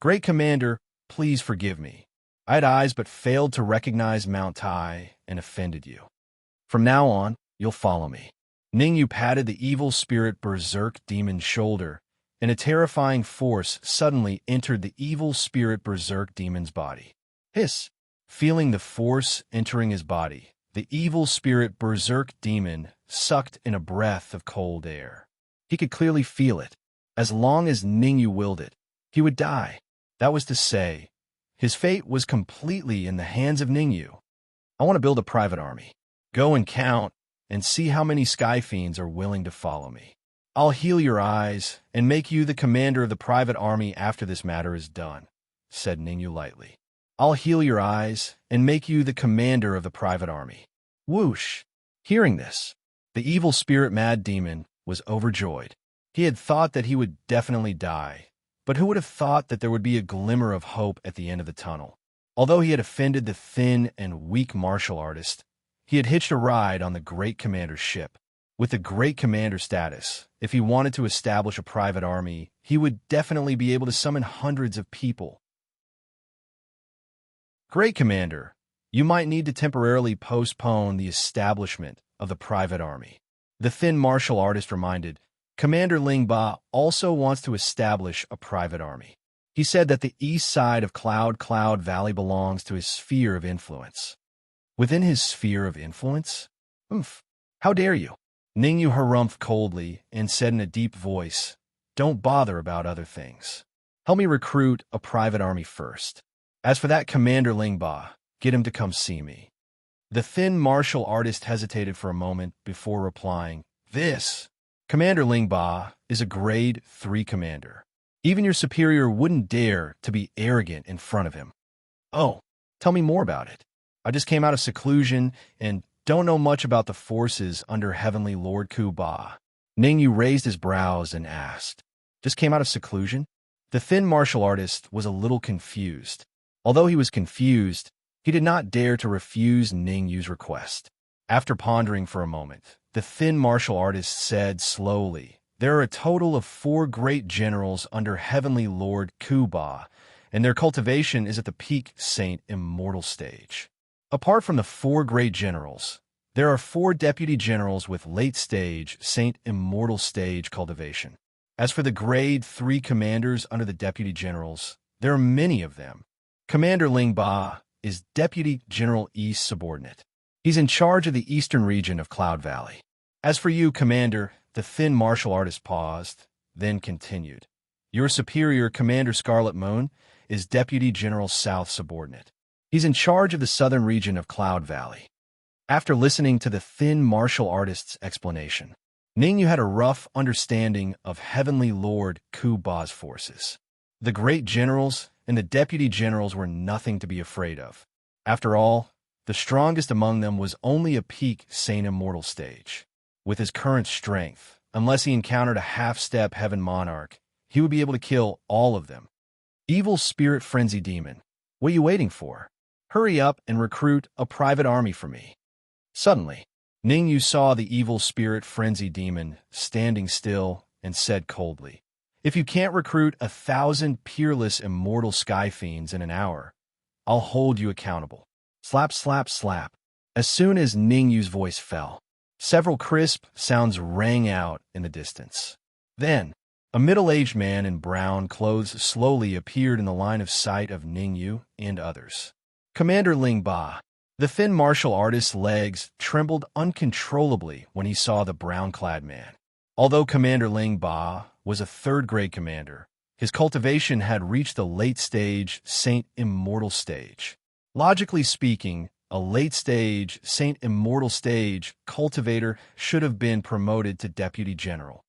Great commander, please forgive me. I had eyes but failed to recognize Mount Tai and offended you. From now on, you'll follow me. Ningyu patted the evil spirit berserk demon's shoulder, and a terrifying force suddenly entered the evil spirit berserk demon's body. Hiss! Feeling the force entering his body, the evil spirit berserk demon sucked in a breath of cold air. He could clearly feel it. As long as Ningyu willed it, he would die. That was to say, his fate was completely in the hands of Ningyu. I want to build a private army. Go and count and see how many sky fiends are willing to follow me. I'll heal your eyes and make you the commander of the private army after this matter is done, said Ningyu lightly. I'll heal your eyes and make you the commander of the private army. Whoosh! Hearing this, the evil spirit mad demon was overjoyed. He had thought that he would definitely die, but who would have thought that there would be a glimmer of hope at the end of the tunnel? Although he had offended the thin and weak martial artist, he had hitched a ride on the great commander's ship. With the great commander status, if he wanted to establish a private army, he would definitely be able to summon hundreds of people. Great commander, you might need to temporarily postpone the establishment of the private army, the thin martial artist reminded, Commander Ling Ba also wants to establish a private army. He said that the east side of Cloud Valley belongs to his sphere of influence. Within his sphere of influence? Oomph. How dare you? Ningyu harumphed coldly and said in a deep voice, "Don't bother about other things. Help me recruit a private army first. As for that Commander Ling Ba, get him to come see me." The thin martial artist hesitated for a moment before replying, "This Commander Ling Ba is a grade 3 commander. Even your superior wouldn't dare to be arrogant in front of him." "Oh, tell me more about it. I just came out of seclusion and don't know much about the forces under Heavenly Lord Ku Ba." Ningyu raised his brows and asked, "Just came out of seclusion?" The thin martial artist was a little confused. Although he was confused, he did not dare to refuse Ningyu's request. After pondering for a moment, the thin martial artist said slowly, "There are a total of 4 great generals under Heavenly Lord Ku Ba, and their cultivation is at the peak Saint Immortal stage. Apart from the 4 great generals, there are 4 deputy generals with late-stage Saint Immortal stage cultivation. As for the grade 3 commanders under the deputy generals, there are many of them. Commander Ling Ba is Deputy General East subordinate. He's in charge of the eastern region of Cloud Valley. As for you, Commander," the thin martial artist paused, then continued, "your superior, Commander Scarlet Moon, is Deputy General South subordinate. He's in charge of the southern region of Cloud Valley." After listening to the thin martial artist's explanation, Ningyu had a rough understanding of Heavenly Lord Ku Ba's forces. The great generals and the deputy generals were nothing to be afraid of. After all, the strongest among them was only a peak Saint Immortal stage. With his current strength, unless he encountered a half-step Heaven Monarch, he would be able to kill all of them. "Evil Spirit Frenzy Demon, what are you waiting for? Hurry up and recruit a private army for me." Suddenly, Ningyu saw the Evil Spirit Frenzy Demon standing still and said coldly, "If you can't recruit 1,000 peerless immortal sky fiends in an hour, I'll hold you accountable." Slap, slap, slap. As soon as Ningyu's voice fell, several crisp sounds rang out in the distance. Then, a middle-aged man in brown clothes slowly appeared in the line of sight of Ningyu and others. "Commander Ling Ba." The thin martial artist's legs trembled uncontrollably when he saw the brown-clad man. Although Commander Ling Ba was a 3rd-grade commander, his cultivation had reached the late-stage Saint Immortal stage. Logically speaking, a late-stage Saint Immortal stage cultivator should have been promoted to Deputy General.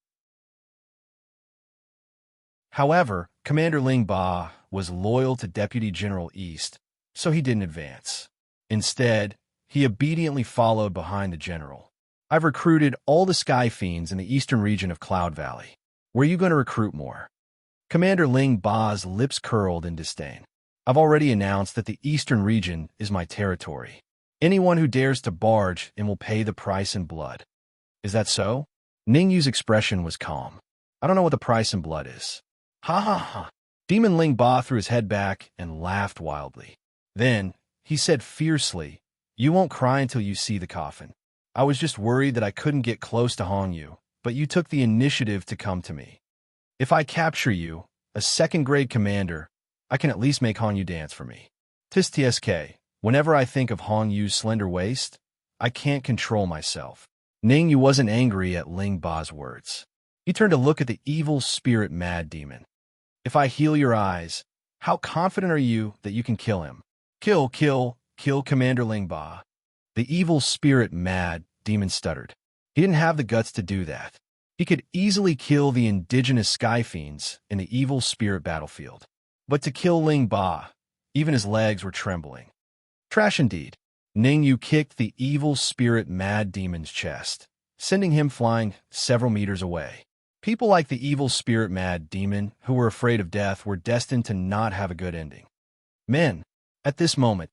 However, Commander Ling Ba was loyal to Deputy General East, so he didn't advance. Instead, he obediently followed behind the general. "I've recruited all the Sky Fiends in the eastern region of Cloud Valley. Where are you going to recruit more?" Commander Ling Ba's lips curled in disdain. "I've already announced that the eastern region is my territory. Anyone who dares to barge in will pay the price in blood." "Is that so?" Ningyu's expression was calm. "I don't know what the price in blood is." "Ha ha ha." Demon Ling Ba threw his head back and laughed wildly. Then, he said fiercely, "You won't cry until you see the coffin. I was just worried that I couldn't get close to Hong Yu, but you took the initiative to come to me. If I capture you, a 2nd-grade commander, I can at least make Hong Yu dance for me. Tis TSK, whenever I think of Hong Yu's slender waist, I can't control myself." Ningyu wasn't angry at Ling Ba's words. He turned to look at the evil spirit mad demon. "If I heal your eyes, how confident are you that you can kill him?" Kill Commander Ling Ba." The evil spirit mad demon stuttered. He didn't have the guts to do that. He could easily kill the indigenous Sky Fiends in the evil spirit battlefield. But to kill Ling Ba, even his legs were trembling. Trash indeed. Ningyu kicked the evil spirit mad demon's chest, sending him flying several meters away. People like the evil spirit mad demon, who were afraid of death, were destined to not have a good ending. Men, at this moment.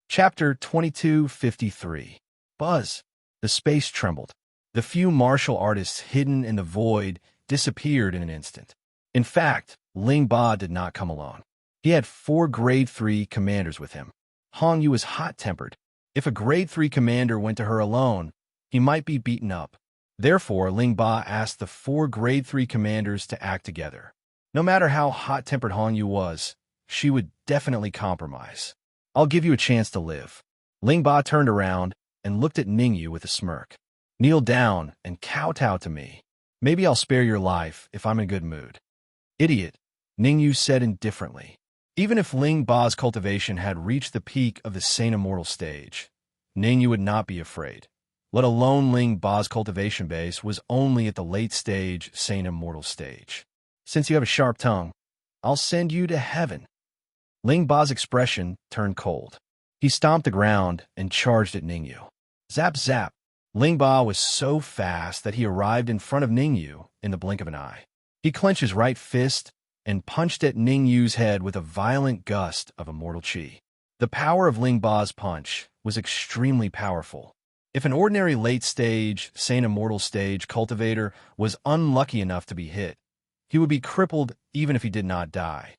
Chapter 2253. Buzz. The space trembled. The few martial artists hidden in the void disappeared in an instant. In fact, Ling Ba did not come alone. He had 4 grade 3 commanders with him. Hong Yu was hot-tempered. If a grade 3 commander went to her alone, he might be beaten up. Therefore, Ling Ba asked the 4 Grade 3 commanders to act together. No matter how hot-tempered Hong Yu was, she would definitely compromise. I'll give you a chance to live. Ling Ba turned around and looked at Ning Yu with a smirk. Kneel down and kowtow to me. Maybe I'll spare your life if I'm in a good mood. Idiot, Ning Yu said indifferently. Even if Ling Ba's cultivation had reached the peak of the sane immortal stage, Ning Yu would not be afraid. Let alone Ling Ba's cultivation base was only at the late stage sane immortal stage. Since you have a sharp tongue, I'll send you to heaven. Ling Ba's expression turned cold. He stomped the ground and charged at Ning Yu. Zap zap. Ling Ba was so fast that he arrived in front of Ning Yu in the blink of an eye. He clenched his right fist and punched at Ning Yu's head with a violent gust of immortal qi. The power of Ling Ba's punch was extremely powerful. If an ordinary late-stage, sane immortal stage cultivator was unlucky enough to be hit, he would be crippled even if he did not die.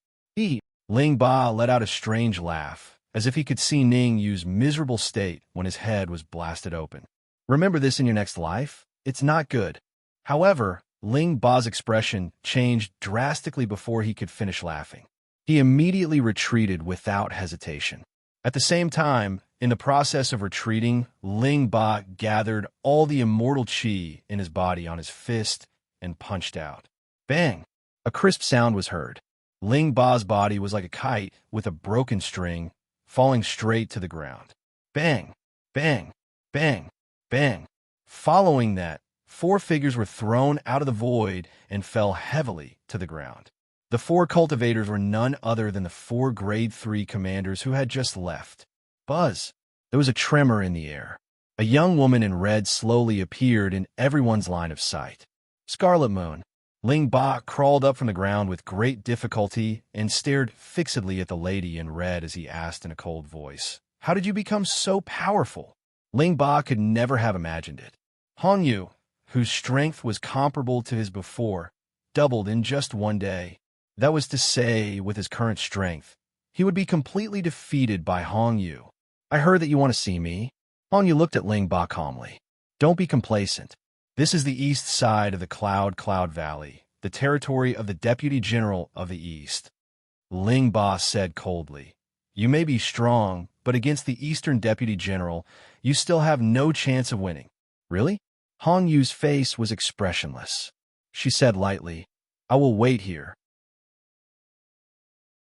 Ling Ba let out a strange laugh, as if he could see Ning Yu's miserable state when his head was blasted open. Remember this in your next life? It's not good. However, Ling Ba's expression changed drastically before he could finish laughing. He immediately retreated without hesitation. At the same time, in the process of retreating, Ling Ba gathered all the immortal qi in his body on his fist and punched out. Bang! A crisp sound was heard. Ling Ba's body was like a kite with a broken string, falling straight to the ground. Bang! Bang! Bang! Bang! Following that, 4 figures were thrown out of the void and fell heavily to the ground. The 4 cultivators were none other than the 4 Grade 3 commanders who had just left. Buzz! There was a tremor in the air. A young woman in red slowly appeared in everyone's line of sight. Scarlet Moon. Ling Ba crawled up from the ground with great difficulty and stared fixedly at the lady in red as he asked in a cold voice, "How did you become so powerful?" Ling Ba could never have imagined it. Hong Yu, whose strength was comparable to his before, doubled in just one day. That was to say, with his current strength, he would be completely defeated by Hong Yu. "I heard that you want to see me." Hong Yu looked at Ling Ba calmly. "Don't be complacent. This is the east side of the Cloud Valley, the territory of the Deputy General of the East." Ling Ba said coldly, "You may be strong, but against the Eastern Deputy General, you still have no chance of winning." "Really?" Hong Yu's face was expressionless. She said lightly, "I will wait here.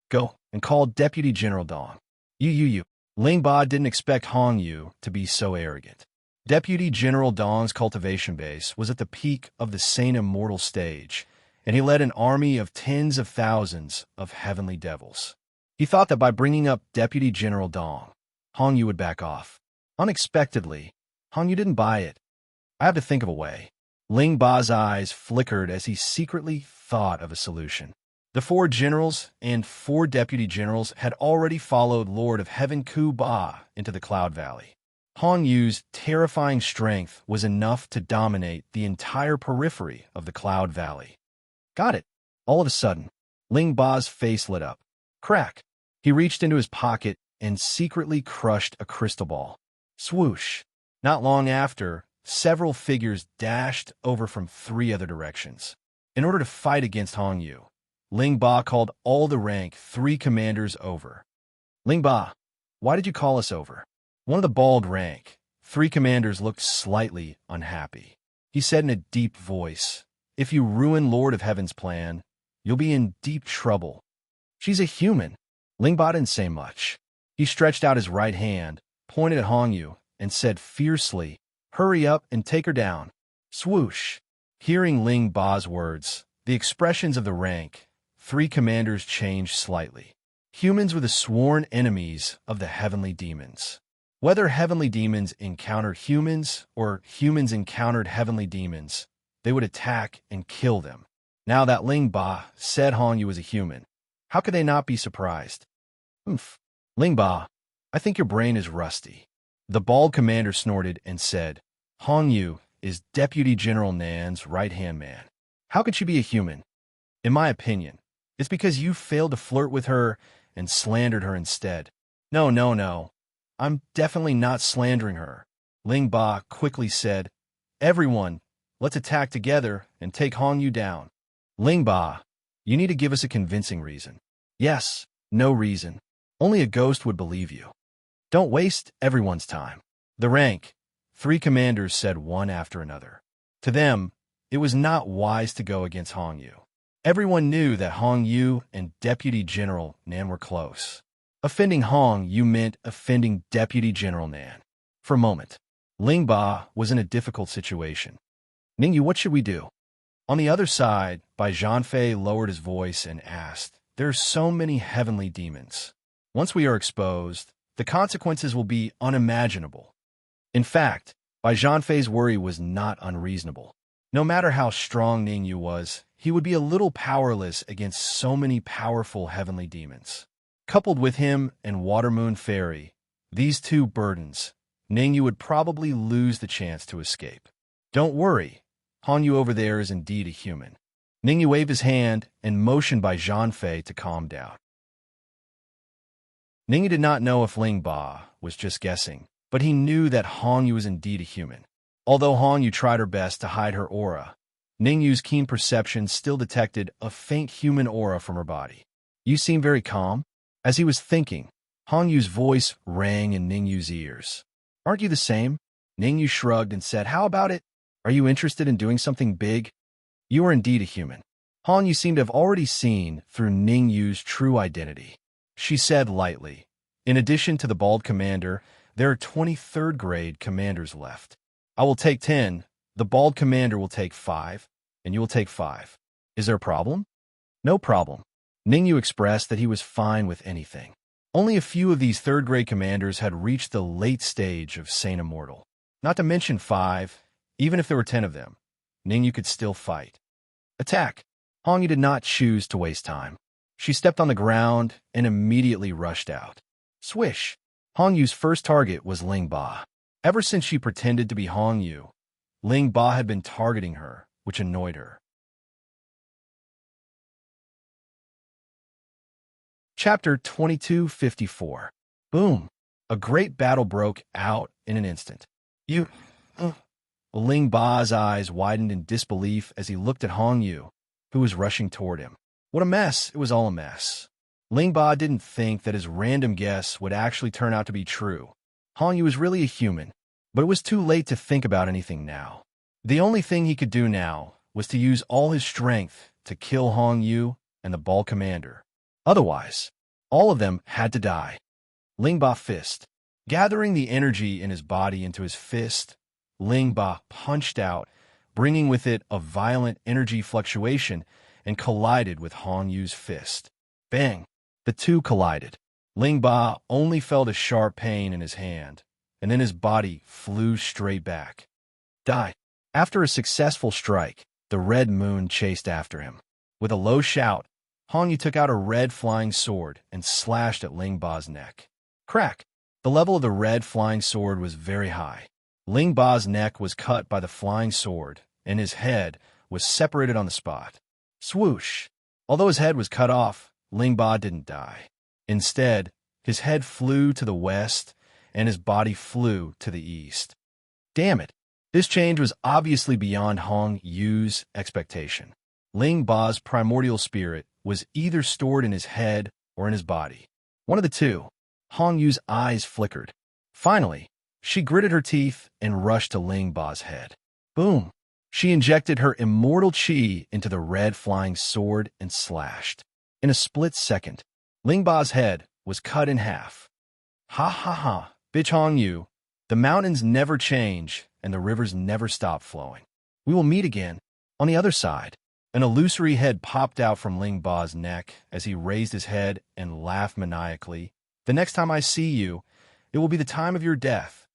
Go and call Deputy General Dong." You. Ling Ba didn't expect Hong Yu to be so arrogant. Deputy General Dong's cultivation base was at the peak of the sane immortal stage, and he led an army of tens of thousands of heavenly devils. He thought that by bringing up Deputy General Dong, Hong Yu would back off. Unexpectedly, Hong Yu didn't buy it. "I have to think of a way." Ling Ba's eyes flickered as he secretly thought of a solution. The 4 generals and 4 deputy generals had already followed Lord of Heaven Ku Ba into the Cloud Valley. Hong Yu's terrifying strength was enough to dominate the entire periphery of the Cloud Valley. "Got it." All of a sudden, Ling Ba's face lit up. Crack! He reached into his pocket and secretly crushed a crystal ball. Swoosh! Not long after, several figures dashed over from 3 other directions. In order to fight against Hong Yu, Ling Ba called all the rank 3 commanders over. "Ling Ba, why did you call us over?" One of the bald rank 3 commanders looked slightly unhappy. He said in a deep voice, "If you ruin Lord of Heaven's plan, you'll be in deep trouble." "She's a human." Ling Ba didn't say much. He stretched out his right hand, pointed at Hong Yu, and said fiercely, "Hurry up and take her down." Swoosh! Hearing Ling Ba's words, the expressions of the rank 3 commanders changed slightly. Humans were the sworn enemies of the heavenly demons. Whether heavenly demons encountered humans or humans encountered heavenly demons, they would attack and kill them. Now that Ling Ba said Hong Yu was a human, how could they not be surprised? Ling Ba, I think your brain is rusty." The bald commander snorted and said, "Hong Yu is Deputy General Nan's right-hand man. How could she be a human? In my opinion, it's because you failed to flirt with her and slandered her instead." No. I'm definitely not slandering her," Ling Ba quickly said, Everyone, let's attack together and take Hong Yu down. Ling Ba, you need to give us a convincing reason. Yes, no reason. Only a ghost would believe you. Don't waste everyone's time. The rank, 3 commanders said one after another. To them, it was not wise to go against Hong Yu. Everyone knew that Hong Yu and Deputy General Nan were close. Offending Hong Yu meant offending Deputy General Nan. For a moment, Ling Ba was in a difficult situation. Ningyu, what should we do? On the other side, Bai Zhanfei lowered his voice and asked, there are so many heavenly demons. Once we are exposed, the consequences will be unimaginable. In fact, Bai Zhanfei's worry was not unreasonable. No matter how strong Ningyu was, he would be a little powerless against so many powerful heavenly demons. Coupled with him and Water Moon Fairy, these 2 burdens, Ningyu would probably lose the chance to escape. Don't worry, Hong Yu over there is indeed a human. Ningyu waved his hand and motioned Bai Zhanfei to calm down. Ningyu did not know if Ling Ba was just guessing, but he knew that Hong Yu was indeed a human. Although Hong Yu tried her best to hide her aura, Ningyu's keen perception still detected a faint human aura from her body. You seem very calm. As he was thinking, Hong Yu's voice rang in Ningyu's ears. Aren't you the same? Ningyu shrugged and said, how about it? Are you interested in doing something big? You are indeed a human. Hong Yu seemed to have already seen through Ningyu's true identity. She said lightly, in addition to the bald commander, there are 23rd grade commanders left. I will take 10, the bald commander will take 5, and you will take 5. Is there a problem? No problem. Ningyu expressed that he was fine with anything. Only a few of these 3rd grade commanders had reached the late stage of Saint Immortal. Not to mention 5, even if there were 10 of them, Ningyu could still fight. Attack! Hong Yu did not choose to waste time. She stepped on the ground and immediately rushed out. Swish! Hong Yu's first target was Ling Ba. Ever since she pretended to be Hong Yu, Ling Ba had been targeting her, which annoyed her. Chapter 2254. Boom! A great battle broke out in an instant. Ling Ba's eyes widened in disbelief as he looked at Hong Yu, who was rushing toward him. What a mess! It was all a mess. Ling Ba didn't think that his random guess would actually turn out to be true. Hong Yu was really a human, but it was too late to think about anything now. The only thing he could do now was to use all his strength to kill Hong Yu and the ball commander. Otherwise, all of them had to die. Ling Ba fist. Gathering the energy in his body into his fist, Ling Ba punched out, bringing with it a violent energy fluctuation, and collided with Hong Yu's fist. Bang! The two collided. Ling Ba only felt a sharp pain in his hand, and then his body flew straight back. Die! After a successful strike, the red moon chased after him. With a low shout, Hong Yu took out a red flying sword and slashed at Ling Ba's neck. Crack! The level of the red flying sword was very high. Ling Ba's neck was cut by the flying sword, and his head was separated on the spot. Swoosh! Although his head was cut off, Ling Ba didn't die. Instead, his head flew to the west, and his body flew to the east. Damn it! This change was obviously beyond Hong Yu's expectation. Ling Ba's primordial spirit was either stored in his head or in his body. One of the two. Hong Yu's eyes flickered. Finally, she gritted her teeth and rushed to Ling Ba's head. Boom! She injected her immortal chi into the red flying sword and slashed. In a split second, Ling Ba's head was cut in half. Ha ha ha, bitch Hong Yu. The mountains never change and the rivers never stop flowing. We will meet again on the other side. An illusory head popped out from Ling Ba's neck as he raised his head and laughed maniacally. The next time I see you, it will be the time of your death.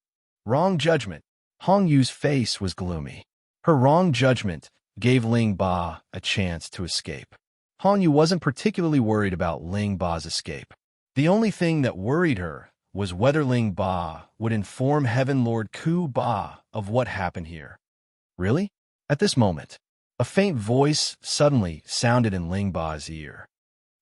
Wrong judgment. Hong Yu's face was gloomy. Her wrong judgment gave Ling Ba a chance to escape. Hong Yu wasn't particularly worried about Ling Ba's escape. The only thing that worried her was whether Ling Ba would inform Heaven Lord Ku Ba of what happened here. Really? At this moment, a faint voice suddenly sounded in Ling Ba's ear.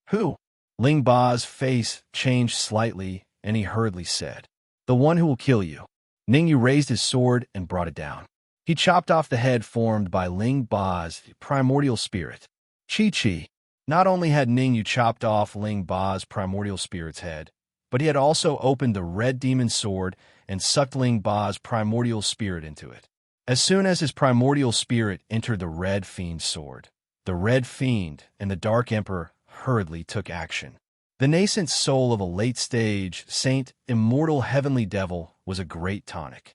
Who? Ling Ba's face changed slightly, and he hurriedly said, The one who will kill you. Ningyu raised his sword and brought it down. He chopped off the head formed by Ling Ba's primordial spirit. Chi. Not only had Ningyu chopped off Ling Ba's primordial spirit's head, but he had also opened the red demon sword and sucked Ling Ba's primordial spirit into it. As soon as his primordial spirit entered the red fiend's sword, the red fiend and the dark emperor hurriedly took action. The nascent soul of a late-stage, saint, immortal heavenly devil was a great tonic.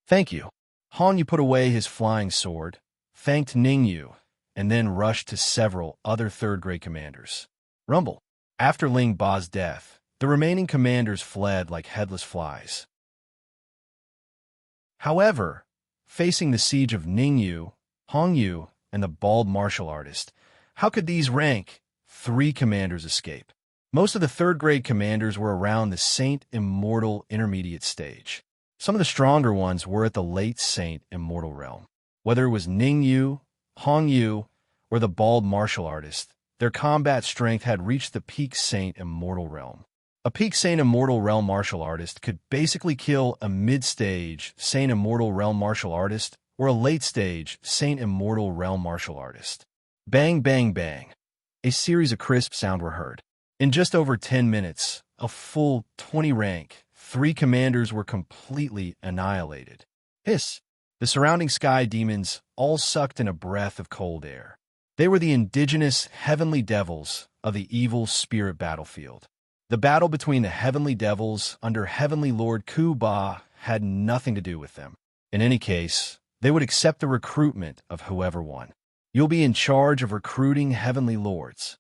Thank you. Han Yu put away his flying sword, thanked Ningyu, and then rushed to several other third-grade commanders. Rumble. After Ling Ba's death, the remaining commanders fled like headless flies. However, facing the siege of Ningyu, Hong Yu, and the bald martial artist, how could these rank 3 commanders escape? Most of the third-grade commanders were around the Saint Immortal Intermediate stage. Some of the stronger ones were at the late Saint Immortal realm. Whether it was Ningyu, Hong Yu, or the bald martial artist, their combat strength had reached the peak Saint Immortal realm. A peak Saint Immortal realm martial artist could basically kill a mid-stage Saint Immortal realm martial artist or a late-stage Saint Immortal realm martial artist. Bang, bang, bang. A series of crisp sounds were heard. In just over 10 minutes, a full 20-rank, 3 commanders were completely annihilated. Hiss! The surrounding sky demons all sucked in a breath of cold air. They were the indigenous heavenly devils of the evil spirit battlefield. The battle between the heavenly devils under Heavenly Lord Ku Ba had nothing to do with them. In any case, they would accept the recruitment of whoever won. You'll be in charge of recruiting heavenly lords.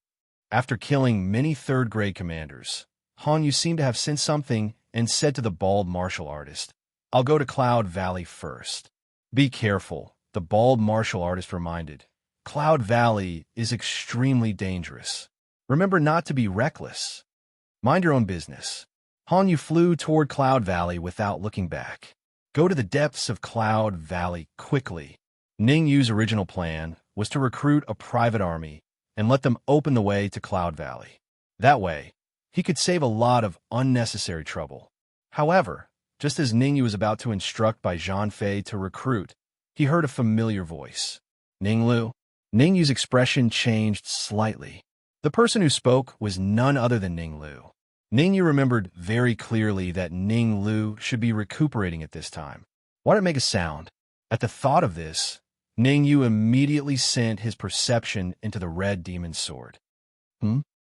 After killing many third-grade commanders, Han Yu seemed to have sensed something and said to the bald martial artist, "I'll go to Cloud Valley first." "Be careful," the bald martial artist reminded. "Cloud Valley is extremely dangerous. Remember not to be reckless. Mind your own business." Han Yu flew toward Cloud Valley without looking back. Go to the depths of Cloud Valley quickly. Ning Yu's original plan was to recruit a private army and let them open the way to Cloud Valley. That way, he could save a lot of unnecessary trouble. However, just as Ningyu was about to instruct Bai Zhanfei to recruit, he heard a familiar voice. "Ninglu?" Ningyu's expression changed slightly. The person who spoke was none other than Ninglu. Ningyu remembered very clearly that Ninglu should be recuperating at this time. Why did it make a sound? At the thought of this, Ningyu immediately sent his perception into the red demon sword.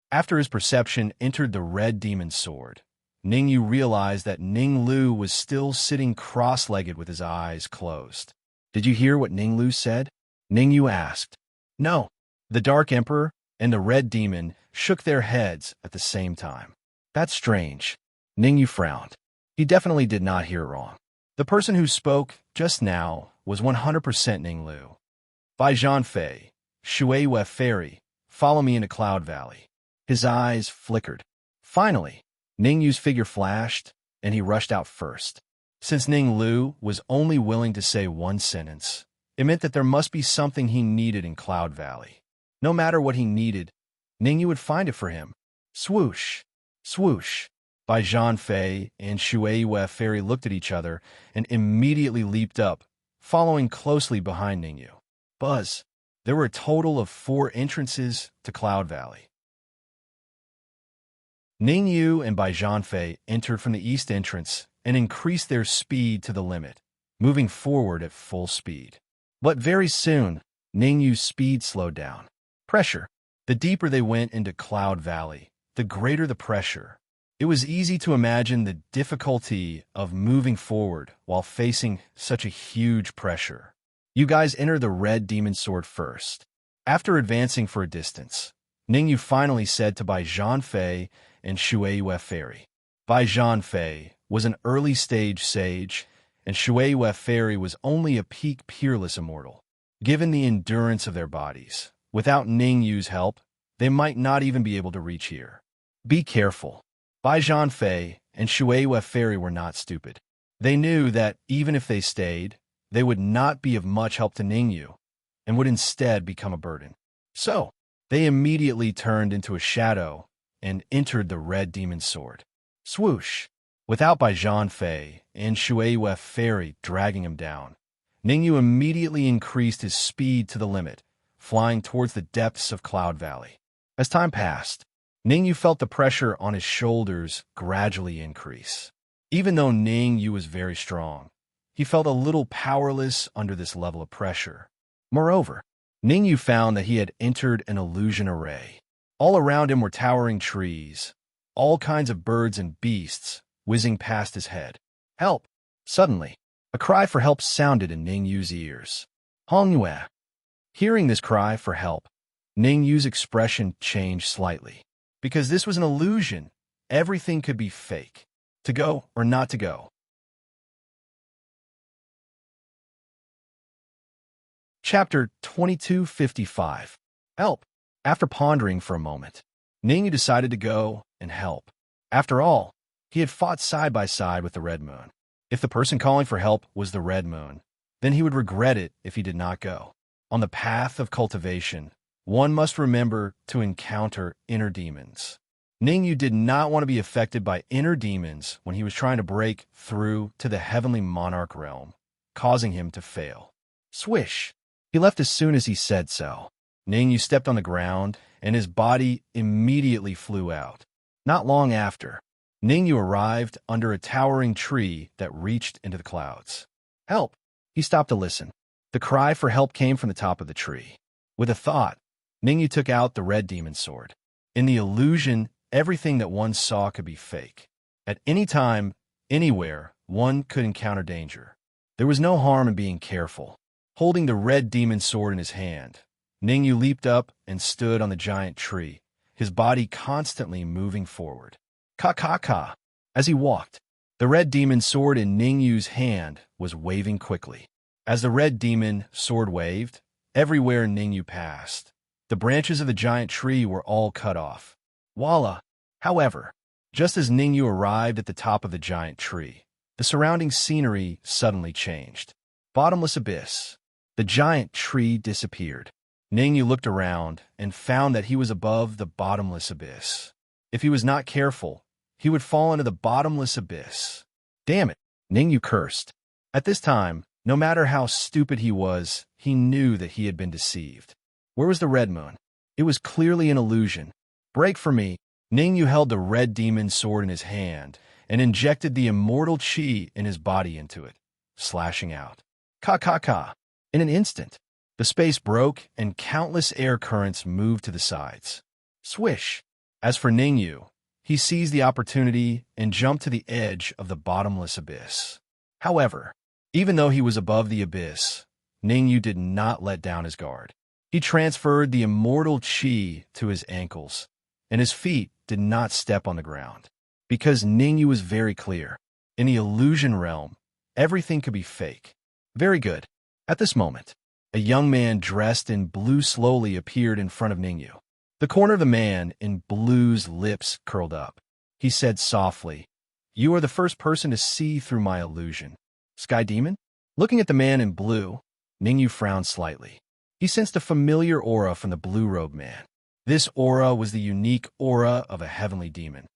After his perception entered the red demon sword, Ningyu realized that Ninglu was still sitting cross-legged with his eyes closed. "Did you hear what Ninglu said?" Ningyu asked. "No." The Dark Emperor and the red demon shook their heads at the same time. "That's strange." Ningyu frowned. He definitely did not hear it wrong. The person who spoke just now was 100% Ninglu. "Bai Zhanfei, Shuei Fairy, follow me into Cloud Valley." His eyes flickered. Finally, Ningyu's figure flashed, and he rushed out first. Since Ninglu was only willing to say one sentence, it meant that there must be something he needed in Cloud Valley. No matter what he needed, Ningyu would find it for him. Swoosh! Swoosh! Bai Zhanfei and Shuei Fairy looked at each other and immediately leaped up, following closely behind Ningyu. Buzz! There were a total of 4 entrances to Cloud Valley. Ningyu and Bai Zhanfei entered from the east entrance and increased their speed to the limit, moving forward at full speed. But very soon, Ningyu's speed slowed down. Pressure. The deeper they went into Cloud Valley, the greater the pressure. It was easy to imagine the difficulty of moving forward while facing such a huge pressure. You guys enter the red demon sword first. After advancing for a distance, Ningyu finally said to Bai Zhanfei and Shuei Fairy. Bai Zhanfei was an early-stage sage, and Shuei Fairy was only a peak peerless immortal. Given the endurance of their bodies, without Ningyu's help, they might not even be able to reach here. Be careful. Bai Zhanfei and Shuei Fairy were not stupid. They knew that even if they stayed, they would not be of much help to Ningyu, and would instead become a burden. So, they immediately turned into a shadow and entered the red demon sword. Swoosh! Without Bai Zhanfei and Shuei Fairy dragging him down, Ningyu immediately increased his speed to the limit, flying towards the depths of Cloud Valley. As time passed, Ningyu felt the pressure on his shoulders gradually increase. Even though Ningyu was very strong, he felt a little powerless under this level of pressure. Moreover, Ningyu found that he had entered an illusion array. All around him were towering trees, all kinds of birds and beasts whizzing past his head. Help! Suddenly, a cry for help sounded in Ningyu's ears. Hongyue! Hearing this cry for help, Ningyu's expression changed slightly. Because this was an illusion, everything could be fake. To go or not to go. Chapter 2255. Help! After pondering for a moment, Ningyu decided to go and help. After all, he had fought side by side with the Red Moon. If the person calling for help was the Red Moon, then he would regret it if he did not go. On the path of cultivation, one must remember to encounter inner demons. Ningyu did not want to be affected by inner demons when he was trying to break through to the heavenly monarch realm, causing him to fail. Swish! He left as soon as he said so. Ningyu stepped on the ground, and his body immediately flew out. Not long after, Ningyu arrived under a towering tree that reached into the clouds. Help! He stopped to listen. The cry for help came from the top of the tree. With a thought, Ningyu took out the red demon sword. In the illusion, everything that one saw could be fake. At any time, anywhere, one could encounter danger. There was no harm in being careful. Holding the red demon sword in his hand, Ningyu leaped up and stood on the giant tree, his body constantly moving forward. Ka-ka-ka! As he walked, the red demon sword in Ningyu's hand was waving quickly. As the red demon sword waved, everywhere Ningyu passed, the branches of the giant tree were all cut off. Voila! However, just as Ningyu arrived at the top of the giant tree, the surrounding scenery suddenly changed. Bottomless abyss. The giant tree disappeared. Ningyu looked around and found that he was above the bottomless abyss. If he was not careful, he would fall into the bottomless abyss. Damn it, Ningyu cursed. At this time, no matter how stupid he was, he knew that he had been deceived. Where was the red moon? It was clearly an illusion. Break for me. Ningyu held the red demon sword in his hand and injected the immortal chi in his body into it, slashing out. Ka-ka-ka! In an instant, the space broke and countless air currents moved to the sides. Swish! As for Ningyu, he seized the opportunity and jumped to the edge of the bottomless abyss. However, even though he was above the abyss, Ningyu did not let down his guard. He transferred the immortal chi to his ankles, and his feet did not step on the ground. Because Ningyu was very clear, in the illusion realm, everything could be fake. Very good. At this moment, a young man dressed in blue slowly appeared in front of Ningyu. The corner of the man in blue's lips curled up. He said softly, "You are the first person to see through my illusion. Sky Demon?" Looking at the man in blue, Ningyu frowned slightly. He sensed a familiar aura from the blue-robed man. This aura was the unique aura of a heavenly demon.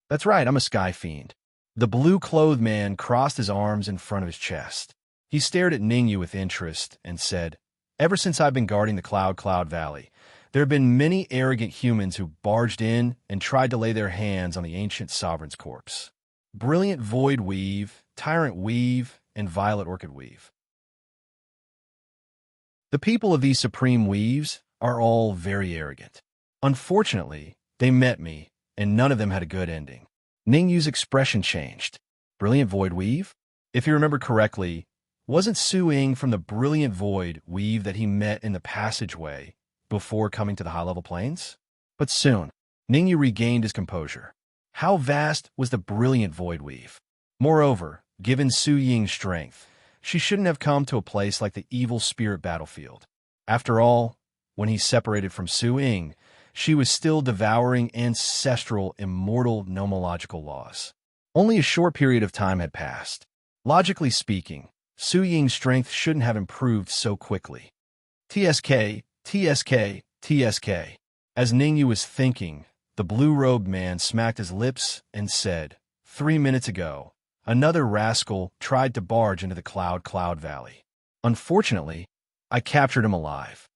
That's right, I'm a sky fiend. The blue-clothed man crossed his arms in front of his chest. He stared at Ningyu with interest and said, "Ever since I've been guarding the Cloud Valley, there have been many arrogant humans who barged in and tried to lay their hands on the ancient sovereign's corpse. Brilliant Void Weave, Tyrant Weave, and Violet Orchid Weave. The people of these supreme weaves are all very arrogant. Unfortunately, they met me, and none of them had a good ending." Ningyu's expression changed. Brilliant Void Weave? If you remember correctly, wasn't Su Ying from the Brilliant Void Weave that he met in the passageway before coming to the high-level planes? But soon, Ningyu regained his composure. How vast was the Brilliant Void Weave? Moreover, given Su Ying's strength, she shouldn't have come to a place like the evil spirit battlefield. After all, when he separated from Su Ying, she was still devouring ancestral immortal nomological laws. Only a short period of time had passed. Logically speaking, Su Ying's strength shouldn't have improved so quickly. TSK, TSK, TSK. As Ningyu was thinking, the blue-robed man smacked his lips and said, 3 minutes ago, another rascal tried to barge into the Cloud Valley. Unfortunately, I captured him alive.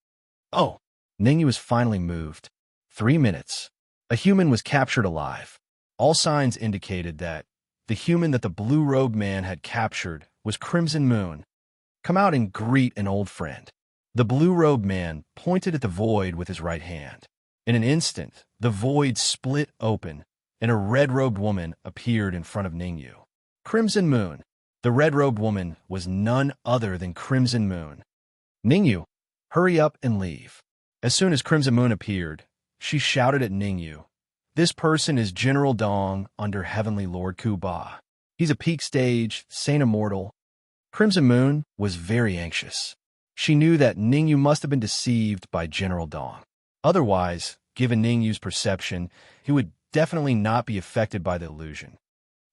Oh, Ningyu was finally moved. 3 minutes. A human was captured alive. All signs indicated that the human that the blue-robed man had captured was Crimson Moon. Come out and greet an old friend. The blue-robed man pointed at the void with his right hand. In an instant, the void split open, and a red-robed woman appeared in front of Ningyu. Crimson Moon. The red-robed woman was none other than Crimson Moon. Ningyu, hurry up and leave. As soon as Crimson Moon appeared, she shouted at Ningyu, "This person is General Dong under Heavenly Lord Kuba. He's a peak stage, Saint Immortal." Crimson Moon was very anxious. She knew that Ningyu must have been deceived by General Dong. Otherwise, given Ningyu's perception, he would definitely not be affected by the illusion.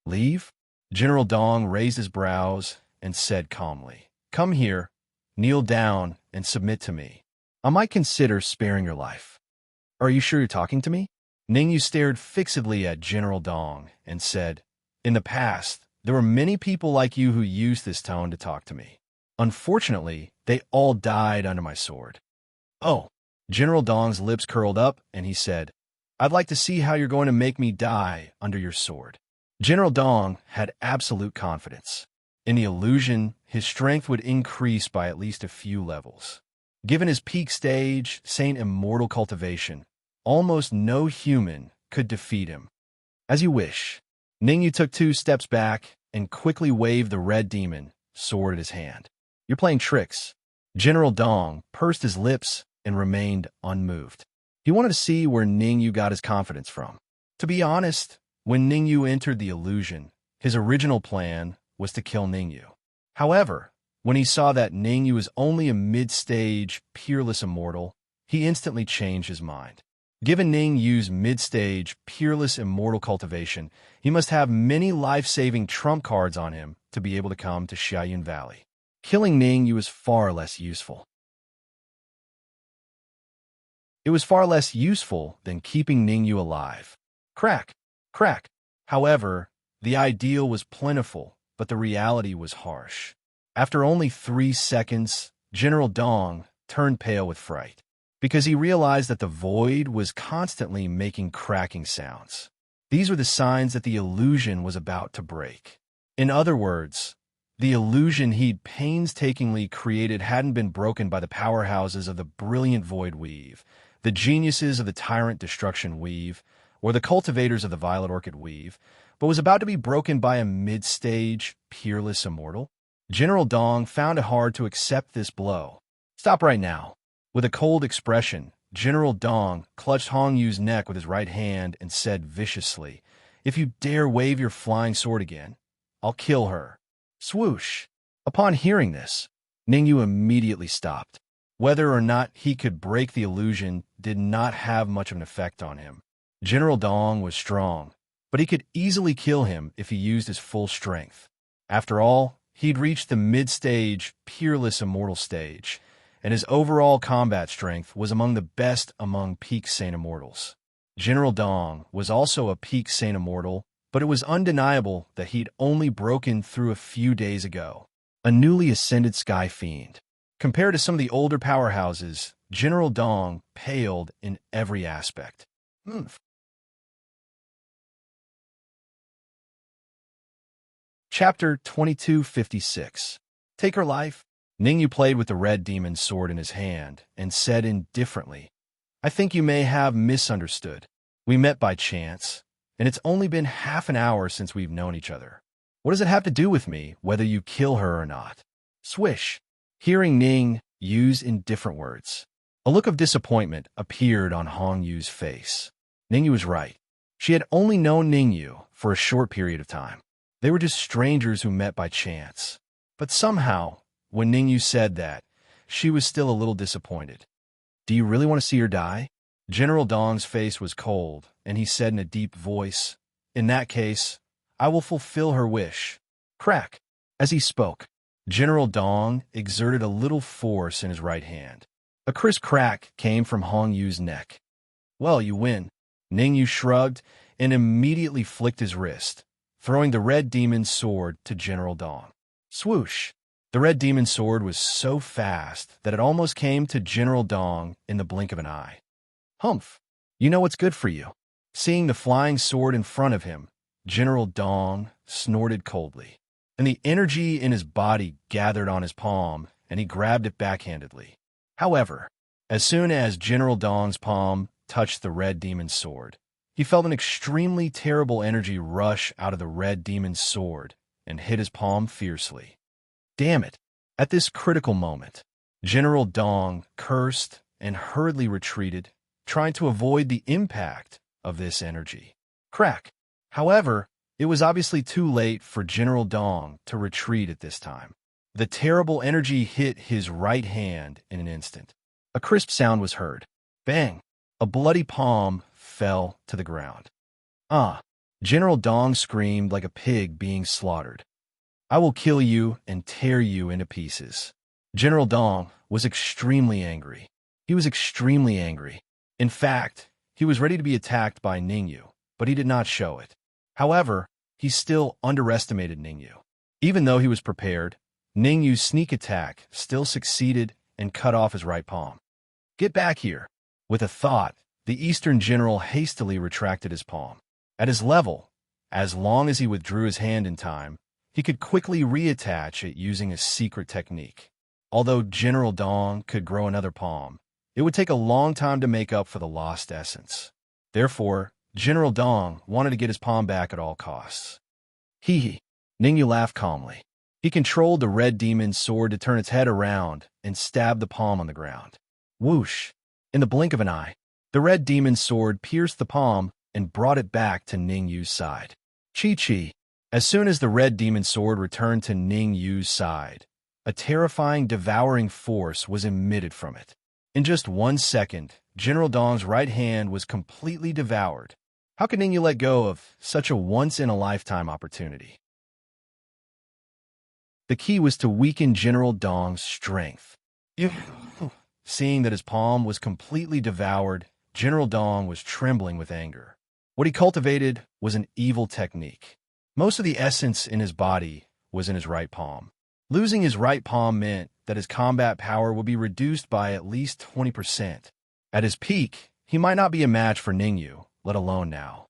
Leave? General Dong raised his brows and said calmly, "Come here, kneel down, and submit to me. I might consider sparing your life." "Are you sure you're talking to me?" Ningyu stared fixedly at General Dong and said, "In the past, there were many people like you who used this tone to talk to me. Unfortunately, they all died under my sword." "Oh." General Dong's lips curled up, and he said, "I'd like to see how you're going to make me die under your sword." General Dong had absolute confidence. In the illusion, his strength would increase by at least a few levels. Given his peak stage, Saint Immortal cultivation, almost no human could defeat him. "As you wish." Ningyu took 2 steps back and quickly waved the red demon sword in his hand. "You're playing tricks." General Dong pursed his lips and remained unmoved. He wanted to see where Ningyu got his confidence from. To be honest, when Ningyu entered the illusion, his original plan was to kill Ningyu. However, when he saw that Ningyu was only a mid-stage, peerless immortal, he instantly changed his mind. Given Ningyu's mid-stage, peerless immortal cultivation, he must have many life-saving trump cards on him to be able to come to Xiaoyun Valley. Killing Ningyu is far less useful. It was far less useful than keeping Ningyu alive. Crack, crack. However, the ideal was plentiful, but the reality was harsh. After only 3 seconds, General Dong turned pale with fright, because he realized that the void was constantly making cracking sounds. These were the signs that the illusion was about to break. In other words, the illusion he'd painstakingly created hadn't been broken by the powerhouses of the brilliant Void Weave, the geniuses of the Tyrant Destruction Weave, or the cultivators of the Violet Orchid Weave, but was about to be broken by a mid-stage, peerless immortal. General Dong found it hard to accept this blow. "Stop right now." With a cold expression, General Dong clutched Hong Yu's neck with his right hand and said viciously, "If you dare wave your flying sword again, I'll kill her." Swoosh! Upon hearing this, Ningyu immediately stopped. Whether or not he could break the illusion did not have much of an effect on him. General Dong was strong, but he could easily kill him if he used his full strength. After all, he'd reached the mid-stage, peerless immortal stage, and his overall combat strength was among the best among peak Saint Immortals. General Dong was also a peak Saint Immortal, but it was undeniable that he'd only broken through a few days ago. A newly ascended Sky Fiend. Compared to some of the older powerhouses, General Dong paled in every aspect. Chapter 2256. Take her life? Ningyu played with the red demon's sword in his hand and said indifferently, "I think you may have misunderstood. We met by chance, and it's only been half an hour since we've known each other. What does it have to do with me, whether you kill her or not?" Swish! Hearing Ning use indifferent words, a look of disappointment appeared on Hong Yu's face. Ningyu was right. She had only known Ningyu for a short period of time. They were just strangers who met by chance. But somehow, when Ningyu said that, she was still a little disappointed. "Do you really want to see her die?" General Dong's face was cold, and he said in a deep voice, "In that case, I will fulfill her wish." Crack! As he spoke, General Dong exerted a little force in his right hand. A crisp crack came from Hong Yu's neck. "Well, you win." Ningyu shrugged and immediately flicked his wrist, throwing the red demon's sword to General Dong. Swoosh! The red demon sword was so fast that it almost came to General Dong in the blink of an eye. Humph! You know what's good for you. Seeing the flying sword in front of him, General Dong snorted coldly, and the energy in his body gathered on his palm, and he grabbed it backhandedly. However, as soon as General Dong's palm touched the red demon's sword, he felt an extremely terrible energy rush out of the red demon's sword and hit his palm fiercely. Damn it! At this critical moment, General Dong cursed and hurriedly retreated, trying to avoid the impact of this energy. Crack! However, it was obviously too late for General Dong to retreat at this time. The terrible energy hit his right hand in an instant. A crisp sound was heard. Bang! A bloody palm fell to the ground. Ah! General Dong screamed like a pig being slaughtered. I will kill you and tear you into pieces. General Dong was extremely angry. He was extremely angry. In fact, he was ready to be attacked by Ningyu, but he did not show it. However, he still underestimated Ningyu. Even though he was prepared, Ningyu's sneak attack still succeeded and cut off his right palm. Get back here! With a thought, the Eastern general hastily retracted his palm. At his level, as long as he withdrew his hand in time, he could quickly reattach it using a secret technique. Although General Dong could grow another palm, it would take a long time to make up for the lost essence. Therefore, General Dong wanted to get his palm back at all costs. Hee hee. Ningyu laughed calmly. He controlled the red demon's sword to turn its head around and stab the palm on the ground. Whoosh! In the blink of an eye, the red demon's sword pierced the palm and brought it back to Ningyu's side. Chi-chi! As soon as the red demon's sword returned to Ningyu's side, a terrifying, devouring force was emitted from it. In just 1 second, General Dong's right hand was completely devoured. How could Ningyu let go of such a once-in-a-lifetime opportunity? The key was to weaken General Dong's strength. Seeing that his palm was completely devoured, General Dong was trembling with anger. What he cultivated was an evil technique. Most of the essence in his body was in his right palm. Losing his right palm meant that his combat power would be reduced by at least 20%. At his peak, he might not be a match for Ningyu, let alone now.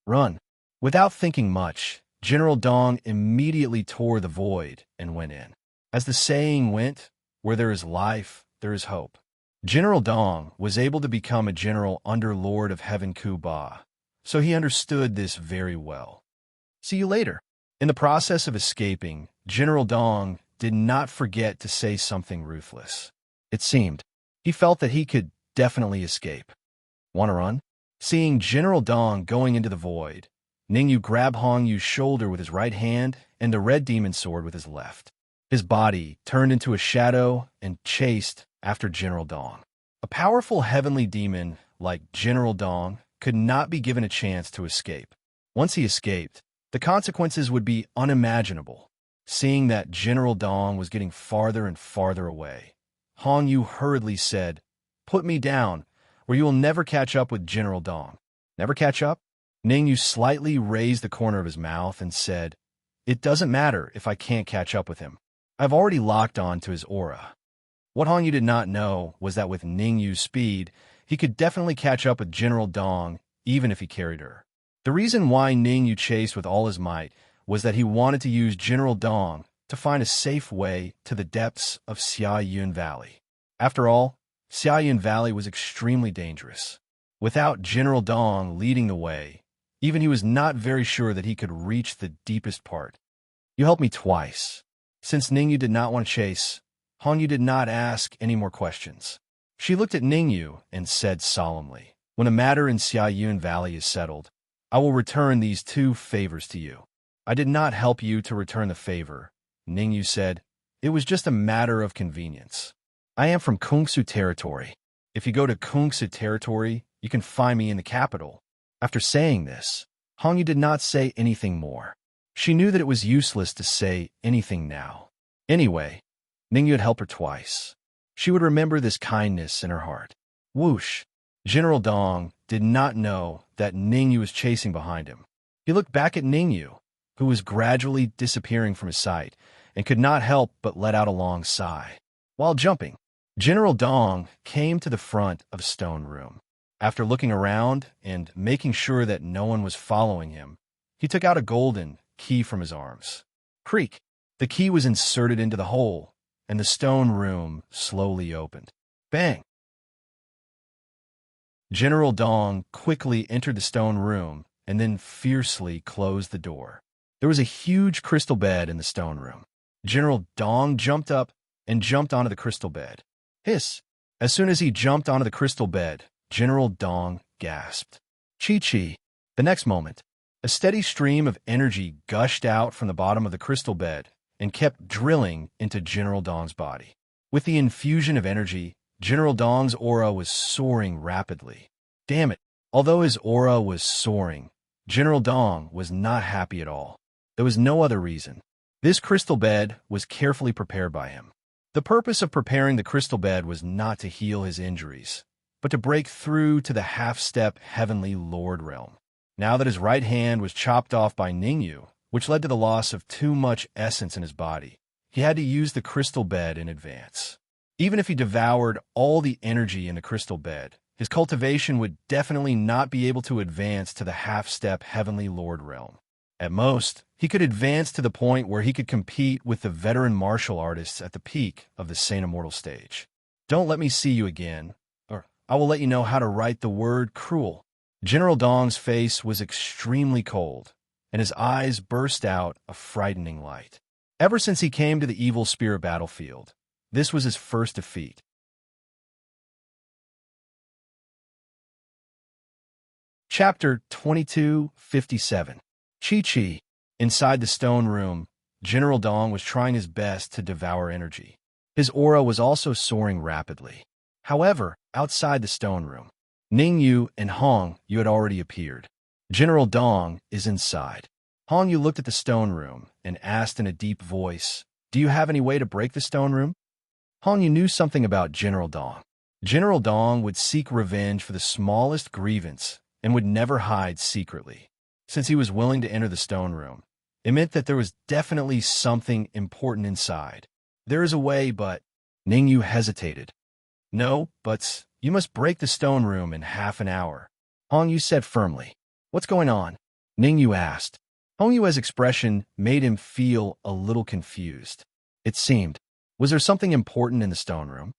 Run! Without thinking much, General Dong immediately tore the void and went in. As the saying went, where there is life, there is hope. General Dong was able to become a general under Lord of Heaven Ku-Ba, so he understood this very well. See you later. In the process of escaping, General Dong did not forget to say something ruthless. It seemed he felt that he could definitely escape. Want to run? Seeing General Dong going into the void, Ningyu grabbed Hong Yu's shoulder with his right hand and the red demon sword with his left. His body turned into a shadow and chased after General Dong. A powerful heavenly demon like General Dong could not be given a chance to escape. Once he escaped, the consequences would be unimaginable. Seeing that General Dong was getting farther and farther away, Hong Yu hurriedly said, "Put me down, or you will never catch up with General Dong." Never catch up? Ningyu slightly raised the corner of his mouth and said, "It doesn't matter if I can't catch up with him. I've already locked on to his aura." What Hong Yu did not know was that with Ningyu's speed, he could definitely catch up with General Dong even if he carried her. The reason why Ningyu chased with all his might was that he wanted to use General Dong to find a safe way to the depths of Xiaoyun Valley. After all, Xiaoyun Valley was extremely dangerous. Without General Dong leading the way, even he was not very sure that he could reach the deepest part. You helped me twice. Since Ningyu did not want to chase, Hong Yu did not ask any more questions. She looked at Ningyu and said solemnly, "When a matter in Xiaoyun Valley is settled, I will return these 2 favors to you." "I did not help you to return the favor," Ningyu said. "It was just a matter of convenience. I am from Kungsu territory. If you go to Kungsu territory, you can find me in the capital." After saying this, Hong Yu did not say anything more. She knew that it was useless to say anything now. Anyway, Ningyu had helped her twice. She would remember this kindness in her heart. Whoosh! General Dong did not know that Ningyu was chasing behind him. He looked back at Ningyu, who was gradually disappearing from his sight, and could not help but let out a long sigh. While jumping, General Dong came to the front of a stone room. After looking around and making sure that no one was following him, he took out a golden key from his arms. Creak! The key was inserted into the hole, and the stone room slowly opened. Bang! General Dong quickly entered the stone room and then fiercely closed the door. There was a huge crystal bed in the stone room. General Dong jumped up and jumped onto the crystal bed. Hiss! As soon as he jumped onto the crystal bed, General Dong gasped. Chi-chi! The next moment, a steady stream of energy gushed out from the bottom of the crystal bed and kept drilling into General Dong's body. With the infusion of energy, General Dong's aura was soaring rapidly. Damn it! Although his aura was soaring, General Dong was not happy at all. There was no other reason. This crystal bed was carefully prepared by him. The purpose of preparing the crystal bed was not to heal his injuries, but to break through to the half-step heavenly Lord realm. Now that his right hand was chopped off by Ningyu, which led to the loss of too much essence in his body, he had to use the crystal bed in advance. Even if he devoured all the energy in the crystal bed, his cultivation would definitely not be able to advance to the half-step heavenly Lord realm. At most, he could advance to the point where he could compete with the veteran martial artists at the peak of the Saint Immortal stage. Don't let me see you again, or I will let you know how to write the word cruel. General Dong's face was extremely cold, and his eyes burst out a frightening light. Ever since he came to the evil spirit battlefield, this was his first defeat. Chapter 2257. Chi-chi. Inside the stone room, General Dong was trying his best to devour energy. His aura was also soaring rapidly. However, outside the stone room, Ningyu and Hong Yu had already appeared. General Dong is inside. Hong Yu looked at the stone room and asked in a deep voice, "Do you have any way to break the stone room?" Hong Yu knew something about General Dong. General Dong would seek revenge for the smallest grievance and would never hide secretly. Since he was willing to enter the stone room, it meant that there was definitely something important inside. There is a way, but... Ningyu hesitated. No, but you must break the stone room in half an hour, Hong Yu said firmly. What's going on? Ningyu asked. Hong Yu's expression made him feel a little confused. It seemed, was there something important in the stone room?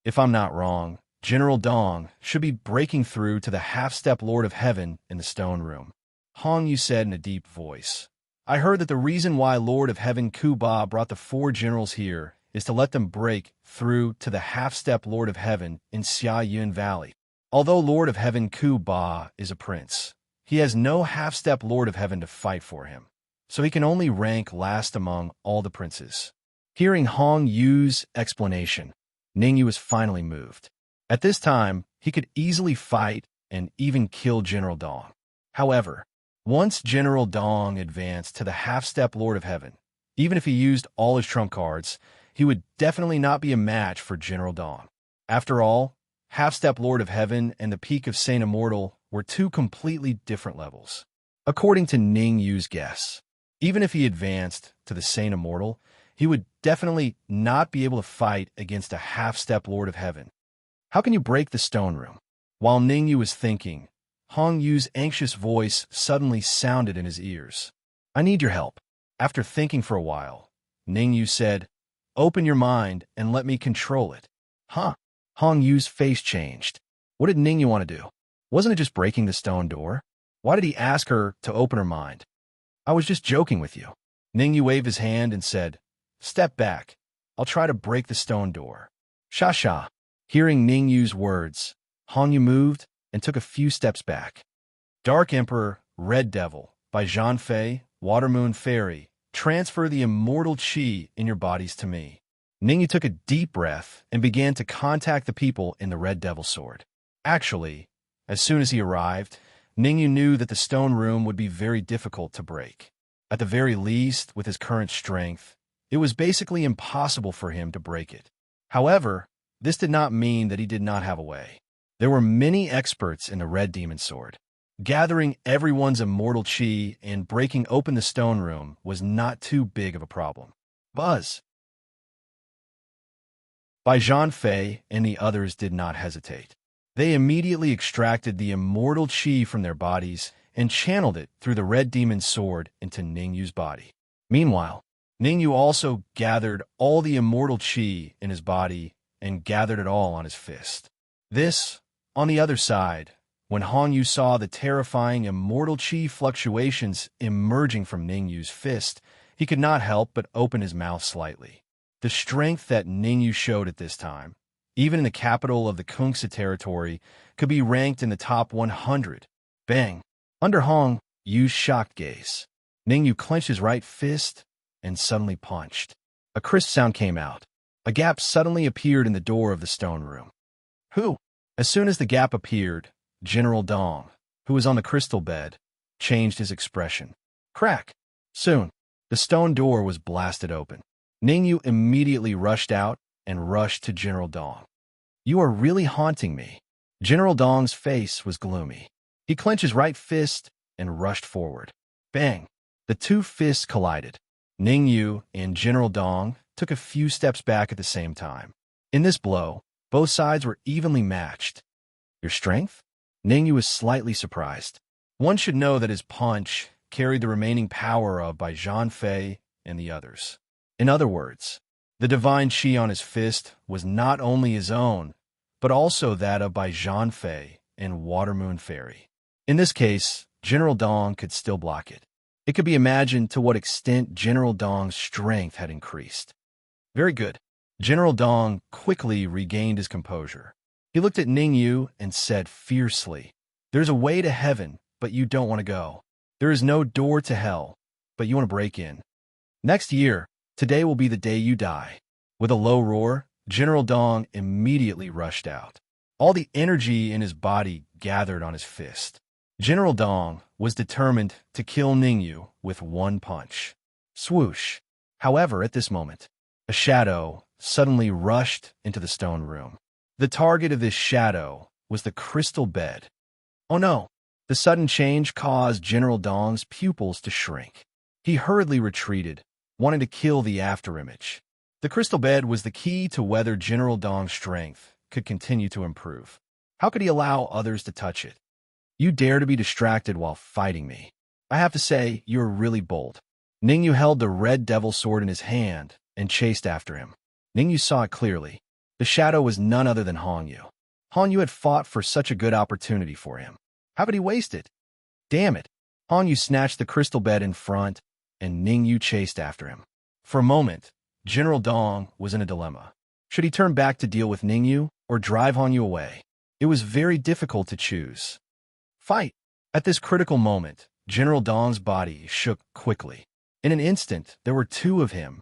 If I'm not wrong, General Dong should be breaking through to the half-step Lord of Heaven in the stone room. Hong Yu said in a deep voice. I heard that the reason why Lord of Heaven Ku Ba brought the 4 generals here is to let them break through to the half-step Lord of Heaven in Xia Yun Valley. Although Lord of Heaven Ku Ba is a prince, he has no half-step Lord of Heaven to fight for him, so he can only rank last among all the princes. Hearing Hong Yu's explanation, Ningyu was finally moved. At this time, he could easily fight and even kill General Dong. However, once General Dong advanced to the half-step Lord of Heaven, even if he used all his trump cards, he would definitely not be a match for General Dong. After all, half-step Lord of Heaven and the peak of Saint Immortal were 2 completely different levels. According to Ning Yu's guess, even if he advanced to the Saint Immortal, he would definitely not be able to fight against a half-step Lord of Heaven. How can you break the stone room? While Ning Yu was thinking, Hong Yu's anxious voice suddenly sounded in his ears. I need your help. After thinking for a while, Ning Yu said, Open your mind and let me control it. Huh? Hong Yu's face changed. What did Ning Yu want to do? Wasn't it just breaking the stone door? Why did he ask her to open her mind? I was just joking with you. Ning Yu waved his hand and said, Step back. I'll try to break the stone door. Sha. Hearing Ning Yu's words, Hong Yu moved and took a few steps back. Dark Emperor, Red Devil, by Zhang Fei, Watermoon Fairy, transfer the immortal qi in your bodies to me. Ning Yu took a deep breath and began to contact the people in the Red Devil sword. Actually, as soon as he arrived, Ning Yu knew that the stone room would be very difficult to break. At the very least, with his current strength, it was basically impossible for him to break it. However, this did not mean that he did not have a way. There were many experts in the Red Demon Sword. Gathering everyone's immortal qi and breaking open the stone room was not too big of a problem. Buzz. Bai Zhanfei and the others did not hesitate. They immediately extracted the immortal qi from their bodies and channeled it through the red demon's sword into Ningyu's body. Meanwhile, Ningyu also gathered all the immortal qi in his body and gathered it all on his fist. This, on the other side, when Hongyu saw the terrifying immortal qi fluctuations emerging from Ningyu's fist, he could not help but open his mouth slightly. The strength that Ningyu showed at this time, even in the capital of the Kungsa territory, could be ranked in the top 100. Bang! Under Hong Yu's shocked gaze, Ningyu clenched his right fist and suddenly punched. A crisp sound came out. A gap suddenly appeared in the door of the stone room. Who? As soon as the gap appeared, General Dong, who was on the crystal bed, changed his expression. Crack! Soon, the stone door was blasted open. Ningyu immediately rushed out and rushed to General Dong. You are really haunting me. General Dong's face was gloomy. He clenched his right fist and rushed forward. Bang! The two fists collided. Ningyu and General Dong took a few steps back at the same time. In this blow, both sides were evenly matched. Your strength? Ningyu was slightly surprised. One should know that his punch carried the remaining power of Bai Zhanfei and the others. In other words, the divine qi on his fist was not only his own, but also that of Bai Zhanfei and Watermoon Fairy. In this case, General Dong could still block it. It could be imagined to what extent General Dong's strength had increased. Very good. General Dong quickly regained his composure. He looked at Ningyu and said fiercely, There's a way to heaven, but you don't want to go. There is no door to hell, but you want to break in. Next year, today will be the day you die. With a low roar, General Dong immediately rushed out. All the energy in his body gathered on his fist. General Dong was determined to kill Ningyu with one punch. Swoosh! However, at this moment, a shadow suddenly rushed into the stone room. The target of this shadow was the crystal bed. Oh no! The sudden change caused General Dong's pupils to shrink. He hurriedly retreated, wanting to kill the afterimage. The crystal bed was the key to whether General Dong's strength could continue to improve. How could he allow others to touch it? You dare to be distracted while fighting me. I have to say, you're really bold. Ningyu held the red devil sword in his hand and chased after him. Ningyu saw it clearly. The shadow was none other than Hongyu. Hongyu had fought for such a good opportunity for him. How could he waste it? Damn it! Hongyu snatched the crystal bed in front, and Ningyu chased after him. For a moment, General Dong was in a dilemma. Should he turn back to deal with Ningyu or drive Hongyu away? It was very difficult to choose. Fight! At this critical moment, General Dong's body shook quickly. In an instant, there were two of him.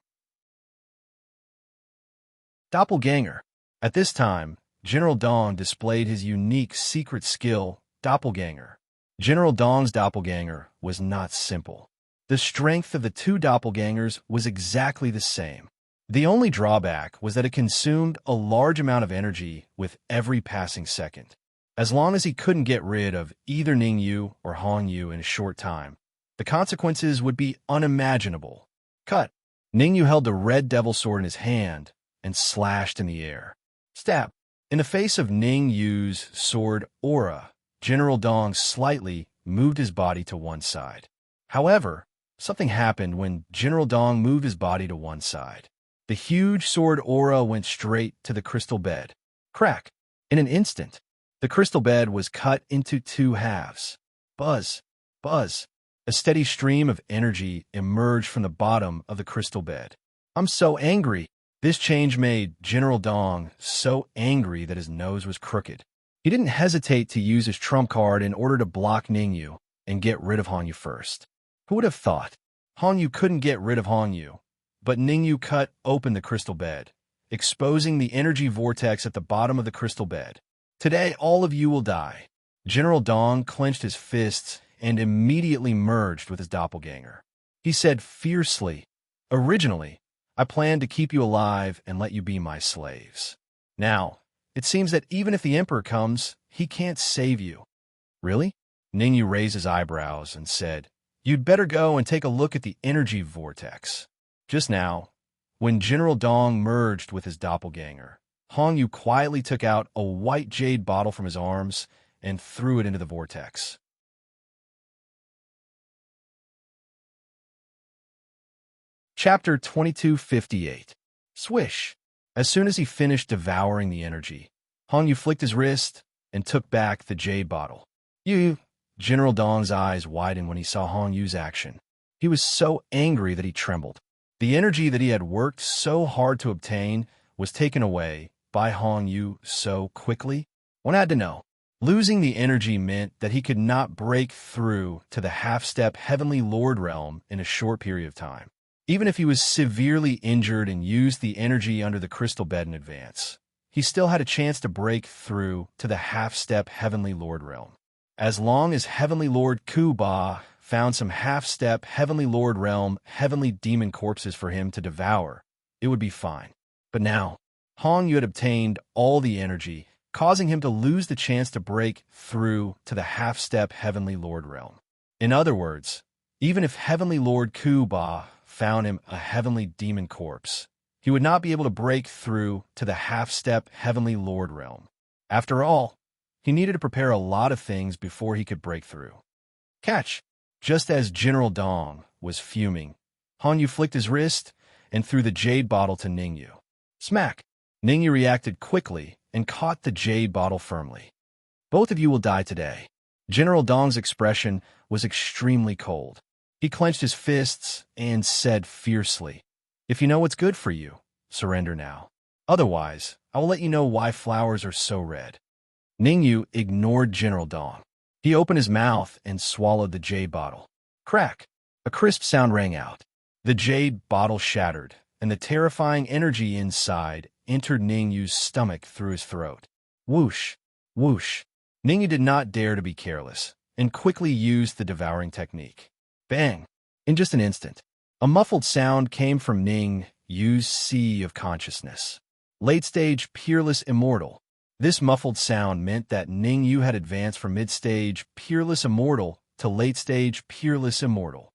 Doppelganger. At this time, General Dong displayed his unique secret skill, Doppelganger. General Dong's doppelganger was not simple. The strength of the two doppelgangers was exactly the same. The only drawback was that it consumed a large amount of energy with every passing second. As long as he couldn't get rid of either Ningyu or Hongyu in a short time, the consequences would be unimaginable. Cut! Ningyu held the red devil sword in his hand and slashed in the air. Stab! In the face of Ningyu's sword aura, General Dong slightly moved his body to one side. However, something happened when General Dong moved his body to one side. The huge sword aura went straight to the crystal bed. Crack! In an instant, the crystal bed was cut into two halves. Buzz! Buzz! A steady stream of energy emerged from the bottom of the crystal bed. I'm so angry! This change made General Dong so angry that his nose was crooked. He didn't hesitate to use his trump card in order to block Ningyu and get rid of Hongyu first. Who would have thought? Hongyu couldn't get rid of Hongyu, but Ningyu cut open the crystal bed, exposing the energy vortex at the bottom of the crystal bed. Today, all of you will die. General Dong clenched his fists and immediately merged with his doppelganger. He said fiercely, Originally, I planned to keep you alive and let you be my slaves. Now, it seems that even if the Emperor comes, he can't save you. Really? Ningyu raised his eyebrows and said, You'd better go and take a look at the energy vortex. Just now, When General Dong merged with his doppelganger, Hong Yu quietly took out a white jade bottle from his arms and threw it into the vortex. Chapter 2258. Swish. As soon as he finished devouring the energy, Hong Yu flicked his wrist and took back the jade bottle. You. General Dong's eyes widened when he saw Hong Yu's action. He was so angry that he trembled. The energy that he had worked so hard to obtain was taken away by Hong Yu so quickly. One had to know. Losing the energy meant that he could not break through to the half-step Heavenly Lord realm in a short period of time. Even if he was severely injured and used the energy under the crystal bed in advance, he still had a chance to break through to the half-step Heavenly Lord realm. As long as Heavenly Lord Kuba found some half-step Heavenly Lord realm heavenly demon corpses for him to devour, it would be fine. But now, Hong Yu had obtained all the energy, causing him to lose the chance to break through to the half-step Heavenly Lord realm. In other words, even if Heavenly Lord Kuba found him a heavenly demon corpse, he would not be able to break through to the half-step Heavenly Lord realm. After all, he needed to prepare a lot of things before he could break through. Catch! Just as General Dong was fuming, Hong Yu flicked his wrist and threw the jade bottle to Ningyu. Smack! Ningyu reacted quickly and caught the jade bottle firmly. Both of you will die today. General Dong's expression was extremely cold. He clenched his fists and said fiercely, "If you know what's good for you, surrender now. Otherwise, I will let you know why flowers are so red." Ningyu ignored General Dong. He opened his mouth and swallowed the jade bottle. Crack! A crisp sound rang out. The jade bottle shattered, and the terrifying energy inside entered Ningyu's stomach through his throat. Whoosh! Whoosh! Ningyu did not dare to be careless, and quickly used the devouring technique. Bang! In just an instant, a muffled sound came from Ningyu's sea of consciousness. Late-stage Peerless Immortal. This muffled sound meant that Ningyu had advanced from mid-stage Peerless Immortal to late-stage Peerless Immortal.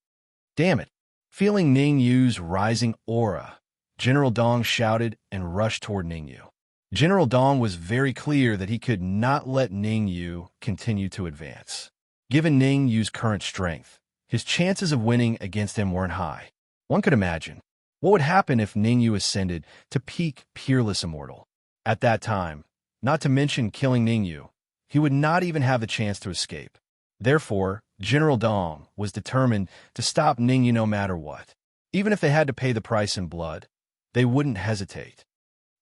Damn it! Feeling Ningyu's rising aura, General Dong shouted and rushed toward Ningyu. General Dong was very clear that he could not let Ningyu continue to advance. Given Ningyu's current strength, his chances of winning against him weren't high. One could imagine what would happen if Ningyu ascended to peak Peerless Immortal. At that time, not to mention killing Ningyu, he would not even have the chance to escape. Therefore, General Dong was determined to stop Ningyu no matter what. Even if they had to pay the price in blood, they wouldn't hesitate.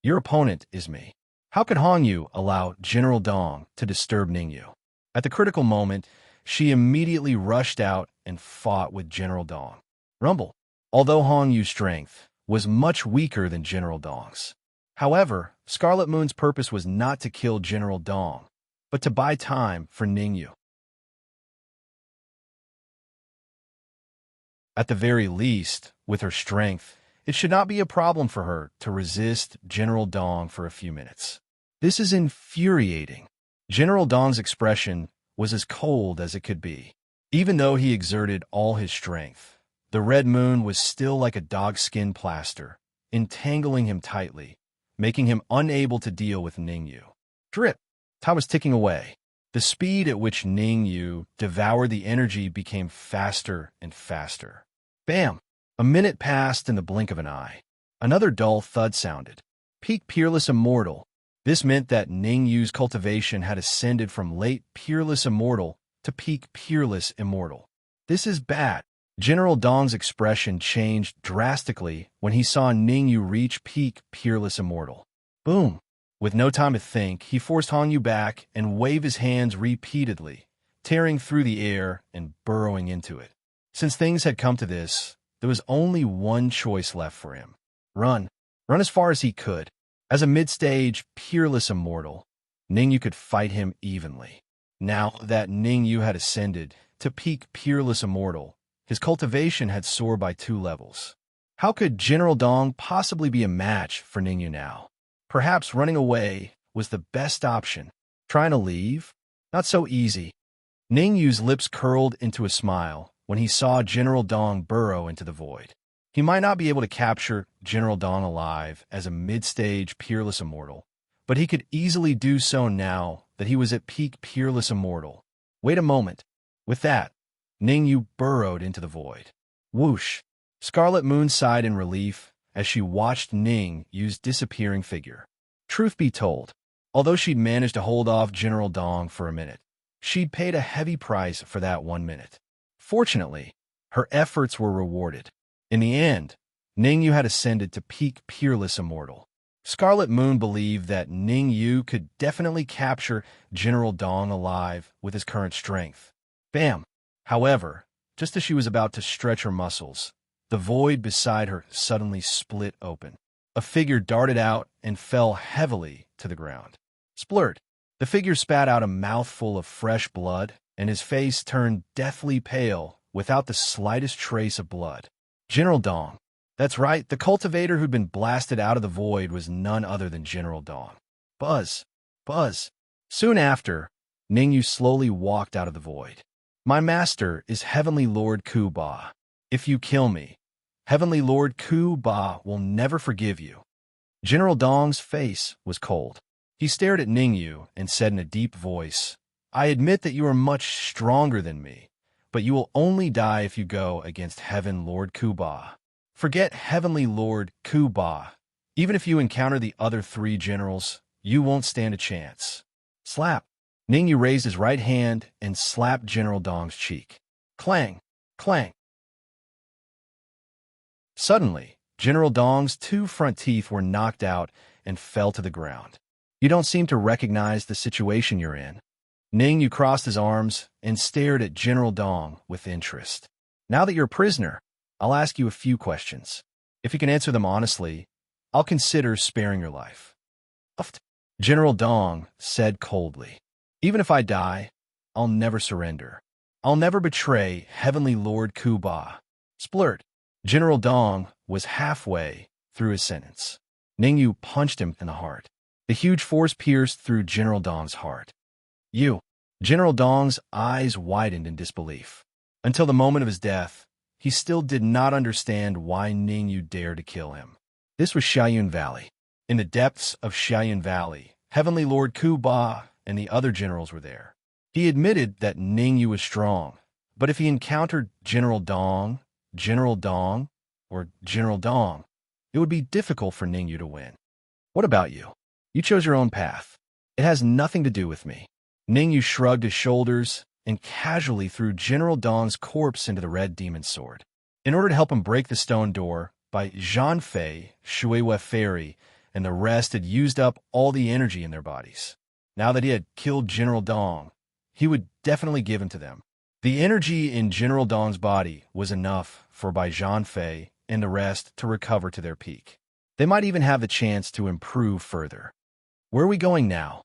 Your opponent is me. How could Hong Yu allow General Dong to disturb Ningyu? At the critical moment, she immediately rushed out and fought with General Dong. Rumble. Although Hong Yu's strength was much weaker than General Dong's. However, Scarlet Moon's purpose was not to kill General Dong, but to buy time for Ningyu. At the very least, with her strength, it should not be a problem for her to resist General Dong for a few minutes. This is infuriating. General Dong's expression was as cold as it could be. Even though he exerted all his strength, the red moon was still like a dogskin plaster, entangling him tightly, making him unable to deal with Ningyu. Drip! Time was ticking away. The speed at which Ningyu devoured the energy became faster and faster. Bam! A minute passed in the blink of an eye. Another dull thud sounded. Peak Peerless Immortal. This meant that Ningyu's cultivation had ascended from late Peerless Immortal to peak Peerless Immortal. This is bad. General Dong's expression changed drastically when he saw Ningyu reach peak Peerless Immortal. Boom! With no time to think, he forced Hong Yu back and waved his hands repeatedly, tearing through the air and burrowing into it. Since things had come to this, there was only one choice left for him. Run. Run as far as he could. As a mid-stage Peerless Immortal, Ningyu could fight him evenly. Now that Ningyu had ascended to peak Peerless Immortal, his cultivation had soared by 2 levels. How could General Dong possibly be a match for Ningyu now? Perhaps running away was the best option. Trying to leave? Not so easy. Ningyu's lips curled into a smile when he saw General Dong burrow into the void. He might not be able to capture General Dong alive as a mid-stage peerless immortal, but he could easily do so now that he was at peak peerless immortal. Wait a moment. With that, Ning Yu burrowed into the void. Whoosh! Scarlet Moon sighed in relief as she watched Ning Yu's disappearing figure. Truth be told, although she'd managed to hold off General Dong for a minute, she'd paid a heavy price for that 1 minute. Fortunately, her efforts were rewarded. In the end, Ning Yu had ascended to peak peerless immortal. Scarlet Moon believed that Ning Yu could definitely capture General Dong alive with his current strength. Bam! However, just as she was about to stretch her muscles, the void beside her suddenly split open. A figure darted out and fell heavily to the ground. Splurt! The figure spat out a mouthful of fresh blood, and his face turned deathly pale without the slightest trace of blood. General Dong. That's right, the cultivator who'd been blasted out of the void was none other than General Dong. Buzz! Buzz! Soon after, Ning Yu slowly walked out of the void. My master is Heavenly Lord Ku Ba. If you kill me, Heavenly Lord Ku Ba will never forgive you. General Dong's face was cold. He stared at Ning Yu and said in a deep voice, I admit that you are much stronger than me, but you will only die if you go against Heaven Lord Ku Ba. Forget Heavenly Lord Ku Ba. Even if you encounter the other 3 generals, you won't stand a chance. Slap! Ning Yu raised his right hand and slapped General Dong's cheek. Clang! Clang! Suddenly, General Dong's 2 front teeth were knocked out and fell to the ground. You don't seem to recognize the situation you're in. Ning Yu crossed his arms and stared at General Dong with interest. Now that you're a prisoner, I'll ask you a few questions. If you can answer them honestly, I'll consider sparing your life. General Dong said coldly. Even if I die, I'll never surrender. I'll never betray Heavenly Lord Ku Ba. Splurt! General Dong was halfway through his sentence. Ning Yu punched him in the heart. The huge force pierced through General Dong's heart. You! General Dong's eyes widened in disbelief. Until the moment of his death, he still did not understand why Ning Yu dared to kill him. This was Xiaoyun Valley. In the depths of Xiaoyun Valley, Heavenly Lord Ku Ba and the other generals were there. He admitted that Ning Yu was strong, but if he encountered General Dong, or General Dong, it would be difficult for Ning Yu to win. What about you? You chose your own path. It has nothing to do with me. Ning Yu shrugged his shoulders and casually threw General Dong's corpse into the red demon sword. In order to help him break the stone door, by Zhanfei, Shuiwa Fairy, and the rest had used up all the energy in their bodies. Now that he had killed General Dong, he would definitely give him to them. The energy in General Dong's body was enough for Bai Zhanfei and the rest to recover to their peak. They might even have the chance to improve further. Where are we going now?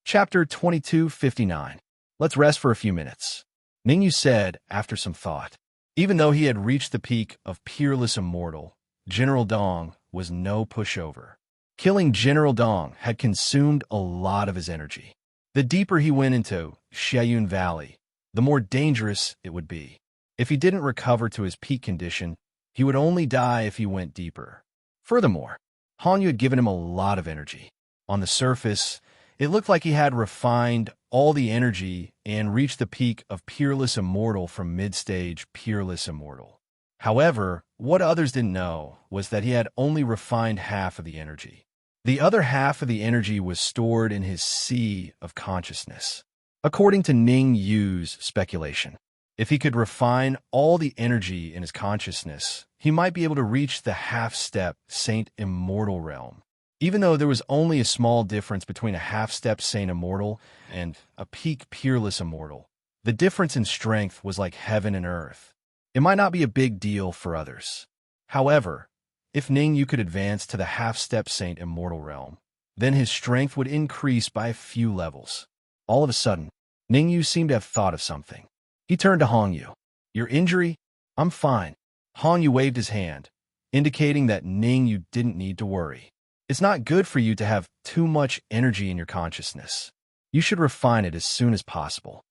Chapter 2259. Let's rest for a few minutes. Ning Yu said after some thought. Even though he had reached the peak of peerless immortal, General Dong was no pushover. Killing General Dong had consumed a lot of his energy. The deeper he went into Xiaoyun Valley, the more dangerous it would be. If he didn't recover to his peak condition, he would only die if he went deeper. Furthermore, Han Yu had given him a lot of energy. On the surface, it looked like he had refined all the energy and reached the peak of peerless immortal from mid-stage peerless immortal. However, what others didn't know was that he had only refined half of the energy. The other half of the energy was stored in his sea of consciousness. According to Ning Yu's speculation, if he could refine all the energy in his consciousness, he might be able to reach the half-step Saint Immortal realm. Even though there was only a small difference between a half-step Saint Immortal and a peak peerless immortal, the difference in strength was like heaven and earth. It might not be a big deal for others. However, if Ning Yu could advance to the half-step Saint Immortal realm, then his strength would increase by a few levels. All of a sudden, Ning Yu seemed to have thought of something. He turned to Hong Yu. Your injury? I'm fine. Hong Yu waved his hand, indicating that Ning Yu didn't need to worry. It's not good for you to have too much energy in your consciousness. You should refine it as soon as possible.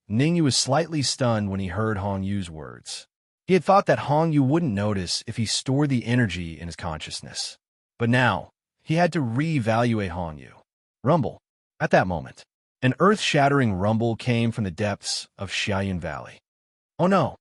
Ningyu was slightly stunned when he heard Hong Yu's words. He had thought that Hong Yu wouldn't notice if he stored the energy in his consciousness. But now, he had to reevaluate Hong Yu. Rumble. At that moment, an earth-shattering rumble came from the depths of Xiaoyun Valley. Oh no!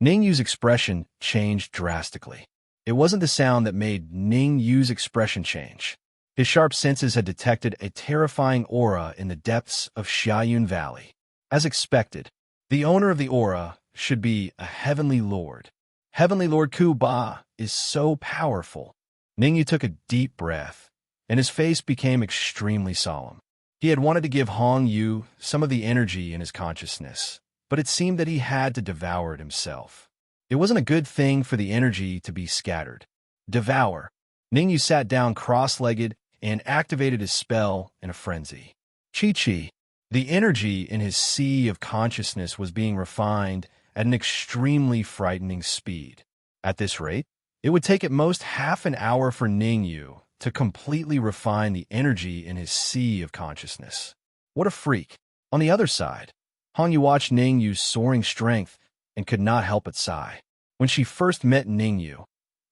Ningyu's expression changed drastically. It wasn't the sound that made Ningyu's expression change. His sharp senses had detected a terrifying aura in the depths of Xiaoyun Valley. As expected, the owner of the aura should be a heavenly lord. Heavenly Lord Ku Ba is so powerful. Ningyu took a deep breath, and his face became extremely solemn. He had wanted to give Hong Yu some of the energy in his consciousness, but it seemed that he had to devour it himself. It wasn't a good thing for the energy to be scattered. Devour. Ningyu sat down cross-legged and activated his spell in a frenzy. Chi-Chi. The energy in his sea of consciousness was being refined at an extremely frightening speed. At this rate, it would take at most half an hour for Ningyu to completely refine the energy in his sea of consciousness. What a freak. On the other side, Hong Yu watched Ningyu's soaring strength and could not help but sigh. When she first met Ningyu,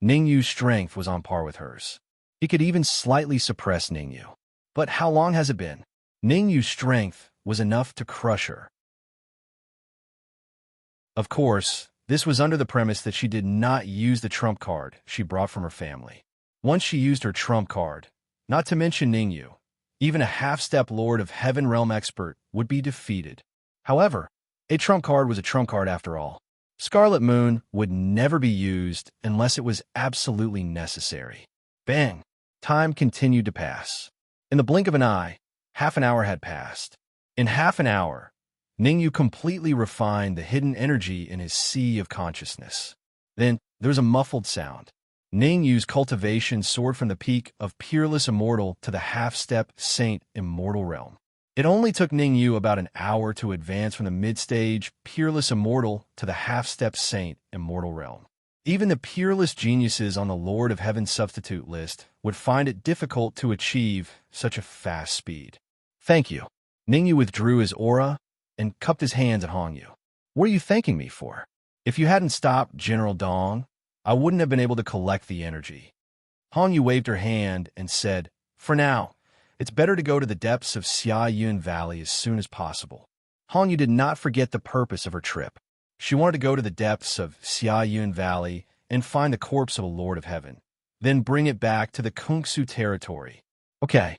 Ningyu's strength was on par with hers. He could even slightly suppress Ningyu. But how long has it been? Ningyu's strength was enough to crush her. Of course, this was under the premise that she did not use the trump card she brought from her family. Once she used her trump card, not to mention Ningyu, even a half-step Lord of Heaven Realm expert would be defeated. However, a trump card was a trump card after all. Scarlet Moon would never be used unless it was absolutely necessary. Bang! Time continued to pass. In the blink of an eye, half an hour had passed. In half an hour, Ningyu completely refined the hidden energy in his sea of consciousness. Then, there was a muffled sound. Ningyu's cultivation soared from the peak of Peerless Immortal to the half-step Saint Immortal realm. It only took Ningyu about an hour to advance from the mid-stage Peerless Immortal to the half-step Saint Immortal realm. Even the peerless geniuses on the Lord of Heaven substitute list would find it difficult to achieve such a fast speed. Thank you. Ningyu withdrew his aura and cupped his hands at Hong Yu. What are you thanking me for? If you hadn't stopped General Dong, I wouldn't have been able to collect the energy. Hong Yu waved her hand and said, For now, it's better to go to the depths of Xiaoyun Valley as soon as possible. Hong Yu did not forget the purpose of her trip. She wanted to go to the depths of Xiaoyun Valley and find the corpse of a Lord of Heaven, then bring it back to the Kungsu territory. Okay.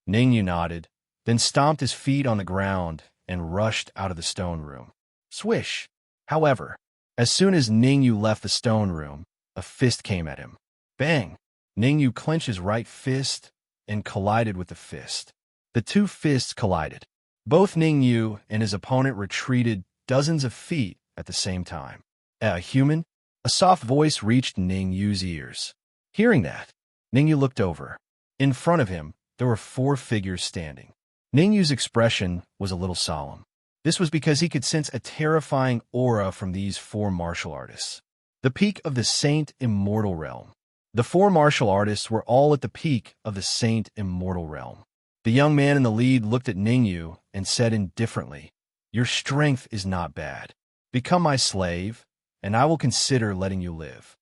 Ningyu nodded, then stomped his feet on the ground and rushed out of the stone room. Swish! However, as soon as Ningyu left the stone room, a fist came at him. Bang! Ningyu clenched his right fist and collided with the fist. The two fists collided. Both Ningyu and his opponent retreated dozens of feet at the same time. A human? A soft voice reached Ningyu's ears. Hearing that, Ningyu looked over. In front of him, there were 4 figures standing. Ningyu's expression was a little solemn. This was because he could sense a terrifying aura from these 4 martial artists. The peak of the Saint Immortal realm. The 4 martial artists were all at the peak of the Saint Immortal realm. The young man in the lead looked at Ningyu and said indifferently, Your strength is not bad. Become my slave, and I will consider letting you live.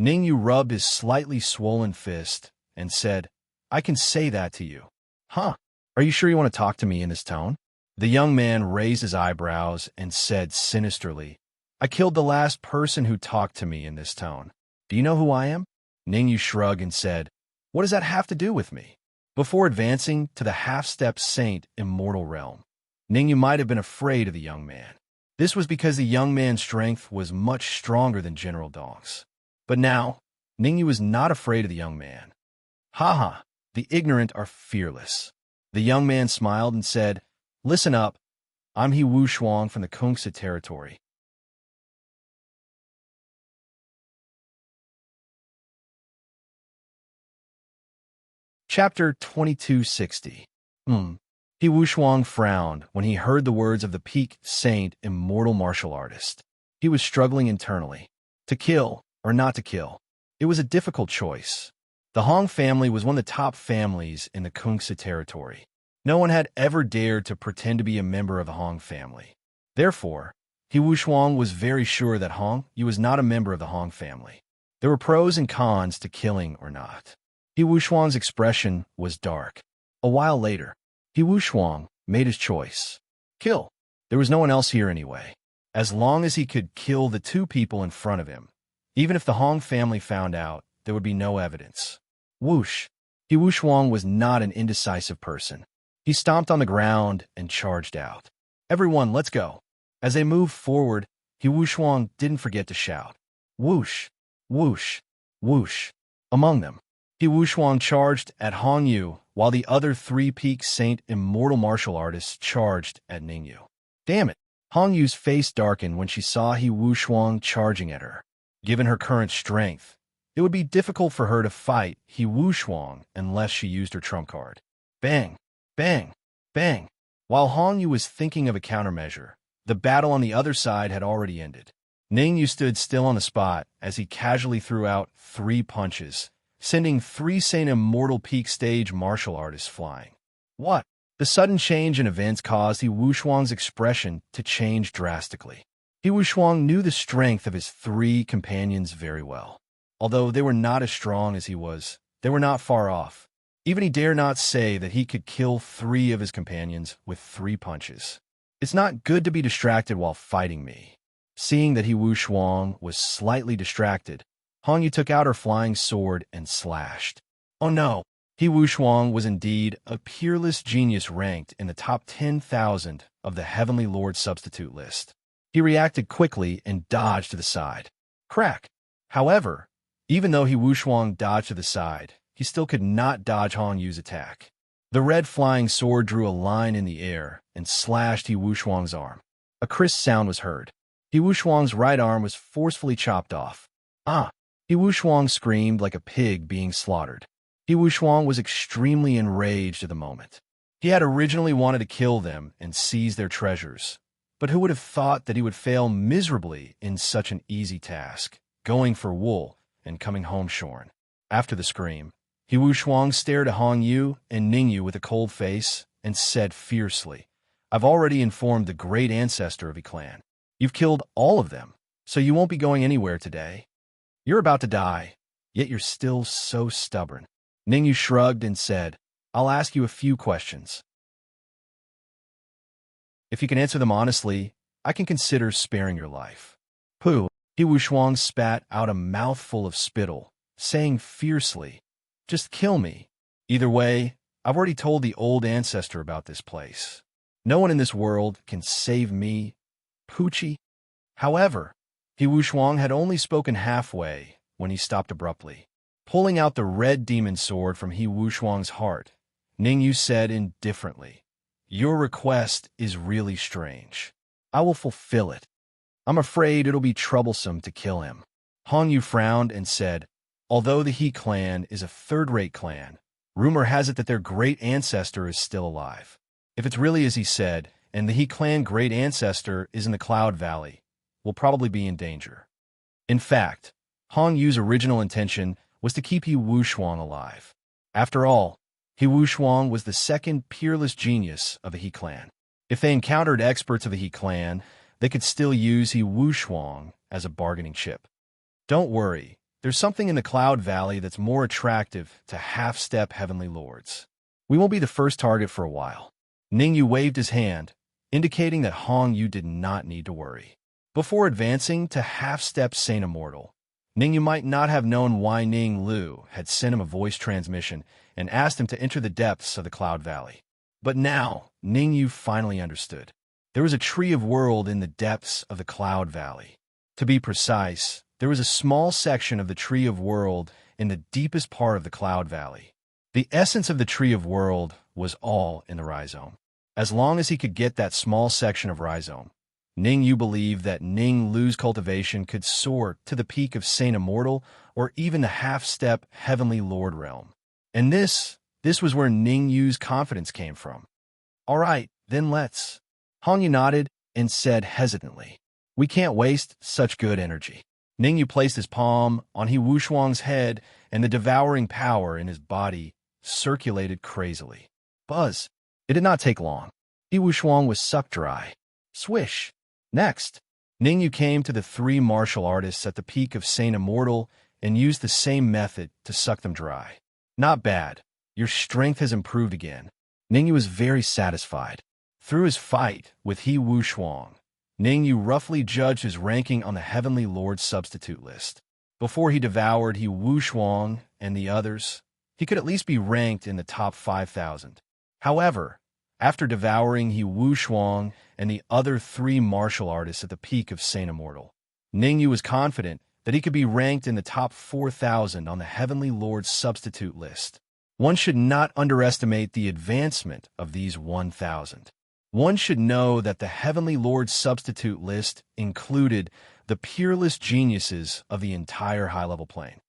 Ningyu rubbed his slightly swollen fist and said, I can say that to you. Huh? Are you sure you want to talk to me in this tone? The young man raised his eyebrows and said sinisterly, I killed the last person who talked to me in this tone. Do you know who I am? Ningyu shrugged and said, What does that have to do with me? Before advancing to the half-step Saint Immortal realm, Ningyu might have been afraid of the young man. This was because the young man's strength was much stronger than General Dong's. But now, Ningyu was not afraid of the young man. Ha! The ignorant are fearless. The young man smiled and said, Listen up, I'm He Wu Shuang from the Kungsa territory. Chapter 2260. He Wu Shuang frowned when he heard the words of the peak Saint Immortal martial artist. He was struggling internally. To kill or not to kill. It was a difficult choice. The Hong family was one of the top families in the Kungsa territory. No one had ever dared to pretend to be a member of the Hong family. Therefore, He Wushuang was very sure that Hong Yu was not a member of the Hong family. There were pros and cons to killing or not. He Wushuang's expression was dark. A while later, He Wushuang made his choice. Kill. There was no one else here anyway. As long as he could kill the two people in front of him, even if the Hong family found out, there would be no evidence. Whoosh. He Wushuang was not an indecisive person. He stomped on the ground and charged out. Everyone, let's go. As they moved forward, He Wushuang didn't forget to shout. Whoosh, whoosh, whoosh. Among them, He Wushuang charged at Hong Yu, while the other three-peak saint immortal martial artists charged at Ningyu. Damn it! Hong Yu's face darkened when she saw He Wushuang charging at her. Given her current strength, it would be difficult for her to fight He Wushuang unless she used her trump card. Bang! Bang! Bang! While Hong Yu was thinking of a countermeasure, the battle on the other side had already ended. Ningyu stood still on the spot as he casually threw out 3 punches, sending 3 Saint Immortal Peak stage martial artists flying. What? The sudden change in events caused He Wushuang's expression to change drastically. He Wushuang knew the strength of his 3 companions very well. Although they were not as strong as he was, they were not far off. Even he dare not say that he could kill 3 of his companions with 3 punches. It's not good to be distracted while fighting me. Seeing that He Wushuang was slightly distracted, Hong Yu took out her flying sword and slashed. Oh no! He Wushuang was indeed a peerless genius ranked in the top 10,000 of the Heavenly Lord substitute list. He reacted quickly and dodged to the side. Crack! However, even though He Wushuang dodged to the side, he still could not dodge Hong Yu's attack. The red flying sword drew a line in the air and slashed He Wushuang's arm. A crisp sound was heard. He Wushuang's right arm was forcefully chopped off. Ah! He Wushuang screamed like a pig being slaughtered. He Wushuang was extremely enraged at the moment. He had originally wanted to kill them and seize their treasures, but who would have thought that he would fail miserably in such an easy task, going for wool and coming home shorn? After the scream, He Wushuang stared at Hong Yu and Ningyu with a cold face and said fiercely, I've already informed the great ancestor of the clan. You've killed all of them, so you won't be going anywhere today. You're about to die, yet you're still so stubborn. Ningyu shrugged and said, I'll ask you a few questions. If you can answer them honestly, I can consider sparing your life. Pooh! He Wushuang spat out a mouthful of spittle, saying fiercely, Just kill me. Either way, I've already told the old ancestor about this place. No one in this world can save me, Poochie. However, He Wushuang had only spoken halfway when he stopped abruptly. Pulling out the red demon sword from He Wushuang's heart, Ningyu said indifferently, Your request is really strange. I will fulfill it. I'm afraid it'll be troublesome to kill him. Hong Yu frowned and said, Although the He clan is a third-rate clan, rumor has it that their great ancestor is still alive. If it's really as he said, and the He clan great ancestor is in the Cloud Valley, we'll probably be in danger. In fact, Hong Yu's original intention was to keep He Wushuang alive. After all, He Wushuang was the second peerless genius of the He clan. If they encountered experts of the He clan, they could still use He Wushuang as a bargaining chip. Don't worry, there's something in the Cloud Valley that's more attractive to half-step heavenly lords. We won't be the first target for a while. Ningyu waved his hand, indicating that Hong Yu did not need to worry. Before advancing to half-step Saint Immortal, Ningyu might not have known why Ning Lu had sent him a voice transmission and asked him to enter the depths of the Cloud Valley. But now, Ningyu finally understood. There was a tree of world in the depths of the Cloud Valley. To be precise, there was a small section of the tree of world in the deepest part of the Cloud Valley. The essence of the tree of world was all in the rhizome. As long as he could get that small section of rhizome, Ningyu believed that Ning Lu's cultivation could soar to the peak of Saint Immortal or even the half-step Heavenly Lord realm. And this was where Ningyu's confidence came from. All right, then let's. Hong Yu nodded and said hesitantly, We can't waste such good energy. Ningyu placed his palm on He Wushuang's head, and the devouring power in his body circulated crazily. Buzz! It did not take long. He Wushuang was sucked dry. Swish! Next, Ningyu came to the three martial artists at the peak of Saint Immortal and used the same method to suck them dry. Not bad. Your strength has improved again. Ningyu was very satisfied. Through his fight with He Wu Shuang, Ningyu roughly judged his ranking on the Heavenly Lord substitute list. Before he devoured He Wu Shuang and the others, he could at least be ranked in the top 5,000. However, after devouring He Wu Shuang and the other three martial artists at the peak of Saint Immortal, Ningyu was confident that he could be ranked in the top 4,000 on the Heavenly Lord's substitute list. One should not underestimate the advancement of these 1,000. One should know that the Heavenly Lord's substitute list included the peerless geniuses of the entire high-level plane.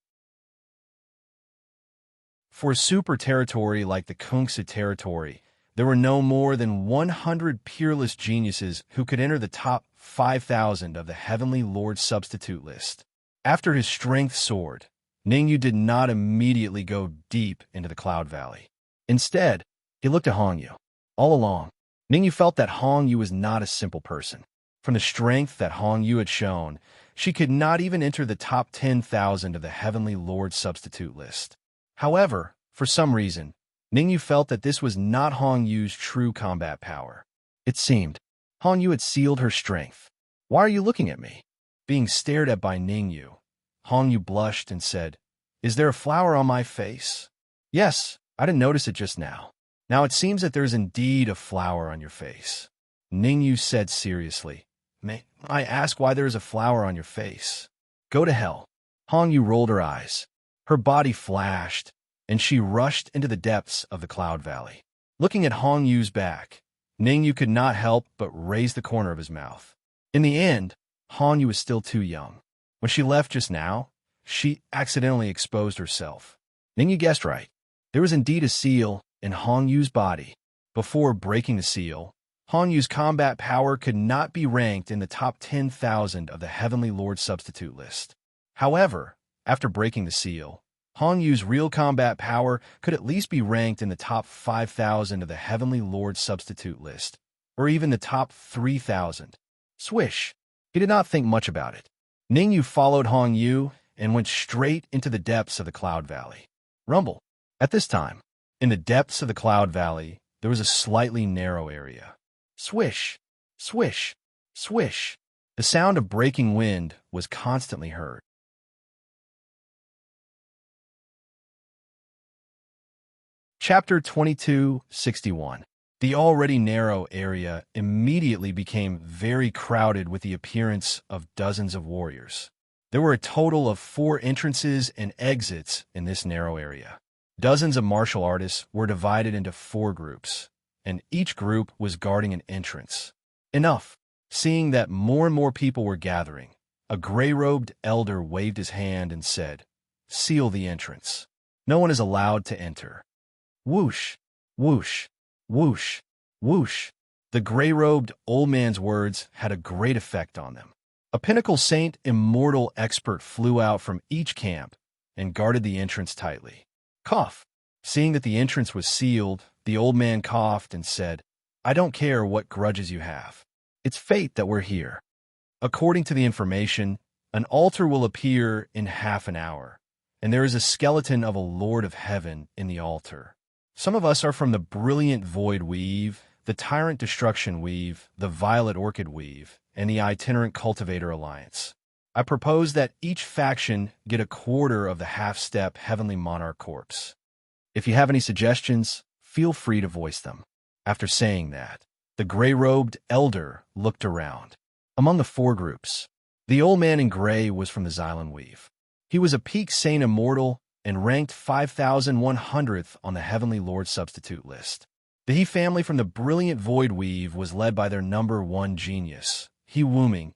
For a super territory like the Kungsa territory, there were no more than 100 peerless geniuses who could enter the top 5,000 of the Heavenly Lord substitute list. After his strength soared, Ningyu did not immediately go deep into the Cloud Valley. Instead, he looked at Hongyu. All along, Ningyu felt that Hongyu was not a simple person. From the strength that Hongyu had shown, she could not even enter the top 10,000 of the Heavenly Lord substitute list. However, for some reason, Ningyu felt that this was not Hongyu's true combat power. It seemed Hongyu had sealed her strength. "Why are you looking at me?" Being stared at by Ningyu, Hongyu blushed and said, "Is there a flower on my face?" "Yes, I didn't notice it just now. Now it seems that there is indeed a flower on your face." Ningyu said seriously, "May I ask why there is a flower on your face?" "Go to hell." Hongyu rolled her eyes. Her body flashed, and she rushed into the depths of the Cloud Valley. Looking at Hongyu's back, Ningyu could not help but raise the corner of his mouth. In the end, Hongyu was still too young. When she left just now, she accidentally exposed herself. Ningyu guessed right. There was indeed a seal in Hongyu's body. Before breaking the seal, Hongyu's combat power could not be ranked in the top 10,000 of the Heavenly Lord substitute list. However, after breaking the seal, Hongyu's real combat power could at least be ranked in the top 5,000 of the Heavenly Lord substitute list, or even the top 3,000. Swish! He did not think much about it. Ningyu followed Hongyu and went straight into the depths of the Cloud Valley. Rumble. At this time, in the depths of the Cloud Valley, there was a slightly narrow area. Swish! Swish! Swish! The sound of breaking wind was constantly heard. Chapter 22:61. The already narrow area immediately became very crowded with the appearance of dozens of warriors. There were a total of 4 entrances and exits in this narrow area. Dozens of martial artists were divided into 4 groups, and each group was guarding an entrance. Enough. Seeing that more and more people were gathering, a gray-robed elder waved his hand and said, "Seal the entrance. No one is allowed to enter." Whoosh, whoosh, whoosh, whoosh. The gray-robed old man's words had a great effect on them. A pinnacle Saint Immortal expert flew out from each camp and guarded the entrance tightly. Cough. Seeing that the entrance was sealed, the old man coughed and said, "I don't care what grudges you have. It's fate that we're here. According to the information, an altar will appear in half an hour, and there is a skeleton of a Lord of Heaven in the altar. Some of us are from the Brilliant Void Weave, the Tyrant Destruction Weave, the Violet Orchid Weave, and the Itinerant Cultivator Alliance. I propose that each faction get a quarter of the half-step Heavenly Monarch Corps. If you have any suggestions, feel free to voice them." After saying that, the gray-robed elder looked around. Among the 4 groups, the old man in gray was from the Xylan Weave. He was a peak Saint Immortal and ranked 5,100th on the Heavenly Lord substitute list. The He family from the Brilliant Void Weave was led by their number 1 genius, He Wuming,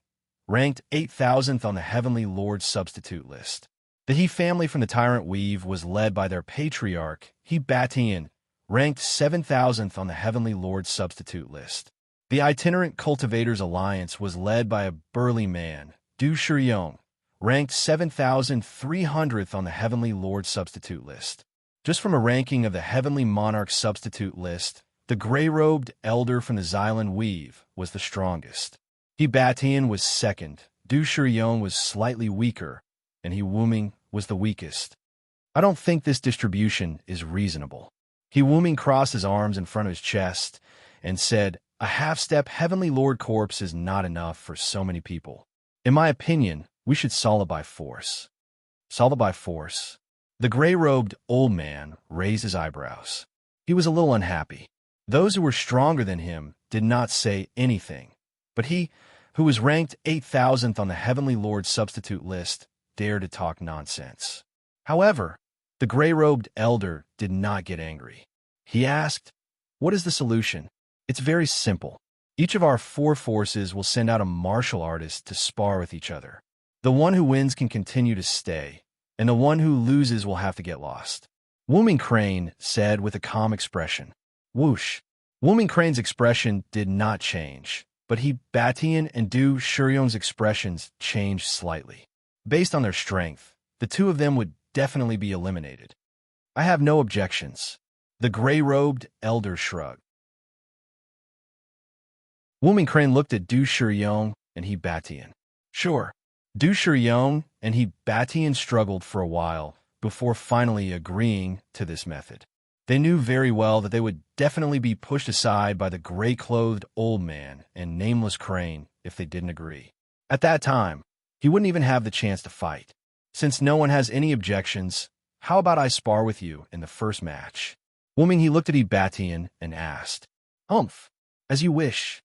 ranked 8,000th on the Heavenly Lord substitute list. The He family from the Tyrant Weave was led by their patriarch, He Batian, ranked 7,000th on the Heavenly Lord substitute list. The Itinerant Cultivators Alliance was led by a burly man, Du Shiyong, ranked 7,300th on the Heavenly Lord substitute list. Just from a ranking of the Heavenly Monarch substitute list, the gray-robed elder from the Xylan Weave was the strongest. He Batian was second, Du Shuyong was slightly weaker, and He Wuming was the weakest. I don't think this distribution is reasonable. He Wuming crossed his arms in front of his chest and said, "A half-step Heavenly Lord corpse is not enough for so many people. In my opinion, we should solve it by force." Solve it by force? The gray-robed old man raised his eyebrows. He was a little unhappy. Those who were stronger than him did not say anything, but he, who was ranked 8,000th on the Heavenly Lord substitute list, dared to talk nonsense. However, the gray-robed elder did not get angry. He asked, "What is the solution?" "It's very simple. Each of our 4 forces will send out a martial artist to spar with each other. The one who wins can continue to stay, and the one who loses will have to get lost." Wuming Crane said with a calm expression. Whoosh. Wuming Crane's expression did not change, but He Batian and Du Shuyong's expressions changed slightly. Based on their strength, the two of them would definitely be eliminated. "I have no objections." The gray-robed elder shrugged. Wuming Crane looked at Du Shuyong and He Batian. Sure. Du Shuyong and He Batian struggled for a while before finally agreeing to this method. They knew very well that they would definitely be pushed aside by the gray-clothed old man and nameless Crane if they didn't agree. At that time, he wouldn't even have the chance to fight. "Since no one has any objections, how about I spar with you in the first match?" Wuming he looked at He Batian and asked. "Humph, as you wish."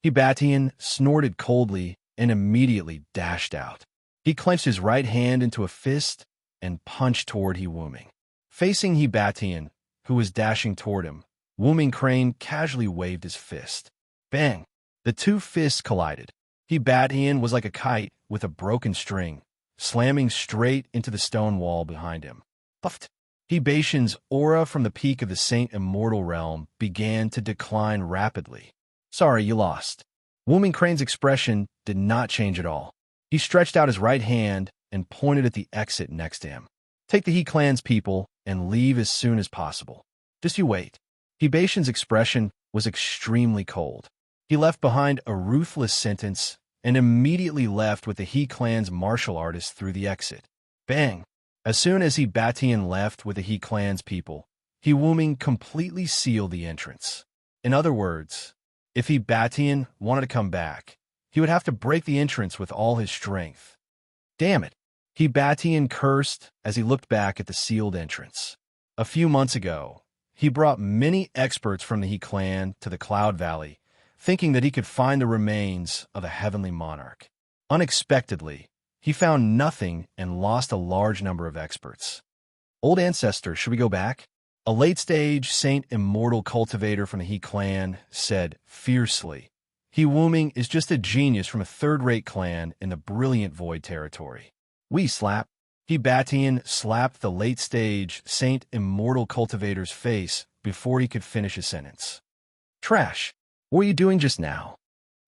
He Batian snorted coldly and immediately dashed out. He clenched his right hand into a fist and punched toward He Wuming. Facing He Batian, who was dashing toward him, Wuming Crane casually waved his fist. Bang! The two fists collided. He Batian was like a kite with a broken string, slamming straight into the stone wall behind him. Puffed! He Batian's aura from the peak of the Saint Immortal realm began to decline rapidly. "Sorry, you lost." Wuming Crane's expression did not change at all. He stretched out his right hand and pointed at the exit next to him. "Take the He clan's people and leave as soon as possible. Just you wait." He Batian's expression was extremely cold. He left behind a ruthless sentence and immediately left with the He clan's martial artists through the exit. Bang! As soon as He Batian left with the He clan's people, He Wuming completely sealed the entrance. In other words, if He Batian wanted to come back, he would have to break the entrance with all his strength. Damn it! He Batian cursed as he looked back at the sealed entrance. A few months ago, he brought many experts from the He clan to the Cloud Valley, thinking that he could find the remains of a heavenly monarch. Unexpectedly, he found nothing and lost a large number of experts. "Old ancestor, should we go back?" A late-stage Saint Immortal cultivator from the He clan said fiercely. He Wuming is just a genius from a third-rate clan in the brilliant Void territory. We slap. He Batian slapped the late-stage Saint Immortal cultivator's face before he could finish his sentence. "Trash, what were you doing just now?"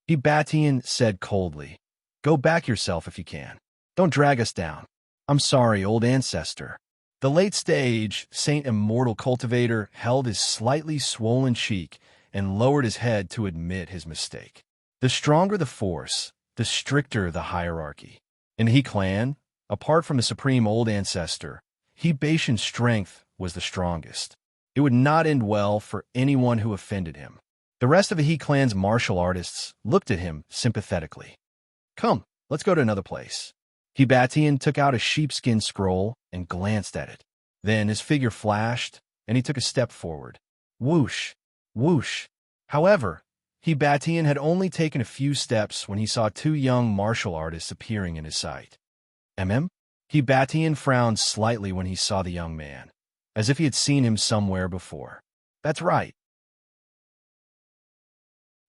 He Batian said coldly. "Go back yourself if you can. Don't drag us down." "I'm sorry, old ancestor." The late-stage Saint Immortal cultivator held his slightly swollen cheek and lowered his head to admit his mistake. The stronger the force, the stricter the hierarchy. In the He clan, apart from the supreme old ancestor, He Batian's strength was the strongest. It would not end well for anyone who offended him. The rest of the He clan's martial artists looked at him sympathetically. "Come, let's go to another place." He Batian took out a sheepskin scroll and glanced at it. Then his figure flashed, and he took a step forward. Whoosh! Whoosh! However, He Batian had only taken a few steps when he saw 2 young martial artists appearing in his sight. He Batian frowned slightly when he saw the young man, as if he had seen him somewhere before. That's right.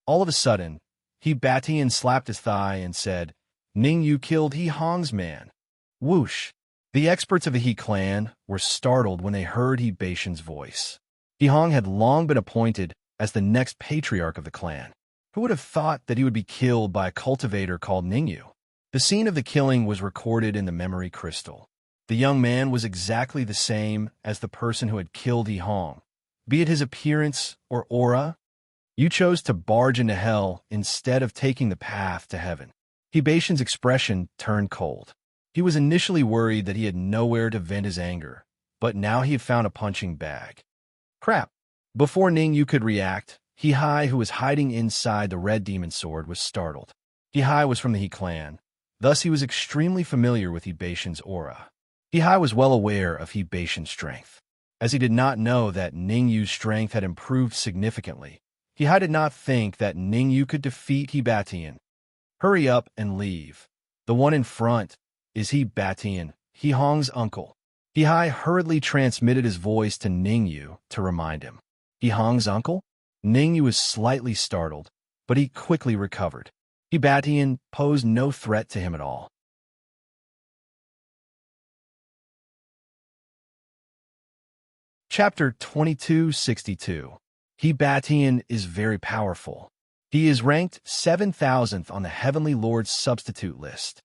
All of a sudden, He Batian slapped his thigh and said, "Ning, you killed He Hong's man." Whoosh! The experts of the He clan were startled when they heard He Batian's voice. He Hong had long been appointed as the next patriarch of the clan. Who would have thought that he would be killed by a cultivator called Ningyu? The scene of the killing was recorded in the memory crystal. The young man was exactly the same as the person who had killed He Hong, be it his appearance or aura. You chose to barge into hell instead of taking the path to heaven. Hibation's expression turned cold. He was initially worried that he had nowhere to vent his anger, but now he had found a punching bag. Crap! Before Ningyu could react, Hihai, who was hiding inside the red demon sword, was startled. Hihai was from the He clan, thus he was extremely familiar with Hibation's aura. Hihai was well aware of Hibation's strength. As he did not know that Ningyu's strength had improved significantly, Hihai did not think that Ningyu could defeat Hibatian. Hurry up and leave. The one in front is Hibatian, Hihong's uncle. Hihai hurriedly transmitted his voice to Ningyu to remind him. Hihong's uncle? Ningyu was slightly startled, but he quickly recovered. Hibatian posed no threat to him at all. Chapter 2262. Hibatian is very powerful. He is ranked 7,000th on the Heavenly Lord's substitute list.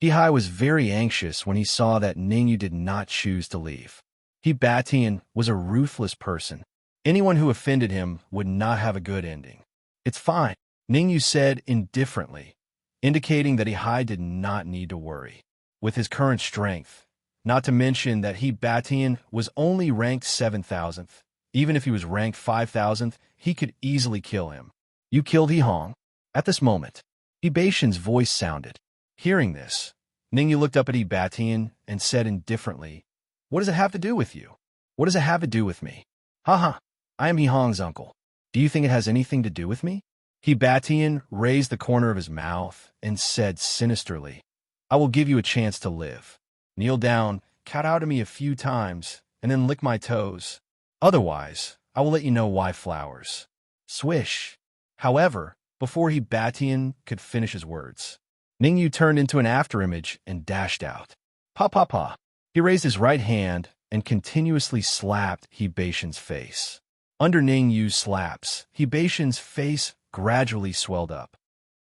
Hihai was very anxious when he saw that Ningyu did not choose to leave. Hibatian was a ruthless person. Anyone who offended him would not have a good ending. It's fine, Ningyu said indifferently, indicating that Hihai did not need to worry. With his current strength, not to mention that Hibatian was only ranked 7,000th, even if he was ranked 5,000th, he could easily kill him. You killed Hihong? At this moment, Hibatian's voice sounded. Hearing this, Ningyu looked up at Hibatian and said indifferently, "What does it have to do with you? What does it have to do with me? Haha, I am Hihong's uncle. Do you think it has anything to do with me?" Hibatian raised the corner of his mouth and said sinisterly, "I will give you a chance to live. Kneel down, kowtow to me a few times, and then lick my toes. Otherwise, I will let you know why flowers." Swish. However, before Hibatian could finish his words, Ningyu turned into an afterimage and dashed out. Pa pa pa. He raised his right hand and continuously slapped Hibatian's face. Under Ningyu's slaps, Hibatian's face gradually swelled up.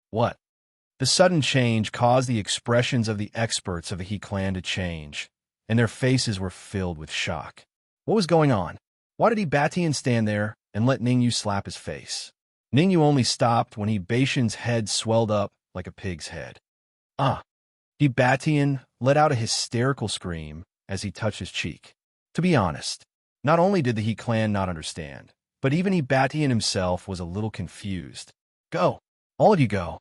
What? The sudden change caused the expressions of the experts of the He clan to change, and their faces were filled with shock. What was going on? Why did Hibatian stand there and let Ningyu slap his face? Ningyu only stopped when Hibatian's head swelled up like a pig's head. Ah! Hibatian let out a hysterical scream as he touched his cheek. To be honest, not only did the He clan not understand, but even Hibatian himself was a little confused. Go! All of you go!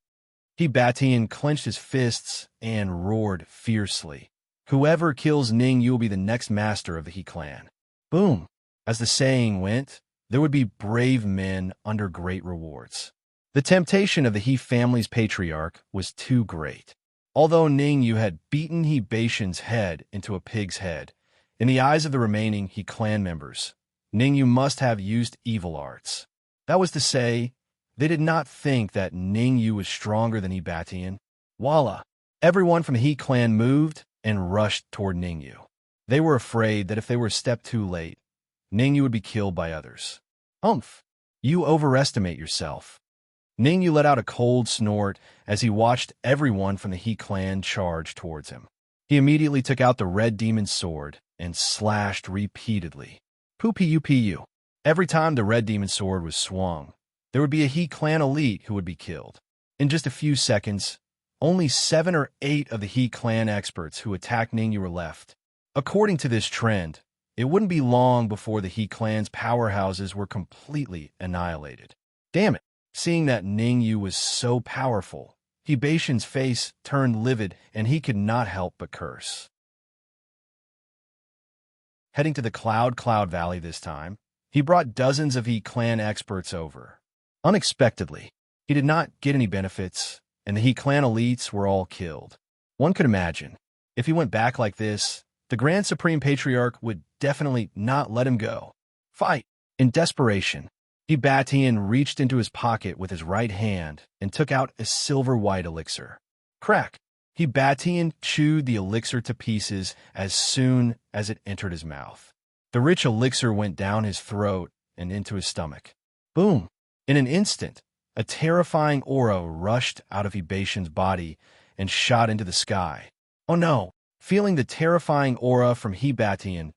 Hibatian clenched his fists and roared fiercely. Whoever kills Ningyu will be the next master of the He clan. Boom! As the saying went, there would be brave men under great rewards. The temptation of the He family's patriarch was too great. Although Ningyu had beaten Hibatian's head into a pig's head, in the eyes of the remaining He clan members, Ningyu must have used evil arts. That was to say, they did not think that Ningyu was stronger than Hibatian. Voila! Everyone from the He clan moved and rushed toward Ningyu. They were afraid that if they were a step too late, Ningyu would be killed by others. Humph! You overestimate yourself. Ningyu let out a cold snort as he watched everyone from the He clan charge towards him. He immediately took out the red demon sword and slashed repeatedly. Pu-pu-pu. Every time the red demon sword was swung, there would be a He clan elite who would be killed. In just a few seconds, only 7 or 8 of the He clan experts who attacked Ningyu were left. According to this trend, it wouldn't be long before the He clan's powerhouses were completely annihilated. Damn it! Seeing that Ningyu was so powerful, Hibatian's face turned livid and he could not help but curse. Heading to the Cloud Valley this time, he brought dozens of He clan experts over. Unexpectedly, he did not get any benefits, and the He clan elites were all killed. One could imagine, if he went back like this, the Grand Supreme Patriarch would definitely not let him go. Fight! In desperation, Hibatian reached into his pocket with his right hand and took out a silver-white elixir. Crack! Hibatian chewed the elixir to pieces as soon as it entered his mouth. The rich elixir went down his throat and into his stomach. Boom! In an instant, a terrifying aura rushed out of Hibatian's body and shot into the sky. Oh no! Feeling the terrifying aura from Hibatian,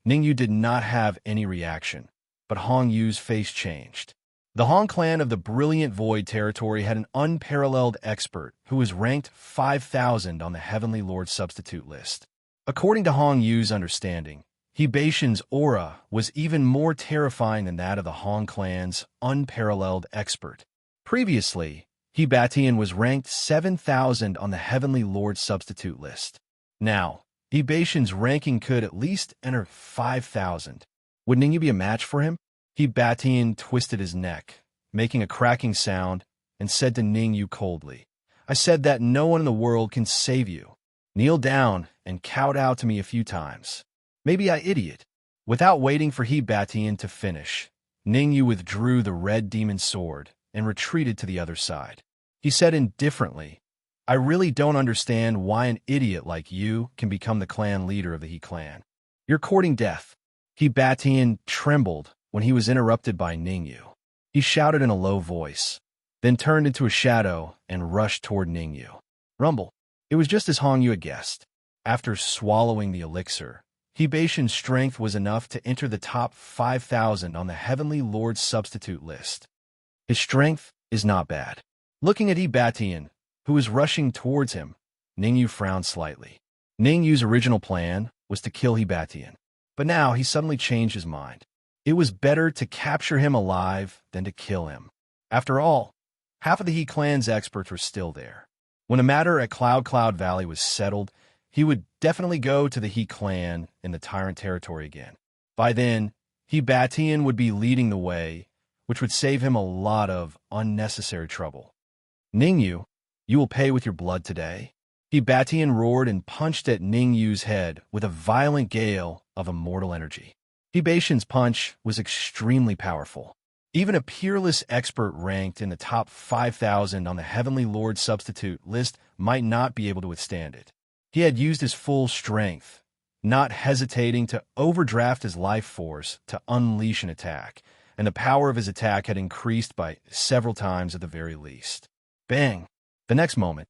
Ningyu did not have any reaction, but Hong Yu's face changed. The Han clan of the brilliant Void territory had an unparalleled expert who was ranked 5,000 on the Heavenly Lord substitute list. According to Hong Yu's understanding, Hebation's aura was even more terrifying than that of the Han clan's unparalleled expert. Previously, Hebatian was ranked 7,000 on the Heavenly Lord substitute list. Now, Hebation's ranking could at least enter 5,000. Would Ningyu be a match for him? Hebatian twisted his neck, making a cracking sound, and said to Ningyu coldly, "I said that no one in the world can save you. Kneel down and kowtow to me a few times. Maybe I idiot." Without waiting for Hebatian to finish, Ningyu withdrew the red demon sword and retreated to the other side. He said indifferently, "I really don't understand why an idiot like you can become the clan leader of the He clan. You're courting death." Hebatian trembled when he was interrupted by Ningyu. He shouted in a low voice, then turned into a shadow and rushed toward Ningyu. Rumble. It was just as Hong Yu had guessed. After swallowing the elixir, Hebation's strength was enough to enter the top 5,000 on the Heavenly Lord's substitute list. His strength is not bad. Looking at Hebatian, who was rushing towards him, Ningyu frowned slightly. Ningyu's original plan was to kill Hebatian, but now he suddenly changed his mind. It was better to capture him alive than to kill him. After all, half of the He clan's experts were still there. When the matter at Cloud Valley was settled, he would definitely go to the He clan in the Tyrant territory again. By then, Hebatian would be leading the way, which would save him a lot of unnecessary trouble. Ningyu, you will pay with your blood today. Hebatian roared and punched at Ningyu's head with a violent gale of immortal energy. Hebation's punch was extremely powerful. Even a peerless expert ranked in the top 5,000 on the Heavenly Lord substitute list might not be able to withstand it. He had used his full strength, not hesitating to overdraft his life force to unleash an attack, and the power of his attack had increased by several times at the very least. Bang! The next moment,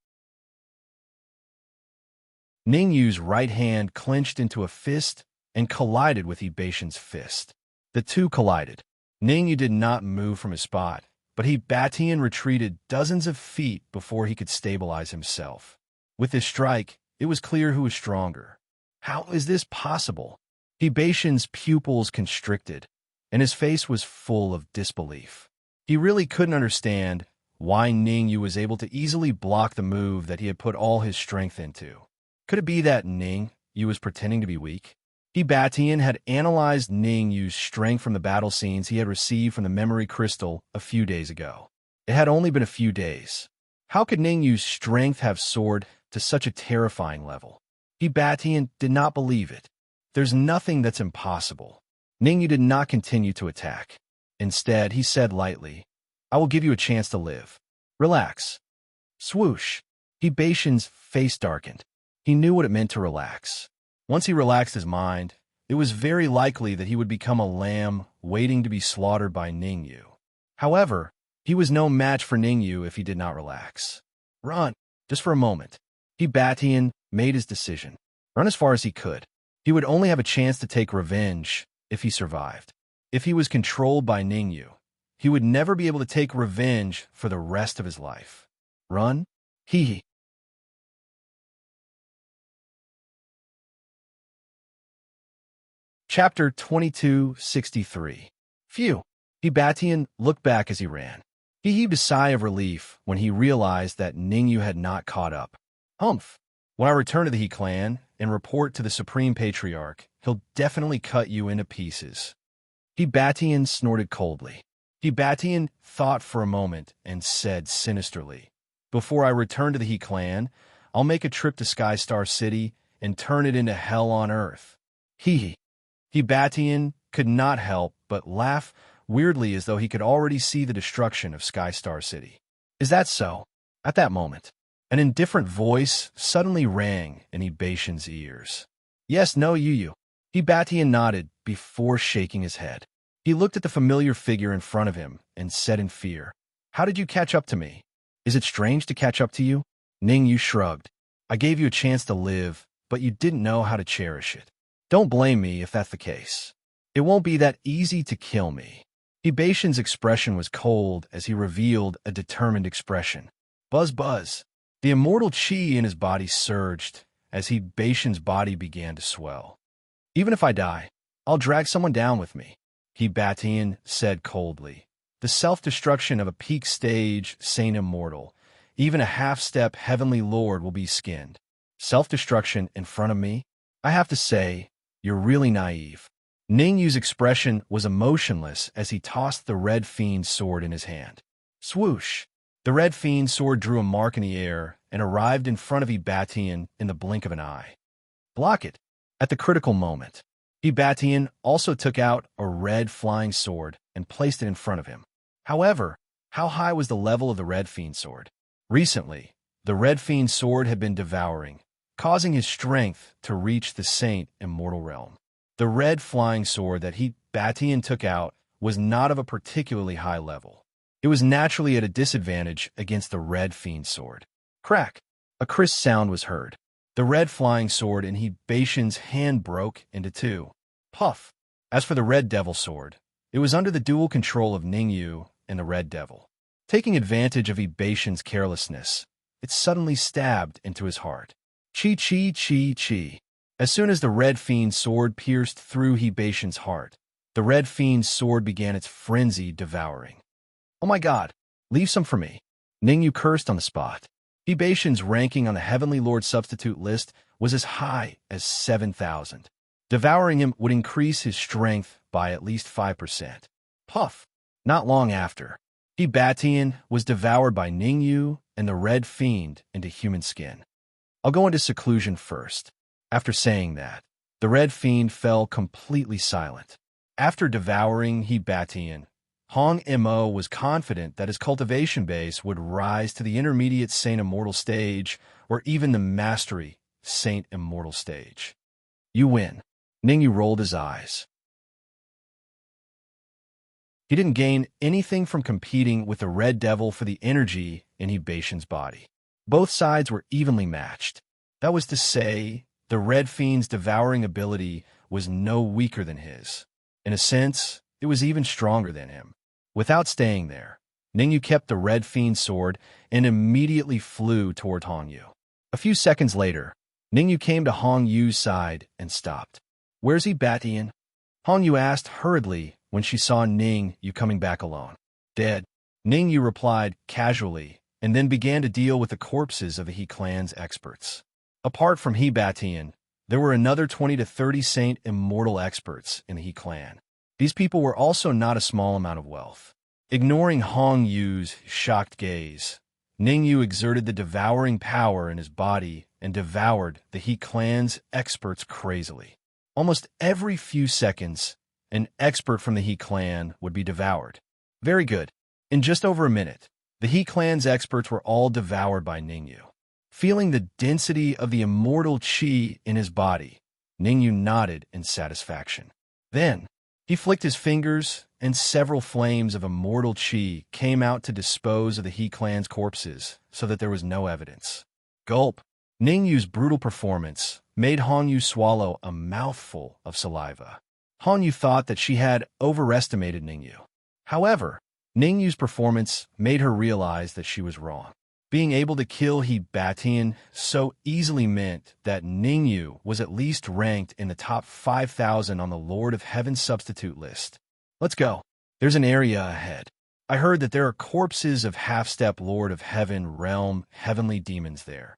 Ningyu's right hand clenched into a fist and collided with Hebation's fist. The two collided. Ningyu did not move from his spot, but Hebatian retreated dozens of feet before he could stabilize himself. With this strike, it was clear who was stronger. How is this possible? Hebation's pupils constricted, and his face was full of disbelief. He really couldn't understand why Ningyu was able to easily block the move that he had put all his strength into. Could it be that Ningyu was pretending to be weak? Hebatian had analyzed Ningyu's strength from the battle scenes he had received from the memory crystal a few days ago. It had only been a few days. How could Ningyu's strength have soared to such a terrifying level? Hebatian did not believe it. There's nothing that's impossible. Ningyu did not continue to attack. Instead, he said lightly, "I will give you a chance to live. Relax." Swoosh. Hebatian's face darkened. He knew what it meant to relax. Once he relaxed his mind, it was very likely that he would become a lamb waiting to be slaughtered by Ningyu. However, he was no match for Ningyu if he did not relax. Run, just for a moment. Hebatian made his decision. Run as far as he could. He would only have a chance to take revenge if he survived. If he was controlled by Ningyu, he would never be able to take revenge for the rest of his life. Run? Hee. Chapter 2263. Phew. Hebatian looked back as he ran. He heaved a sigh of relief when he realized that Ningyu had not caught up. Humph. When I return to the He clan and report to the Supreme Patriarch, he'll definitely cut you into pieces. Hebatian snorted coldly. Hebatian thought for a moment and said sinisterly, "Before I return to the He clan, I'll make a trip to Skystar City and turn it into hell on earth." Hee. Hebatian could not help but laugh weirdly as though he could already see the destruction of Skystar City. Is that so? At that moment, an indifferent voice suddenly rang in Hebation's ears. Yes, no, you. Hebatian nodded before shaking his head. He looked at the familiar figure in front of him and said in fear, "How did you catch up to me? Is it strange to catch up to you?" Ningyu shrugged. "I gave you a chance to live, but you didn't know how to cherish it. Don't blame me if that's the case. It won't be that easy to kill me." Bashan's expression was cold as he revealed a determined expression. Buzz buzz. The immortal chi in his body surged as Bashan's body began to swell. Even if I die, I'll drag someone down with me, Batian said coldly. The self-destruction of a peak stage saint immortal, even a half-step heavenly lord will be skinned. Self-destruction in front of me? I have to say, you're really naive. Ningyu's expression was emotionless as he tossed the red fiend's sword in his hand. Swoosh! The red fiend's sword drew a mark in the air and arrived in front of Batian in the blink of an eye. Block it! At the critical moment, Batian also took out a red flying sword and placed it in front of him. However, how high was the level of the red fiend's sword? Recently, the red fiend's sword had been devouring, causing his strength to reach the saint immortal realm. The red flying sword that Batian took out was not of a particularly high level. It was naturally at a disadvantage against the red fiend's sword. Crack! A crisp sound was heard. The red flying sword in Bashan's hand broke into two. Puff! As for the red devil sword, it was under the dual control of Ningyu and the red devil. Taking advantage of Bashan's carelessness, it suddenly stabbed into his heart. Chi chi chi chi. As soon as the red fiend's sword pierced through Bashan's heart, the red fiend's sword began its frenzied devouring. Oh my god, leave some for me. Ningyu cursed on the spot. Bashan's ranking on the Heavenly Lord substitute list was as high as 7,000. Devouring him would increase his strength by at least 5%. Puff! Not long after, Batian was devoured by Ningyu and the red fiend into human skin. I'll go into seclusion first. After saying that, the red fiend fell completely silent. After devouring Batian, Hong Mo was confident that his cultivation base would rise to the intermediate Saint Immortal stage or even the Mastery Saint Immortal stage. You win. Ningyu rolled his eyes. He didn't gain anything from competing with the Red Devil for the energy in Bashan's body. Both sides were evenly matched. That was to say, the Red Fiend's devouring ability was no weaker than his. In a sense, it was even stronger than him. Without staying there, Ningyu kept the Red Fiend's sword and immediately flew toward Hongyu. A few seconds later, Ningyu came to Hongyu's side and stopped. Where's Batian? Hongyu asked hurriedly when she saw Ningyu coming back alone. Dead. Ningyu replied casually and then began to deal with the corpses of the He clan's experts. Apart from Batian, there were another 20 to 30 Saint Immortal experts in the He clan. These people were also not a small amount of wealth. Ignoring Hongyu's shocked gaze, Ningyu exerted the devouring power in his body and devoured the He clan's experts crazily. Almost every few seconds, an expert from the He clan would be devoured. Very good. In just over a minute, the He clan's experts were all devoured by Ningyu. Feeling the density of the immortal chi in his body, Ningyu nodded in satisfaction. Then, he flicked his fingers, and several flames of immortal chi came out to dispose of the He clan's corpses so that there was no evidence. Gulp! Ningyu's brutal performance made Hongyu swallow a mouthful of saliva. Hongyu thought that she had overestimated Ningyu. However, Ningyu's performance made her realize that she was wrong. Being able to kill Batian so easily meant that Ningyu was at least ranked in the top 5,000 on the Lord of Heaven substitute list. Let's go. There's an area ahead. I heard that there are corpses of half-step Lord of Heaven realm heavenly demons there.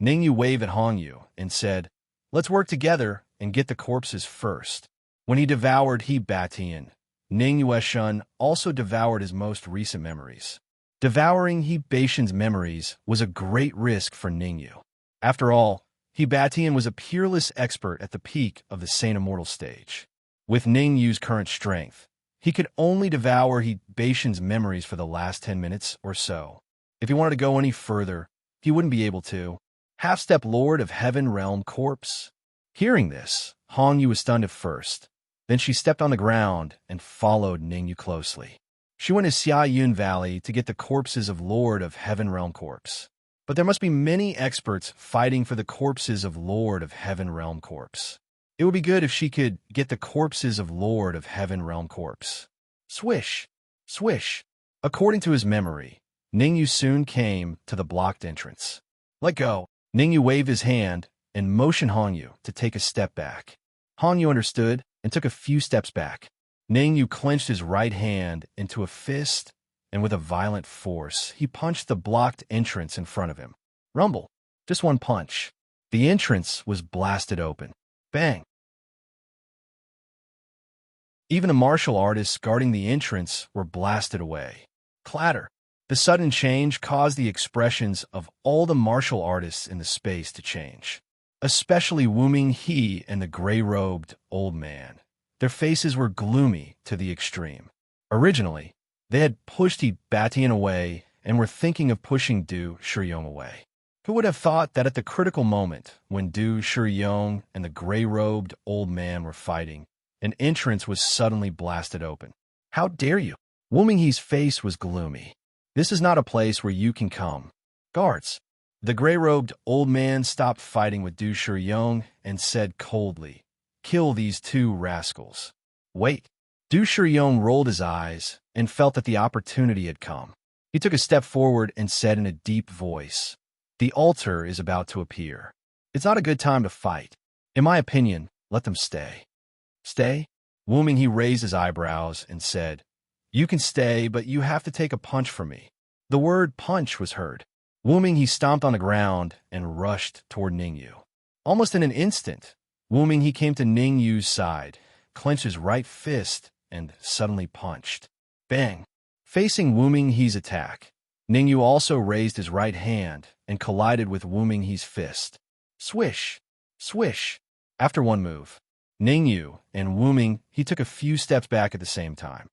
Ningyu waved at Hongyu and said, let's work together and get the corpses first. When he devoured Batian, Ningyu Shun also devoured his most recent memories. Devouring Bashan's memories was a great risk for Ningyu. After all, Batian was a peerless expert at the peak of the Saint Immortal stage. With Ningyu's current strength, he could only devour Bashan's memories for the last 10 minutes or so. If he wanted to go any further, he wouldn't be able to. Half-step Lord of Heaven Realm corpse. Hearing this, Hongyu was stunned at first. Then she stepped on the ground and followed Ningyu closely. She went to Xiayun Valley to get the corpses of Lord of Heaven Realm corpse. But there must be many experts fighting for the corpses of Lord of Heaven Realm corpse. It would be good if she could get the corpses of Lord of Heaven Realm corpse. Swish, swish. According to his memory, Ningyu soon came to the blocked entrance. Let go. Ningyu waved his hand and motioned Hongyu to take a step back. Hongyu understood and took a few steps back. Ningyu clenched his right hand into a fist, and with a violent force, he punched the blocked entrance in front of him. Rumble. Just one punch. The entrance was blasted open. Bang. Even the martial artists guarding the entrance were blasted away. Clatter. The sudden change caused the expressions of all the martial artists in the space to change, especially Wu Minghe and the gray-robed old man. Their faces were gloomy to the extreme. Originally, they had pushed Batian away and were thinking of pushing Du Shiyong away. Who would have thought that at the critical moment, when Du Shiyong and the gray-robed old man were fighting, an entrance was suddenly blasted open? How dare you? Wu Minghe's face was gloomy. This is not a place where you can come. Guards. The gray-robed old man stopped fighting with Du Shiyong and said coldly, "Kill these two rascals." Wait. Du Shiyong rolled his eyes and felt that the opportunity had come. He took a step forward and said in a deep voice, "The altar is about to appear. It's not a good time to fight. In my opinion, let them stay." Stay? Wu Minghe raised his eyebrows and said, "You can stay, but you have to take a punch from me." The word punch was heard. Wu Minghe stomped on the ground and rushed toward Ningyu. Almost in an instant, Wu Minghe came to Ningyu's side, clenched his right fist, and suddenly punched. Bang! Facing Wu Minghe's attack, Ningyu also raised his right hand and collided with Wu Minghe's fist. Swish! Swish! After one move, Ningyu and Wu Minghe took a few steps back at the same time.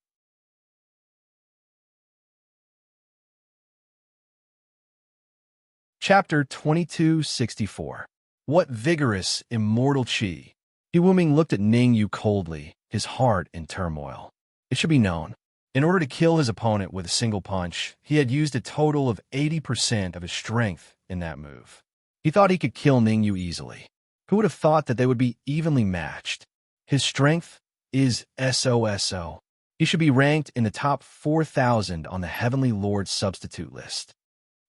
Chapter 2264. What vigorous, immortal qi! Wu Minghe looked at Ningyu coldly, his heart in turmoil. It should be known, in order to kill his opponent with a single punch, he had used a total of 80% of his strength in that move. He thought he could kill Ningyu easily. Who would have thought that they would be evenly matched? His strength is SOSO. He should be ranked in the top 4,000 on the Heavenly Lord substitute list.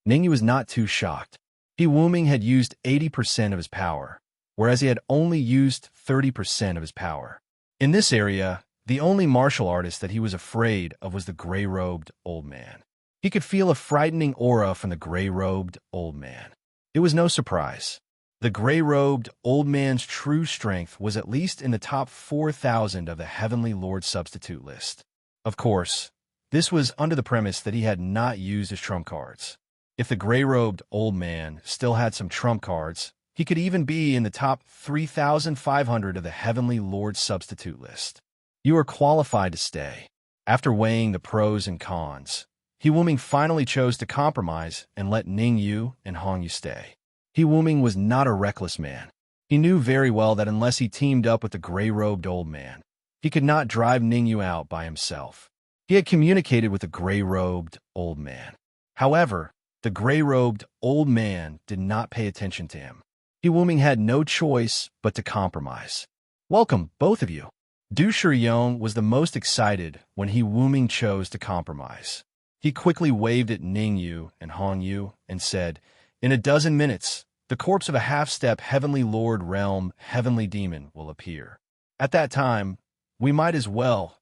Ningyu was not too shocked. Wu Minghe had used 80% of his power, whereas he had only used 30% of his power. In this area, the only martial artist that he was afraid of was the gray-robed old man. He could feel a frightening aura from the gray-robed old man. It was no surprise. The gray-robed old man's true strength was at least in the top 4,000 of the Heavenly Lord substitute list. Of course, this was under the premise that he had not used his trump cards. If the gray-robed old man still had some trump cards, he could even be in the top 3,500 of the Heavenly Lord substitute list. You are qualified to stay. After weighing the pros and cons, Wu Minghe finally chose to compromise and let Ningyu and Hongyu stay. Wu Minghe was not a reckless man. He knew very well that unless he teamed up with the gray-robed old man, he could not drive Ningyu out by himself. He had communicated with the gray-robed old man. However, the gray-robed old man did not pay attention to him. Wu Minghe had no choice but to compromise. Welcome, both of you. Du Shiyong was the most excited when Wu Minghe chose to compromise. He quickly waved at Ningyu and Hongyu and said, "In a dozen minutes, the corpse of a half-step Heavenly Lord realm Heavenly Demon will appear. At that time, we might as well."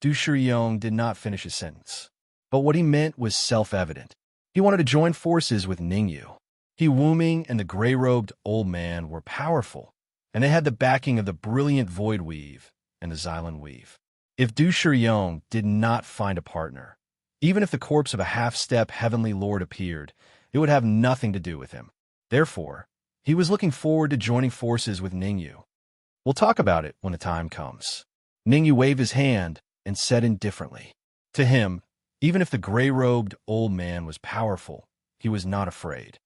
Du Shiyong did not finish his sentence. But what he meant was self-evident. He wanted to join forces with Ningyu. Wu Minghe and the gray-robed old man were powerful, and they had the backing of the brilliant Void Weave and the Xylan Weave. If Du Shiyong did not find a partner, even if the corpse of a half-step Heavenly Lord appeared, it would have nothing to do with him. Therefore, he was looking forward to joining forces with Ningyu. We'll talk about it when the time comes. Ningyu waved his hand and said indifferently. To him, even if the gray-robed old man was powerful, he was not afraid.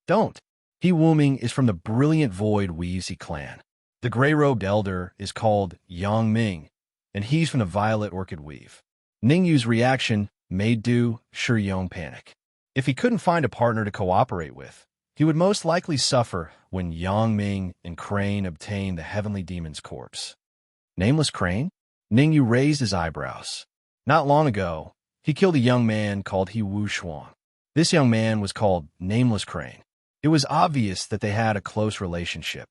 Don't. Wu Minghe is from the brilliant Void Weavesy clan. The gray-robed elder is called Yang Ming, and he's from the Violet Orchid Weave. Ningyu's reaction made Du Shiyong panic. If he couldn't find a partner to cooperate with, he would most likely suffer when Yang Ming and Crane obtained the Heavenly Demon's corpse. Nameless Crane? Ningyu raised his eyebrows. Not long ago, he killed a young man called He Wu Shuang. This young man was called Nameless Crane. It was obvious that they had a close relationship.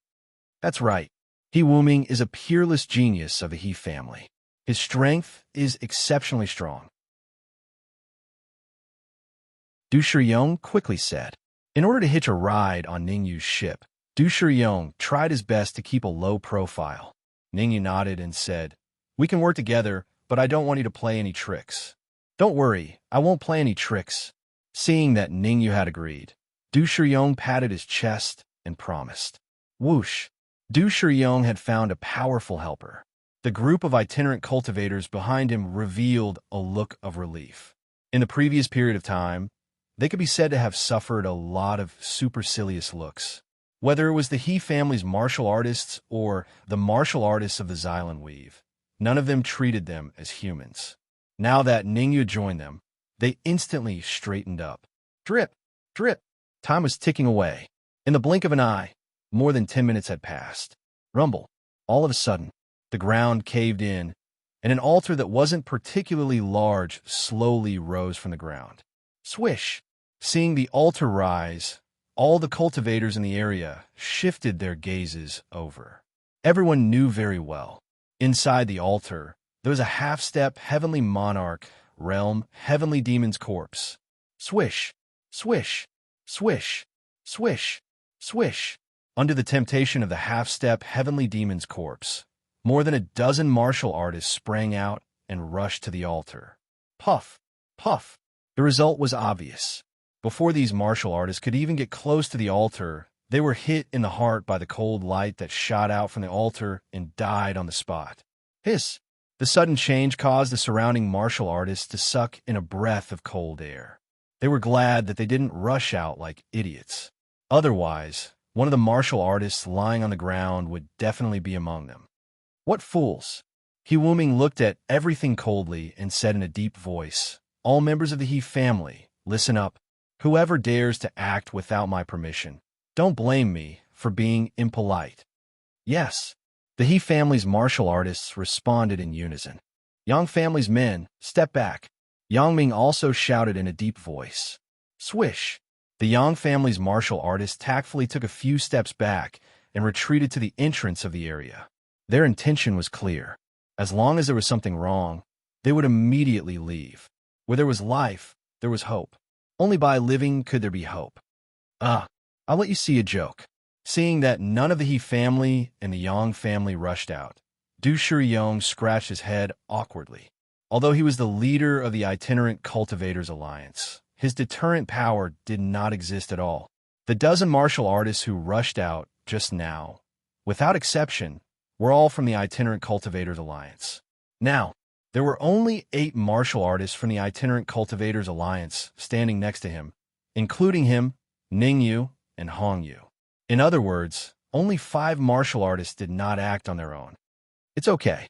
That's right. He Wuming is a peerless genius of the He family. His strength is exceptionally strong. Du Shiyong quickly said. In order to hitch a ride on Ningyu's ship, Du Shiyong tried his best to keep a low profile. Ningyu nodded and said, "We can work together, but I don't want you to play any tricks." "Don't worry, I won't play any tricks." Seeing that Ningyu had agreed, Du Shiyong patted his chest and promised. Whoosh! Du Shiyong had found a powerful helper. The group of itinerant cultivators behind him revealed a look of relief. In the previous period of time, they could be said to have suffered a lot of supercilious looks. Whether it was the He family's martial artists or the martial artists of the Xylan Weave, none of them treated them as humans. Now that Ningyu joined them, they instantly straightened up. Drip, drip. Time was ticking away. In the blink of an eye, more than 10 minutes had passed. Rumble. All of a sudden, the ground caved in, and an altar that wasn't particularly large slowly rose from the ground. Swish! Seeing the altar rise, all the cultivators in the area shifted their gazes over. Everyone knew very well. Inside the altar, there was a half-step heavenly monarch, realm, heavenly demon's corpse. Swish! Swish! Swish! Swish! Swish! Under the temptation of the half-step heavenly demon's corpse, more than a dozen martial artists sprang out and rushed to the altar. Puff! Puff! The result was obvious. Before these martial artists could even get close to the altar, they were hit in the heart by the cold light that shot out from the altar and died on the spot. Hiss! The sudden change caused the surrounding martial artists to suck in a breath of cold air. They were glad that they didn't rush out like idiots. Otherwise, one of the martial artists lying on the ground would definitely be among them. What fools! He Wuming looked at everything coldly and said in a deep voice, "All members of the He family, listen up. Whoever dares to act without my permission, don't blame me for being impolite." Yes, the He family's martial artists responded in unison. Yang family's men, step back. Yang Ming also shouted in a deep voice. Swish! The Yang family's martial artists tactfully took a few steps back and retreated to the entrance of the area. Their intention was clear. As long as there was something wrong, they would immediately leave. Where there was life, there was hope. Only by living could there be hope. I'll let you see a joke. Seeing that none of the He family and the Yang family rushed out, Du Shiyong scratched his head awkwardly. Although he was the leader of the Itinerant Cultivators Alliance, his deterrent power did not exist at all. The dozen martial artists who rushed out just now, without exception, were all from the Itinerant Cultivators Alliance. Now, there were only 8 martial artists from the Itinerant Cultivators Alliance standing next to him, including him, Ningyu, and Hongyu. In other words, only 5 martial artists did not act on their own. It's okay.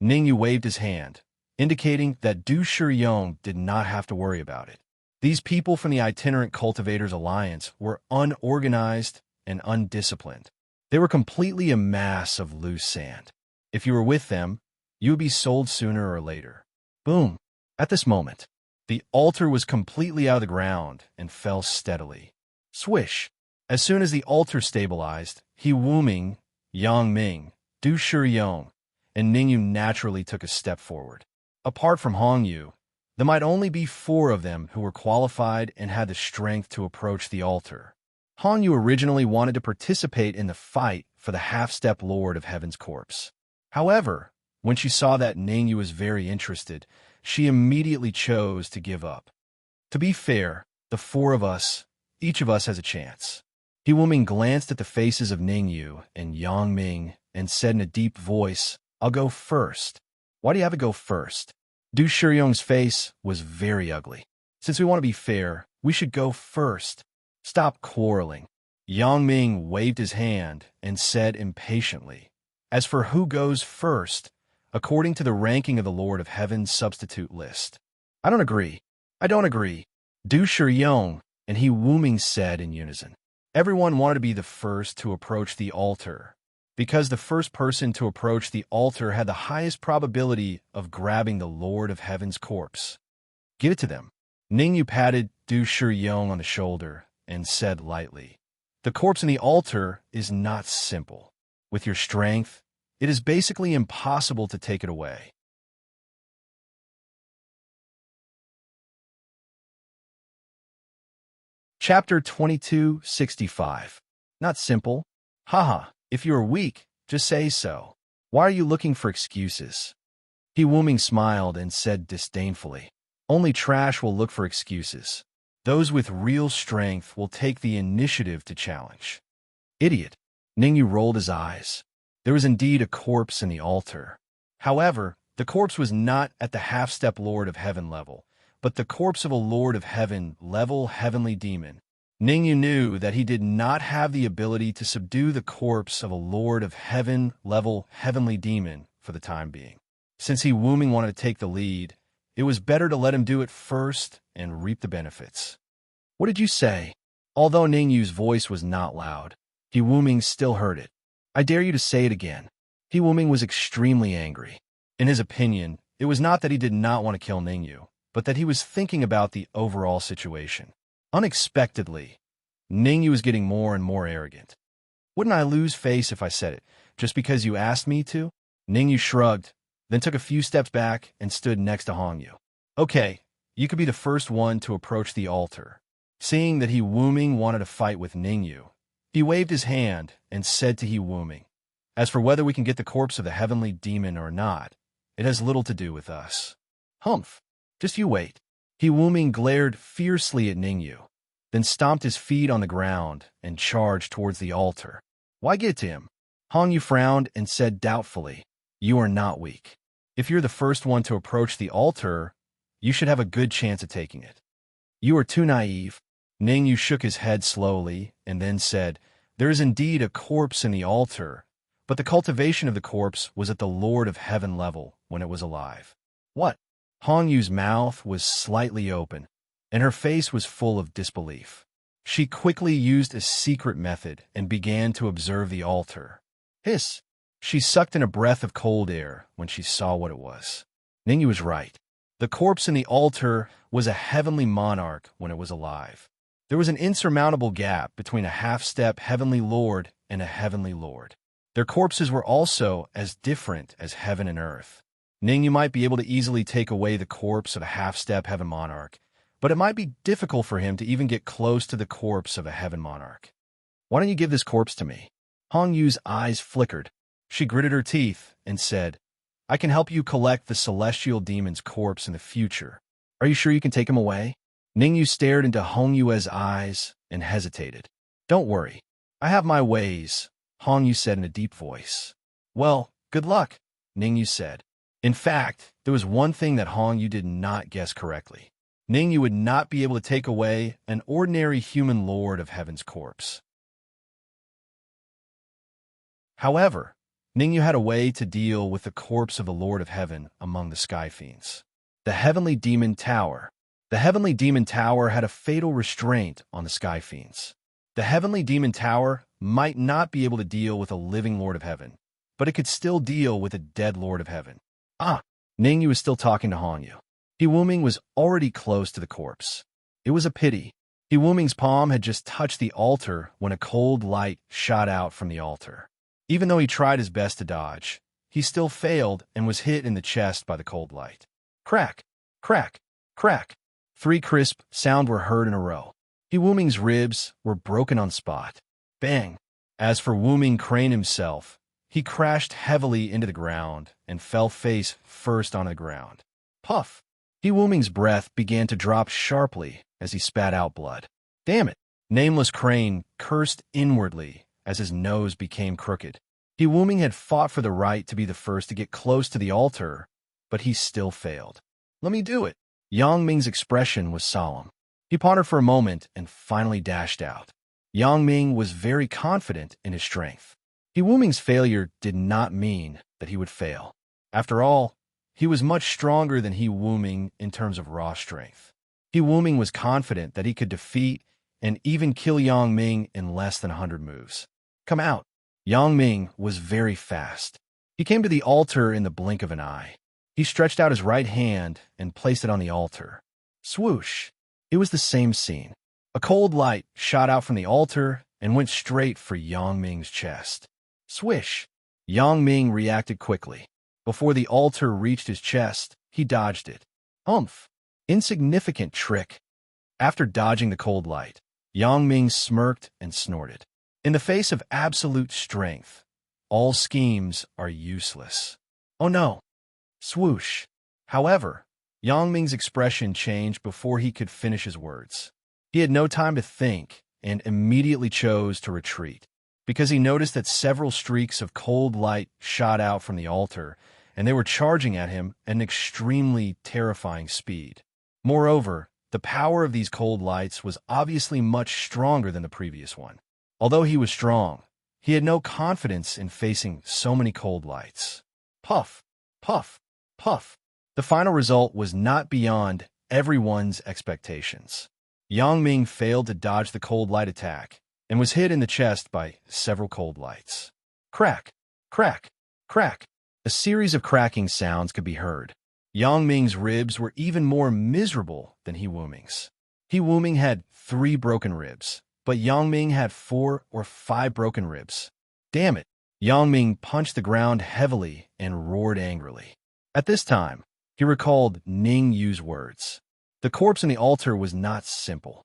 Ningyu waved his hand, indicating that Du Shiyong did not have to worry about it. These people from the Itinerant Cultivators Alliance were unorganized and undisciplined. They were completely a mass of loose sand. If you were with them, you would be sold sooner or later. Boom! At this moment, the altar was completely out of the ground and fell steadily. Swish! As soon as the altar stabilized, He Wuming, Yang Ming, Du Shiyong, and Ningyu naturally took a step forward. Apart from Hongyu, there might only be 4 of them who were qualified and had the strength to approach the altar. Hongyu originally wanted to participate in the fight for the half-step Lord of Heaven's corpse. However, when she saw that Ningyu was very interested, she immediately chose to give up. To be fair, the 4 of us, each of us has a chance. He Wuming glanced at the faces of Ningyu and Yang Ming and said in a deep voice, "I'll go first." "Why do you have to go first?" Du Shiyong's face was very ugly. "Since we want to be fair, we should go first. Stop quarreling." Yang Ming waved his hand and said impatiently, "As for who goes first, according to the ranking of the Lord of Heaven's substitute list, I don't agree. I don't agree." Du Shiyong and He Wuming said in unison. Everyone wanted to be the first to approach the altar. Because the first person to approach the altar had the highest probability of grabbing the Lord of Heaven's corpse. Give it to them. Ningyu patted Du Shiyong on the shoulder and said lightly, "The corpse in the altar is not simple. With your strength, it is basically impossible to take it away." Chapter 2265. Not simple. Haha, if you are weak, just say so. Why are you looking for excuses? He Wuming smiled and said disdainfully, "Only trash will look for excuses. Those with real strength will take the initiative to challenge." Idiot. Ningyu rolled his eyes. There was indeed a corpse in the altar. However, the corpse was not at the half-step Lord of Heaven level, but the corpse of a Lord of Heaven level heavenly demon. Ningyu knew that he did not have the ability to subdue the corpse of a Lord of Heaven level heavenly demon for the time being. Since he Wuming wanted to take the lead, it was better to let him do it first and reap the benefits. "What did you say?" Although Ningyu's voice was not loud, He Wuming still heard it. "I dare you to say it again." He Wuming was extremely angry. In his opinion, it was not that he did not want to kill Ningyu, but that he was thinking about the overall situation. Unexpectedly, Ningyu was getting more and more arrogant. "Wouldn't I lose face if I said it, just because you asked me to?" Ningyu shrugged, then took a few steps back and stood next to Hongyu. "Okay, you could be the first one to approach the altar." Seeing that He Wuming wanted to fight with Ningyu, he waved his hand and said to He Wuming, "As for whether we can get the corpse of the heavenly demon or not, it has little to do with us." "Humph, just you wait." He Wuming glared fiercely at Ningyu, then stomped his feet on the ground and charged towards the altar. "Why get to him?" Hongyu frowned and said doubtfully, "You are not weak. If you're the first one to approach the altar, you should have a good chance of taking it." "You are too naive." Ningyu shook his head slowly and then said, "There is indeed a corpse in the altar, but the cultivation of the corpse was at the Lord of Heaven level when it was alive." "What?" Hongyu's mouth was slightly open, and her face was full of disbelief. She quickly used a secret method and began to observe the altar. Hiss! She sucked in a breath of cold air when she saw what it was. Ningyu was right. The corpse in the altar was a heavenly monarch when it was alive. There was an insurmountable gap between a half-step heavenly lord and a heavenly lord. Their corpses were also as different as heaven and earth. Ningyu might be able to easily take away the corpse of a half-step heaven monarch, but it might be difficult for him to even get close to the corpse of a heaven monarch. "Why don't you give this corpse to me?" Hongyu's eyes flickered. She gritted her teeth and said, "I can help you collect the celestial demon's corpse in the future. Are you sure you can take him away?" Ningyu stared into Hongyu's eyes and hesitated. "Don't worry. I have my ways," Hongyu said in a deep voice. "Well, good luck," Ningyu said. In fact, there was one thing that Hongyu did not guess correctly. Ningyu would not be able to take away an ordinary human lord of heaven's corpse. However, Ningyu had a way to deal with the corpse of the Lord of Heaven among the Sky Fiends. The Heavenly Demon Tower. The Heavenly Demon Tower had a fatal restraint on the Sky Fiends. The Heavenly Demon Tower might not be able to deal with a living Lord of Heaven, but it could still deal with a dead Lord of Heaven. Ningyu was still talking to Hongyu. He Wuming was already close to the corpse. It was a pity. He Wuming's palm had just touched the altar when a cold light shot out from the altar. Even though he tried his best to dodge, he still failed and was hit in the chest by the cold light. Crack, crack, crack. 3 crisp sounds were heard in a row. He Wuming's ribs were broken on spot. Bang! As for Wuming Crane himself, he crashed heavily into the ground and fell face first on the ground. Puff! He Wuming's breath began to drop sharply as he spat out blood. Damn it! Nameless Crane cursed inwardly as his nose became crooked. He Wuming had fought for the right to be the first to get close to the altar, but he still failed. "Let me do it." Yang Ming's expression was solemn. He pondered for a moment and finally dashed out. Yang Ming was very confident in his strength. He Wuming's failure did not mean that he would fail. After all, he was much stronger than He Wuming in terms of raw strength. He Wuming was confident that he could defeat and even kill Yang Ming in less than 100 moves. "Come out." Yang Ming was very fast. He came to the altar in the blink of an eye. He stretched out his right hand and placed it on the altar. Swoosh! It was the same scene. A cold light shot out from the altar and went straight for Yang Ming's chest. Swish! Yang Ming reacted quickly. Before the altar reached his chest, he dodged it. Umph! Insignificant trick. After dodging the cold light, Yang Ming smirked and snorted. In the face of absolute strength, all schemes are useless. Oh no! Swoosh! However, Yang Ming's expression changed before he could finish his words. He had no time to think and immediately chose to retreat, because he noticed that several streaks of cold light shot out from the altar, and they were charging at him at an extremely terrifying speed. Moreover, the power of these cold lights was obviously much stronger than the previous one. Although he was strong, he had no confidence in facing so many cold lights. Puff, puff, puff. The final result was not beyond everyone's expectations. Yang Ming failed to dodge the cold light attack and was hit in the chest by several cold lights. Crack, crack, crack. A series of cracking sounds could be heard. Yang Ming's ribs were even more miserable than He Wuming's. He Wuming had 3 broken ribs, but Yang Ming had 4 or 5 broken ribs. Damn it! Yang Ming punched the ground heavily and roared angrily. At this time, he recalled Ning Yu's words. The corpse on the altar was not simple.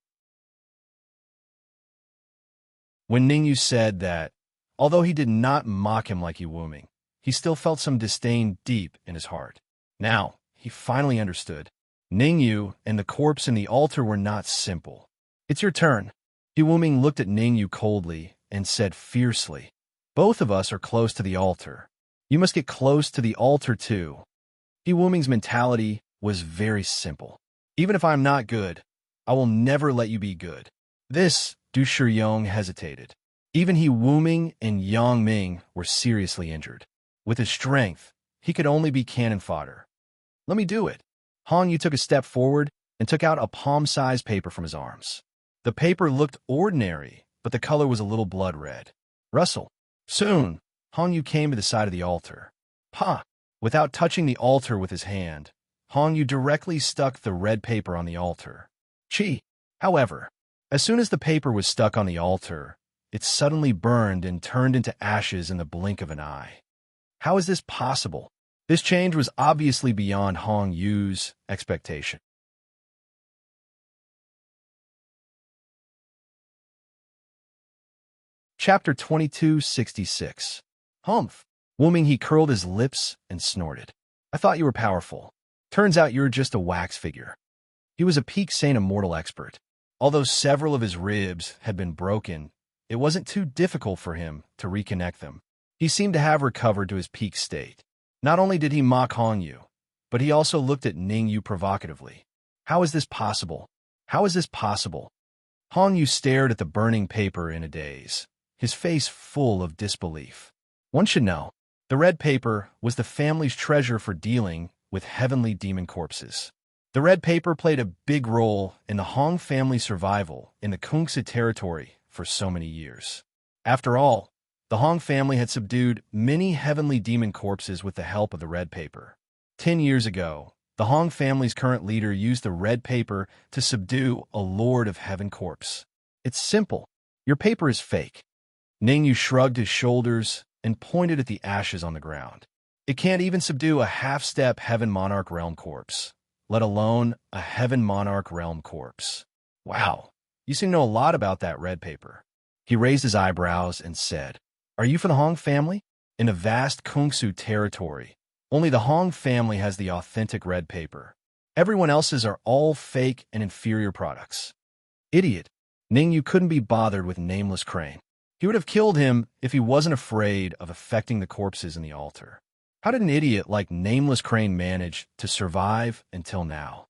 When Ning Yu said that, although he did not mock him like He Wuming, he still felt some disdain deep in his heart. Now, he finally understood. Ning Yu and the corpse in the altar were not simple. It's your turn. He Wuming looked at Ning Yu coldly and said fiercely, both of us are close to the altar. You must get close to the altar too. He Wuming's mentality was very simple. Even if I'm not good, I will never let you be good. This, Du Shiyong hesitated. Even He Wuming and Yang Ming were seriously injured. With his strength, he could only be cannon fodder. Let me do it. Han Yu took a step forward and took out a palm-sized paper from his arms. The paper looked ordinary, but the color was a little blood red. Rustle. Soon, Han Yu came to the side of the altar. Pa! Without touching the altar with his hand, Han Yu directly stuck the red paper on the altar. Chi! However, as soon as the paper was stuck on the altar, it suddenly burned and turned into ashes in the blink of an eye. How is this possible? This change was obviously beyond Han Yu's expectation. Chapter 2266. Humph. Wuming, he curled his lips and snorted. I thought you were powerful. Turns out you're just a wax figure. He was a peak Saint Immortal expert. Although several of his ribs had been broken, it wasn't too difficult for him to reconnect them. He seemed to have recovered to his peak state. Not only did he mock Han Yu, but he also looked at Ning Yu provocatively. How is this possible? How is this possible? Han Yu stared at the burning paper in a daze, his face full of disbelief. One should know, the red paper was the family's treasure for dealing with heavenly demon corpses. The red paper played a big role in the Hong family's survival in the Kungsa territory for so many years. After all, the Hong family had subdued many heavenly demon corpses with the help of the red paper. 10 years ago, the Hong family's current leader used the red paper to subdue a Lord of Heaven corpse. It's simple. Your paper is fake. Ning Yu shrugged his shoulders and pointed at the ashes on the ground. It can't even subdue a half-step Heaven Monarch Realm corpse, let alone a Heaven Monarch Realm corpse. Wow, you seem to know a lot about that red paper. He raised his eyebrows and said, Are you from the Hong family? In the vast Kungsu territory, only the Hong family has the authentic red paper. Everyone else's are all fake and inferior products. Idiot. Ning Yu couldn't be bothered with Nameless Crane. He would have killed him if he wasn't afraid of affecting the corpses in the altar. How did an idiot like Nameless Crane manage to survive until now?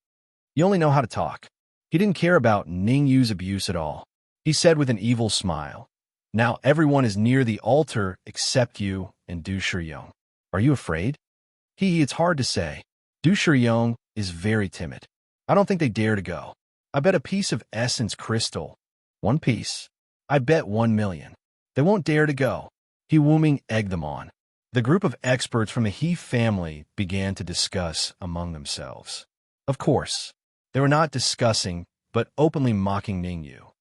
You only know how to talk. He didn't care about Ning Yu's abuse at all. He said with an evil smile, Now everyone is near the altar except you and Du Shiyong. Are you afraid? It's hard to say. Du Shiyong is very timid. I don't think they dare to go. I bet a piece of essence crystal. 1 piece. I bet 1 million. They won't dare to go. He Wuming egged them on. The group of experts from the He family began to discuss among themselves. Of course, they were not discussing, but openly mocking Ningyu.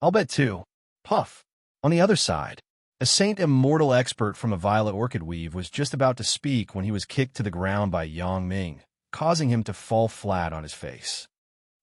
I'll bet too. Puff. On the other side, a Saint Immortal expert from a violet orchid weave was just about to speak when he was kicked to the ground by Yang Ming, causing him to fall flat on his face.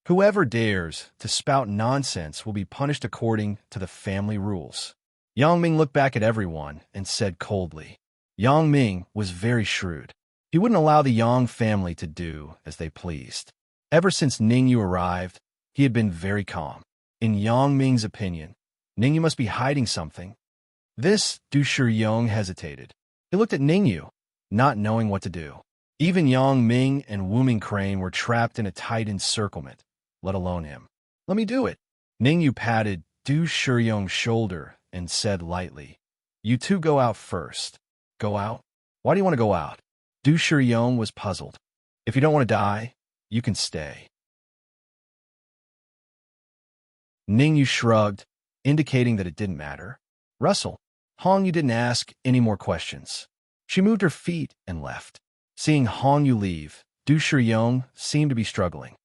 Whoever dares to spout nonsense will be punished according to the family rules. Yang Ming looked back at everyone and said coldly. Yang Ming was very shrewd. He wouldn't allow the Yang family to do as they pleased. Ever since Ningyu arrived, he had been very calm. In Yang Ming's opinion, Ningyu must be hiding something. This Du Shiyong hesitated. He looked at Ningyu, not knowing what to do. Even Yang Ming and Wuming Crane were trapped in a tight encirclement, let alone him. Let me do it. Ningyu patted Du Shiyong's shoulder and said lightly, You two go out first. Go out? Why do you want to go out? Du Shiyong was puzzled. If you don't want to die, you can stay. Ningyu shrugged, indicating that it didn't matter. Russell, Hongyu didn't ask any more questions. She moved her feet and left. Seeing Hongyu leave, Du Shiyong seemed to be struggling.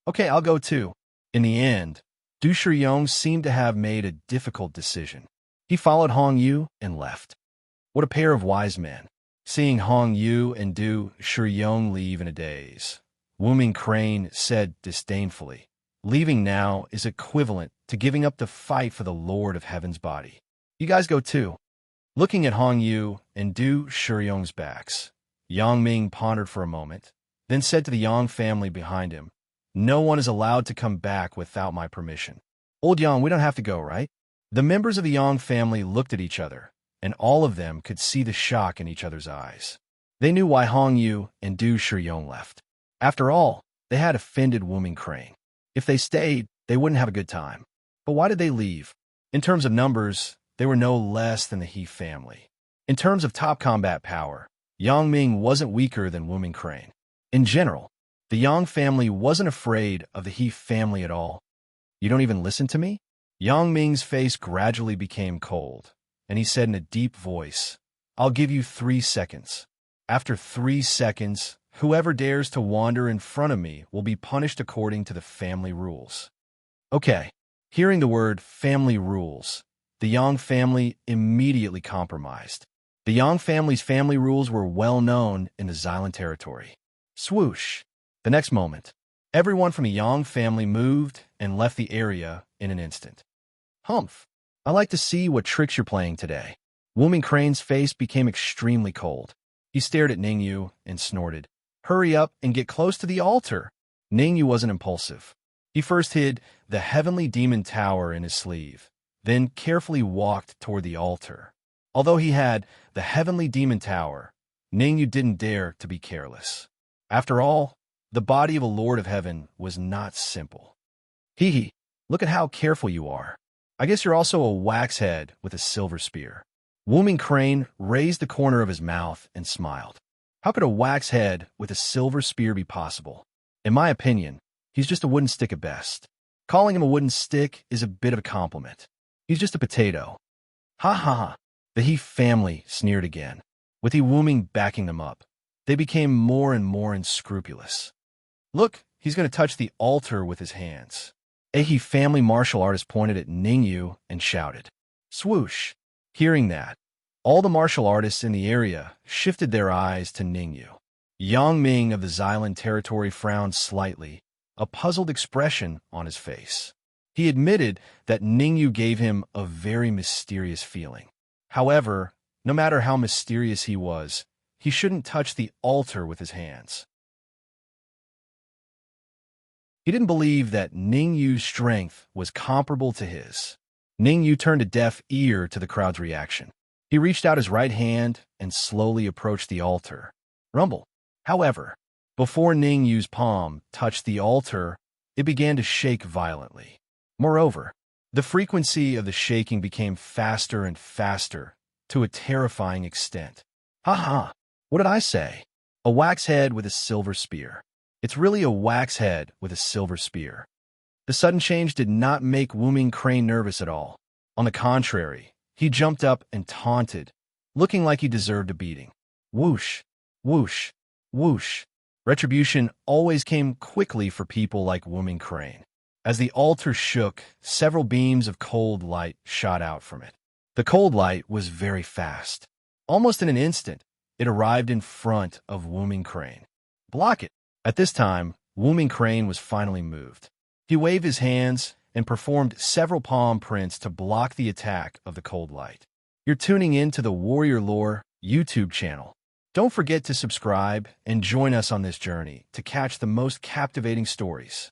Okay, I'll go too. In the end, Du Shiyong seemed to have made a difficult decision. He followed Hongyu and left. What a pair of wise men. Seeing Hongyu and Du Shiyong leave in a daze, Wuming Crane said disdainfully, Leaving now is equivalent to giving up the fight for the Lord of Heaven's body. You guys go too. Looking at Hongyu and Du Shiyong's backs, Yang Ming pondered for a moment, then said to the Yang family behind him, No one is allowed to come back without my permission. Old Yang, we don't have to go, right? The members of the Yang family looked at each other, and all of them could see the shock in each other's eyes. They knew why Hongyu and Du Shiyong left. After all, they had offended Wuming Crane. If they stayed, they wouldn't have a good time. But why did they leave? In terms of numbers, they were no less than the He family. In terms of top combat power, Yang Ming wasn't weaker than Wuming Crane. In general, the Yang family wasn't afraid of the He family at all. You don't even listen to me? Yang Ming's face gradually became cold, and he said in a deep voice, I'll give you 3 seconds. After 3 seconds, whoever dares to wander in front of me will be punished according to the family rules. Okay, hearing the word family rules, the Yang family immediately compromised. The Yang family's family rules were well known in the Xylan territory. Swoosh! The next moment, everyone from the Yang family moved and left the area in an instant. Humph! I like to see what tricks you're playing today. Wuming Crane's face became extremely cold. He stared at Ningyu and snorted. Hurry up and get close to the altar. Ningyu wasn't impulsive. He first hid the Heavenly Demon Tower in his sleeve, then carefully walked toward the altar. Although he had the Heavenly Demon Tower, Ningyu didn't dare to be careless. After all, the body of a Lord of Heaven was not simple. Hee hee, look at how careful you are. I guess you're also a wax head with a silver spear. Wuming Crane raised the corner of his mouth and smiled. How could a wax head with a silver spear be possible? In my opinion, he's just a wooden stick at best. Calling him a wooden stick is a bit of a compliment. He's just a potato. Ha ha ha. The He family sneered again, with He Wuming backing them up. They became more and more unscrupulous. Look, he's going to touch the altar with his hands. A He family martial artist pointed at Ningyu and shouted. Swoosh! Hearing that, all the martial artists in the area shifted their eyes to Ningyu. Yang Ming of the Xylan territory frowned slightly, a puzzled expression on his face. He admitted that Ningyu gave him a very mysterious feeling. However, no matter how mysterious he was, he shouldn't touch the altar with his hands. He didn't believe that Ningyu's strength was comparable to his. Ningyu turned a deaf ear to the crowd's reaction. He reached out his right hand and slowly approached the altar. Rumble. However, before Ningyu's palm touched the altar, it began to shake violently. Moreover, the frequency of the shaking became faster and faster to a terrifying extent. Ha ha! What did I say? A wax head with a silver spear. It's really a wax head with a silver spear. The sudden change did not make Wuming Crane nervous at all. On the contrary, he jumped up and taunted, looking like he deserved a beating. Whoosh, whoosh, whoosh. Retribution always came quickly for people like Woman Crane. As the altar shook, several beams of cold light shot out from it. The cold light was very fast. Almost in an instant, it arrived in front of Woman Crane. Block it! At this time, Woman Crane was finally moved. He waved his hands and performed several palm prints to block the attack of the cold light. You're tuning in to the Warrior Lore YouTube channel. Don't forget to subscribe and join us on this journey to catch the most captivating stories.